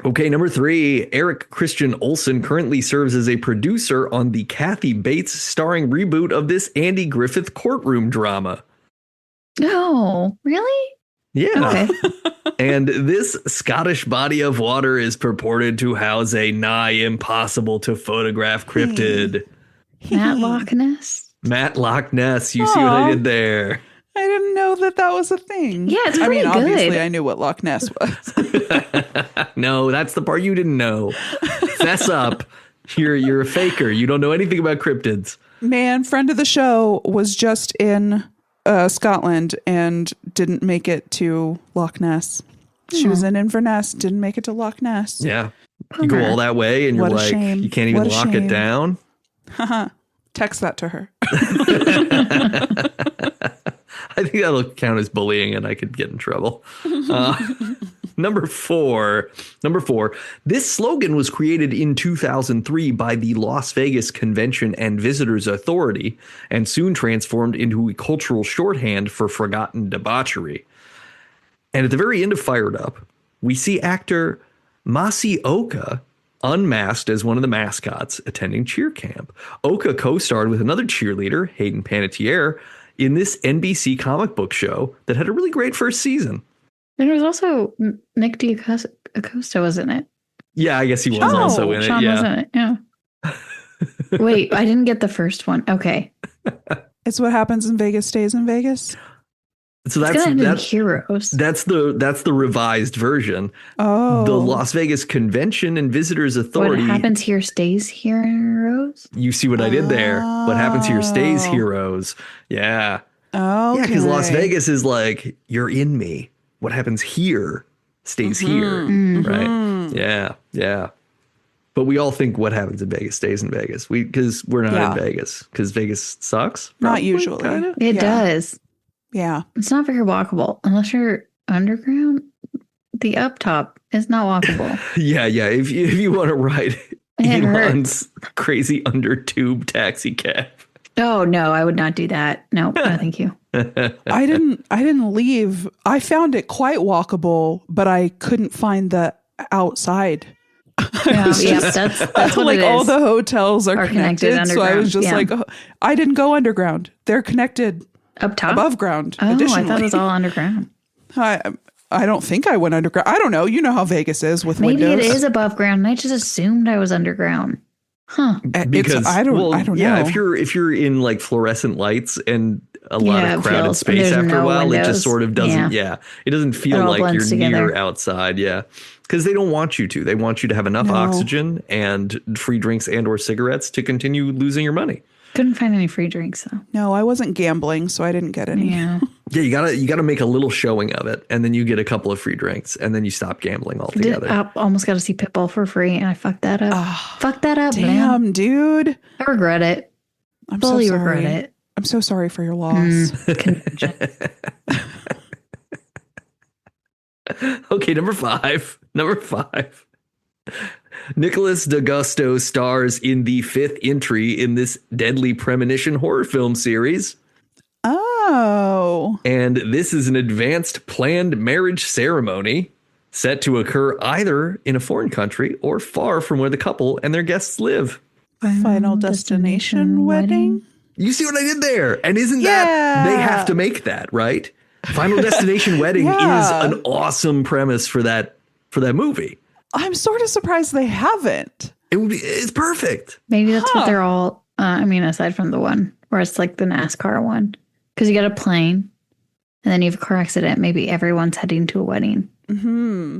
S2: Okay, number 3, Eric Christian Olsen currently serves as a producer on the Kathy Bates starring reboot of this Andy Griffith courtroom drama.
S3: No, really?
S2: Yeah.
S3: Okay.
S2: And this Scottish body of water is purported to house a nigh impossible to photograph cryptid.
S3: Matt Loch Ness.
S2: Matt Loch Ness, you see what I
S1: Aw.
S2: did there?
S1: I didn't know that was a thing.
S3: Yeah, it's
S1: I mean,
S3: pretty
S1: obviously,
S3: good.
S1: I knew what Loch Ness was.
S2: No, that's the part you didn't know. Fess up. You're a faker. You don't know anything about cryptids.
S1: Man, friend of the show was just in Scotland and didn't make it to Loch Ness. She was in Inverness, didn't make it to Loch Ness.
S2: Yeah. You go
S3: Bummer.
S2: all that way and you're
S1: What a
S2: like,
S1: shame.
S2: you can't even
S1: What a
S2: lock it
S1: shame.
S2: down.
S1: Text that to her.
S2: I think that'll count as bullying and I could get in trouble. Number four. This slogan was created in 2003 by the Las Vegas Convention and Visitors Authority and soon transformed into a cultural shorthand for forgotten debauchery. And at the very end of Fired Up, we see actor Masi Oka unmasked as one of the mascots attending cheer camp. Oka co-starred with another cheerleader, Hayden Panettiere, in this NBC comic book show that had a really great first season.
S3: And it was also Nick D'Acosta, wasn't it?
S2: Yeah, I guess he was
S1: Oh,
S2: also in
S3: Sean
S2: it. Yeah.
S3: wasn't it? Yeah. Wait, I didn't get the first one. Okay.
S1: It's what happens in Vegas stays in Vegas.
S2: So
S3: It's gonna end in Heroes.
S2: that's the revised version.
S1: Oh.
S2: The Las Vegas Convention and Visitors Authority.
S3: What happens here stays here, Heroes.
S2: You see what I did there. What happens here stays
S1: Oh.
S2: Heroes. Yeah.
S1: Oh,
S2: Yeah, because Las Vegas is like, you're in me. What happens here stays here. Right? Yeah. Yeah. But we all think what happens in Vegas stays in Vegas. Because we're not
S1: Yeah.
S2: in Vegas. Because Vegas sucks.
S1: Not
S2: probably,
S1: usually.
S2: kinda.
S3: It
S1: Yeah.
S3: does.
S1: Yeah.
S3: It's not very walkable unless you're underground. The up top is not walkable.
S2: Yeah. If you want to ride
S3: It
S2: Elon's crazy under tube taxi cab.
S3: Oh no, I would not do that. No, no, thank you.
S1: I didn't leave. I found it quite walkable, but I couldn't find the outside.
S3: Yeah, that's what
S1: like
S3: it is.
S1: all the hotels are
S3: connected
S1: connected. So I was
S3: underground,
S1: just
S3: yeah.
S1: like, oh, I didn't go underground. They're connected
S3: Up top.
S1: above ground.
S3: Oh,
S1: additionally.
S3: I thought it was all underground.
S1: I don't think I went underground. I don't know. You know how Vegas is with
S3: Maybe
S1: windows.
S3: it is above ground. And I just assumed I was underground. Huh.
S2: Because
S1: I don't
S2: yeah,
S1: know.
S2: if you're in like fluorescent lights and a lot
S3: Yeah,
S2: of
S3: it
S2: crowded
S3: feels-
S2: space
S3: there's
S2: after a
S3: no
S2: while, it
S3: windows.
S2: just sort of doesn't.
S3: Yeah.
S2: It doesn't feel
S3: It all
S2: like you're
S3: blends
S2: near
S3: together.
S2: outside. Yeah, because they don't want you to. They want you to have enough
S1: No.
S2: oxygen and free drinks and or cigarettes to continue losing your money.
S3: Couldn't find any free drinks though.
S1: No, I wasn't gambling, so I didn't get any.
S3: Yeah.
S2: Yeah, you gotta make a little showing of it, and then you get a couple of free drinks, and then you stop gambling altogether.
S3: I almost got to see Pitbull for free, and I fucked that up. Fucked that up, man.
S1: Damn, dude.
S3: I regret it.
S1: I'm
S3: Fully
S1: so sorry.
S3: regret it.
S1: I'm so sorry for your loss.
S3: Convention.
S2: Okay, number five. Nicholas D'Agosto stars in the fifth entry in this Deadly Premonition horror film series.
S1: Oh.
S2: And this is an advanced planned marriage ceremony set to occur either in a foreign country or far from where the couple and their guests live.
S1: Final destination wedding.
S2: You see what I did there? And isn't
S1: Yeah.
S2: that, they have to make that, right? Final destination wedding
S1: Yeah.
S2: is an awesome premise for that movie.
S1: I'm sort of surprised they haven't.
S2: It's perfect.
S3: Maybe that's what they're all. I mean, aside from the one where it's like the NASCAR one, because you got a plane, and then you have a car accident. Maybe everyone's heading to a wedding.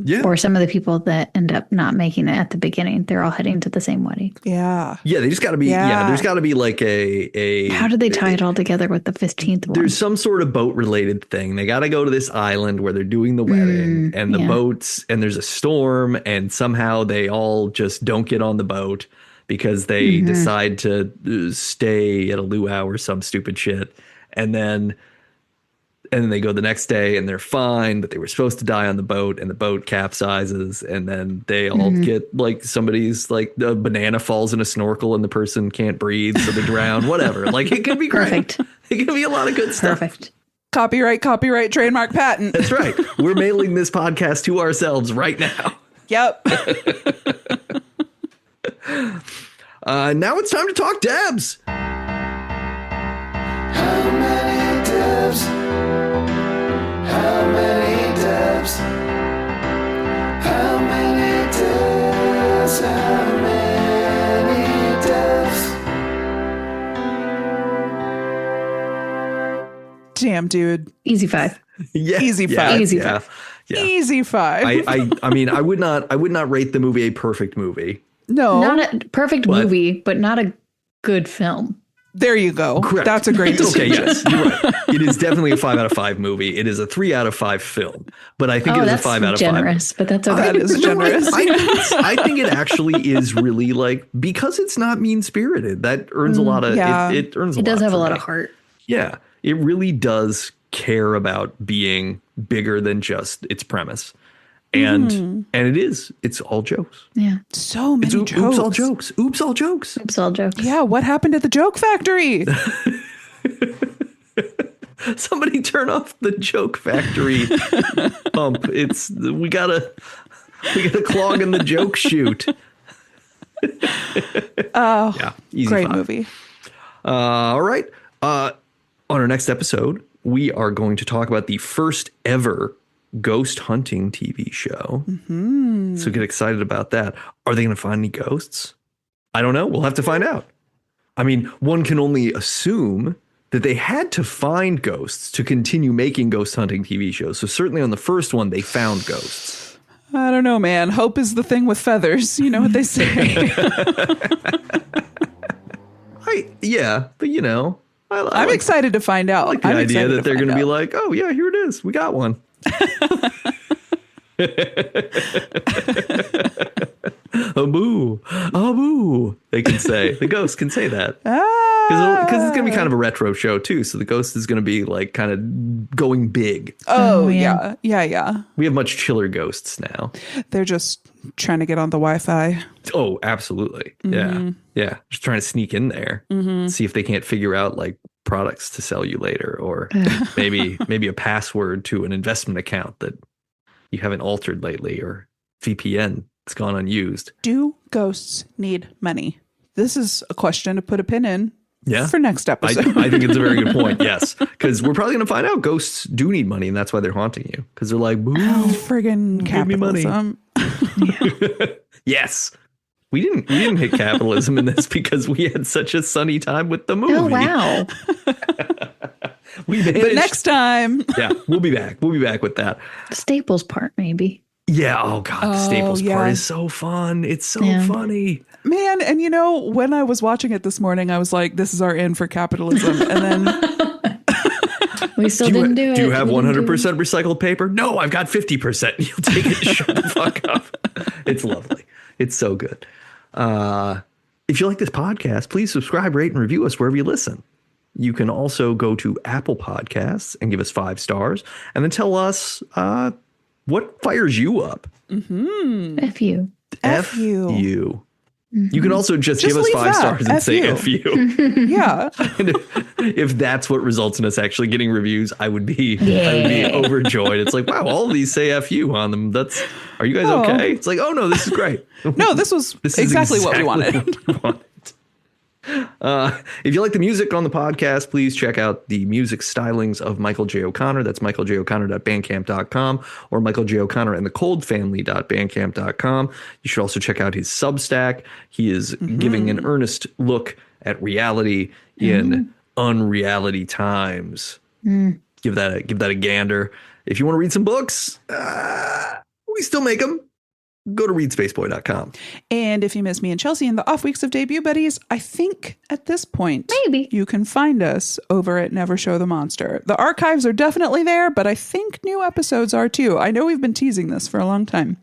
S2: Yeah.
S3: Or some of the people that end up not making it at the beginning, they're all heading to the same wedding.
S1: Yeah.
S2: Yeah, they just got to be. Yeah, there's got to be like a.
S3: How did they tie it all together with the 15th one?
S2: There's some sort of boat related thing. They got to go to this island where they're doing the wedding, and the boats, and there's a storm, and somehow they all just don't get on the boat because they decide to stay at a luau or some stupid shit, and then they go the next day and they're fine, but they were supposed to die on the boat, and the boat capsizes, and then they all get like somebody's like the banana falls in a snorkel and the person can't breathe, so they drown. Whatever. Like it could be great.
S3: Perfect.
S2: It could be a lot of good stuff.
S3: Perfect.
S1: Copyright, trademark, patent.
S2: That's right. We're mailing this podcast to ourselves right now.
S1: Yep.
S2: Now it's time to talk Debs.
S4: How many Debs? How many Debs? How many Debs? How many Debs?
S1: Damn, dude.
S3: Easy 5.
S2: Yeah,
S1: Easy
S2: yeah,
S1: five.
S3: Easy
S2: yeah,
S3: five.
S2: yeah.
S1: Easy 5.
S2: I mean, I would not rate the movie a perfect movie.
S1: No.
S3: Not a perfect movie, but not a good film.
S1: There you go.
S2: Correct.
S1: That's a great distinction.
S2: Okay, yes, you're right. It is definitely a 5 out of 5 movie. It is a 3 out of 5 film, but I think it is a 5 out of 5.
S3: Generous, but that's okay.
S1: That is generous.
S2: I think it actually is really like, because it's not mean spirited. That earns a lot of.
S1: Yeah.
S2: It earns.
S3: It does have
S2: for
S3: a lot
S2: me.
S3: of heart.
S2: Yeah, it really does care about being bigger than just its premise, and it's all jokes.
S3: Yeah.
S1: So many
S2: It's
S1: jokes.
S2: oops all jokes. Oops all jokes.
S3: It's all jokes.
S1: Yeah, what happened at the joke factory?
S2: Somebody turn off the joke factory pump. We gotta clog in the joke chute.
S1: Oh,
S2: Yeah, easy
S1: great
S2: 5.
S1: movie.
S2: All right. On our next episode, we are going to talk about the first ever ghost hunting TV show. So get excited about that. Are they going to find any ghosts? I don't know. We'll have to find out. I mean, one can only assume that they had to find ghosts to continue making ghost hunting TV shows. So certainly on the first one, they found ghosts.
S1: I don't know, man. Hope is the thing with feathers. You know what they say.
S2: But you know,
S1: I'm excited to find out.
S2: I like the
S1: I'm
S2: idea
S1: excited
S2: that they're
S1: find
S2: going to be
S1: out.
S2: like, oh yeah, here it is. We got one. A boo. A boo. They can say. The ghost can say that. Because it's going to be kind of a retro show too. So the ghost is going to be like kind of going big.
S1: Oh,
S3: yeah.
S1: Yeah.
S2: We have much chiller ghosts now.
S1: They're just trying to get on the Wi-Fi.
S2: Oh, absolutely. Yeah. Just trying to sneak in there. See if they can't figure out like products to sell you later, or maybe a password to an investment account that you haven't altered lately, or VPN that's gone unused.
S1: Do ghosts need money? This is a question to put a pin in for next episode.
S2: I think it's a very good point. Yes. Because we're probably going to find out ghosts do need money, and that's why they're haunting you. Because they're like, boo,
S1: friggin'
S2: give me money.
S1: capitalism.
S2: Yes. We didn't hit capitalism in this because we had such a sunny time with the movie.
S3: Oh, wow.
S2: We managed.
S1: But next time.
S2: Yeah, we'll be back. We'll be back with that.
S3: The Staples part, maybe.
S2: Yeah. Oh God, the Staples part is so fun. It's so funny.
S1: Man, and you know, when I was watching it this morning, I was like, this is our in for capitalism. And then
S3: We still didn't do it.
S2: Do you have
S3: We
S2: 100%
S3: didn't do it.
S2: recycled paper? No, I've got 50%. You'll take it. Shut the fuck up. It's lovely. It's so good. If you like this podcast, please subscribe, rate, and review us wherever you listen. You can also go to Apple Podcasts and give us 5 stars, and then tell us what fires you up.
S3: F you.
S2: F you. You can also just give us
S1: leave
S2: 5
S1: that.
S2: stars and
S1: F
S2: say
S1: you.
S2: F you.
S1: yeah.
S2: And if that's what results in us actually getting reviews, I would be overjoyed. It's like, wow, all of these say F you on them. Are you guys okay? It's like, oh no, this is great.
S1: No, this was exactly what we wanted.
S2: If you like the music on the podcast, please check out the music stylings of Michael J. O'Connor. That's michaeljoconnor.bandcamp.com or Michael J. O'Connor and the Cold Family.bandcamp.com. You should also check out his Substack. He is giving an earnest look at reality in unreality times. give that a gander. If you want to read some books, we still make them. Go to readspaceboy.com.
S1: And if you miss me and Chelsea in the off weeks of Debut Buddies, I think at this point,
S3: Maybe.
S1: you can find us over at Never Show the Monster. The archives are definitely there, but I think new episodes are too. I know we've been teasing this for a long time.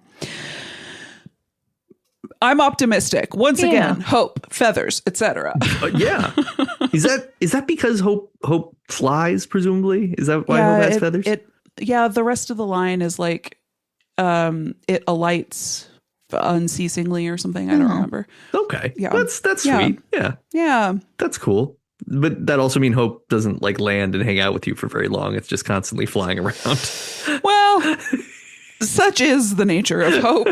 S1: I'm optimistic. Once again, hope, feathers, etc.
S2: Yeah. Is that because Hope flies, presumably? Is that why Hope has feathers?
S1: The rest of the line is like it alights unceasingly or something. I don't remember.
S2: Okay.
S1: Yeah.
S2: That's sweet. Yeah.
S1: Yeah.
S2: That's cool. But that also means Hope doesn't like land and hang out with you for very long. It's just constantly flying around.
S1: Well, such is the nature of Hope.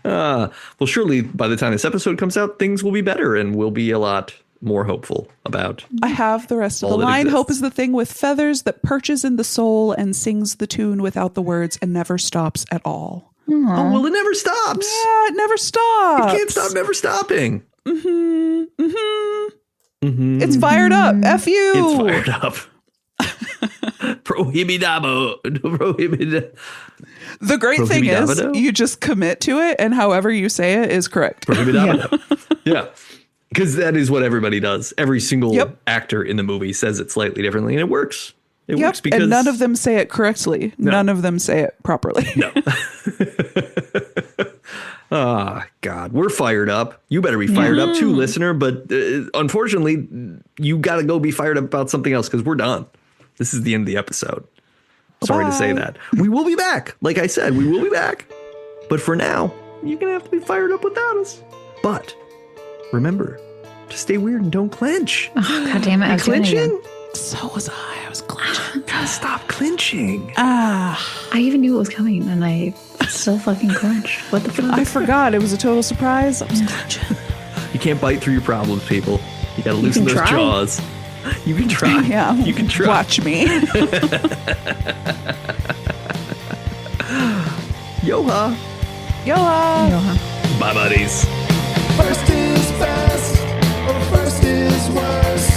S2: Well, surely by the time this episode comes out, things will be better and we'll be a lot more hopeful about.
S1: I have the rest of the
S2: all that
S1: line.
S2: exists.
S1: Hope is the thing with feathers that perches in the soul and sings the tune without the words and never stops at all.
S2: Oh, well, it never stops.
S1: Yeah, it never stops.
S2: It can't stop never stopping.
S1: It's fired up. F you.
S2: It's fired up. Prohibidabo.
S1: The great thing is
S2: Prohibidabo?
S1: you just commit to it and however you say it is correct.
S2: Prohibidabo. Yeah. Because that is what everybody does. Every single
S1: Yep.
S2: actor in the movie says it slightly differently, and it works. It works because
S1: and none of them say it correctly.
S2: No.
S1: None of them say it properly.
S2: No. God, we're fired up. You better be fired up too, listener. But unfortunately, you got to go be fired up about something else because we're done. This is the end of the episode. Sorry to say
S1: Bye.
S2: that. We will be back. Like I said, we will be back. But for now, you're going to have to be fired up without us. But remember to stay weird and don't clench.
S3: Oh, God damn it. I was doing it again.
S2: Clenching?
S1: So was I. I was clenching.
S2: Gotta stop clenching.
S3: I even knew it was coming and I still fucking clench. What the fuck?
S1: I forgot. It was a total surprise. I was clenching.
S2: You can't bite through your problems, people. You gotta loosen
S3: can
S2: those
S3: try.
S2: jaws. You can try.
S1: Yeah.
S2: You can try.
S1: Watch me.
S2: Yoha.
S1: Yoha.
S2: Bye, buddies.
S4: First is best, or first is worst.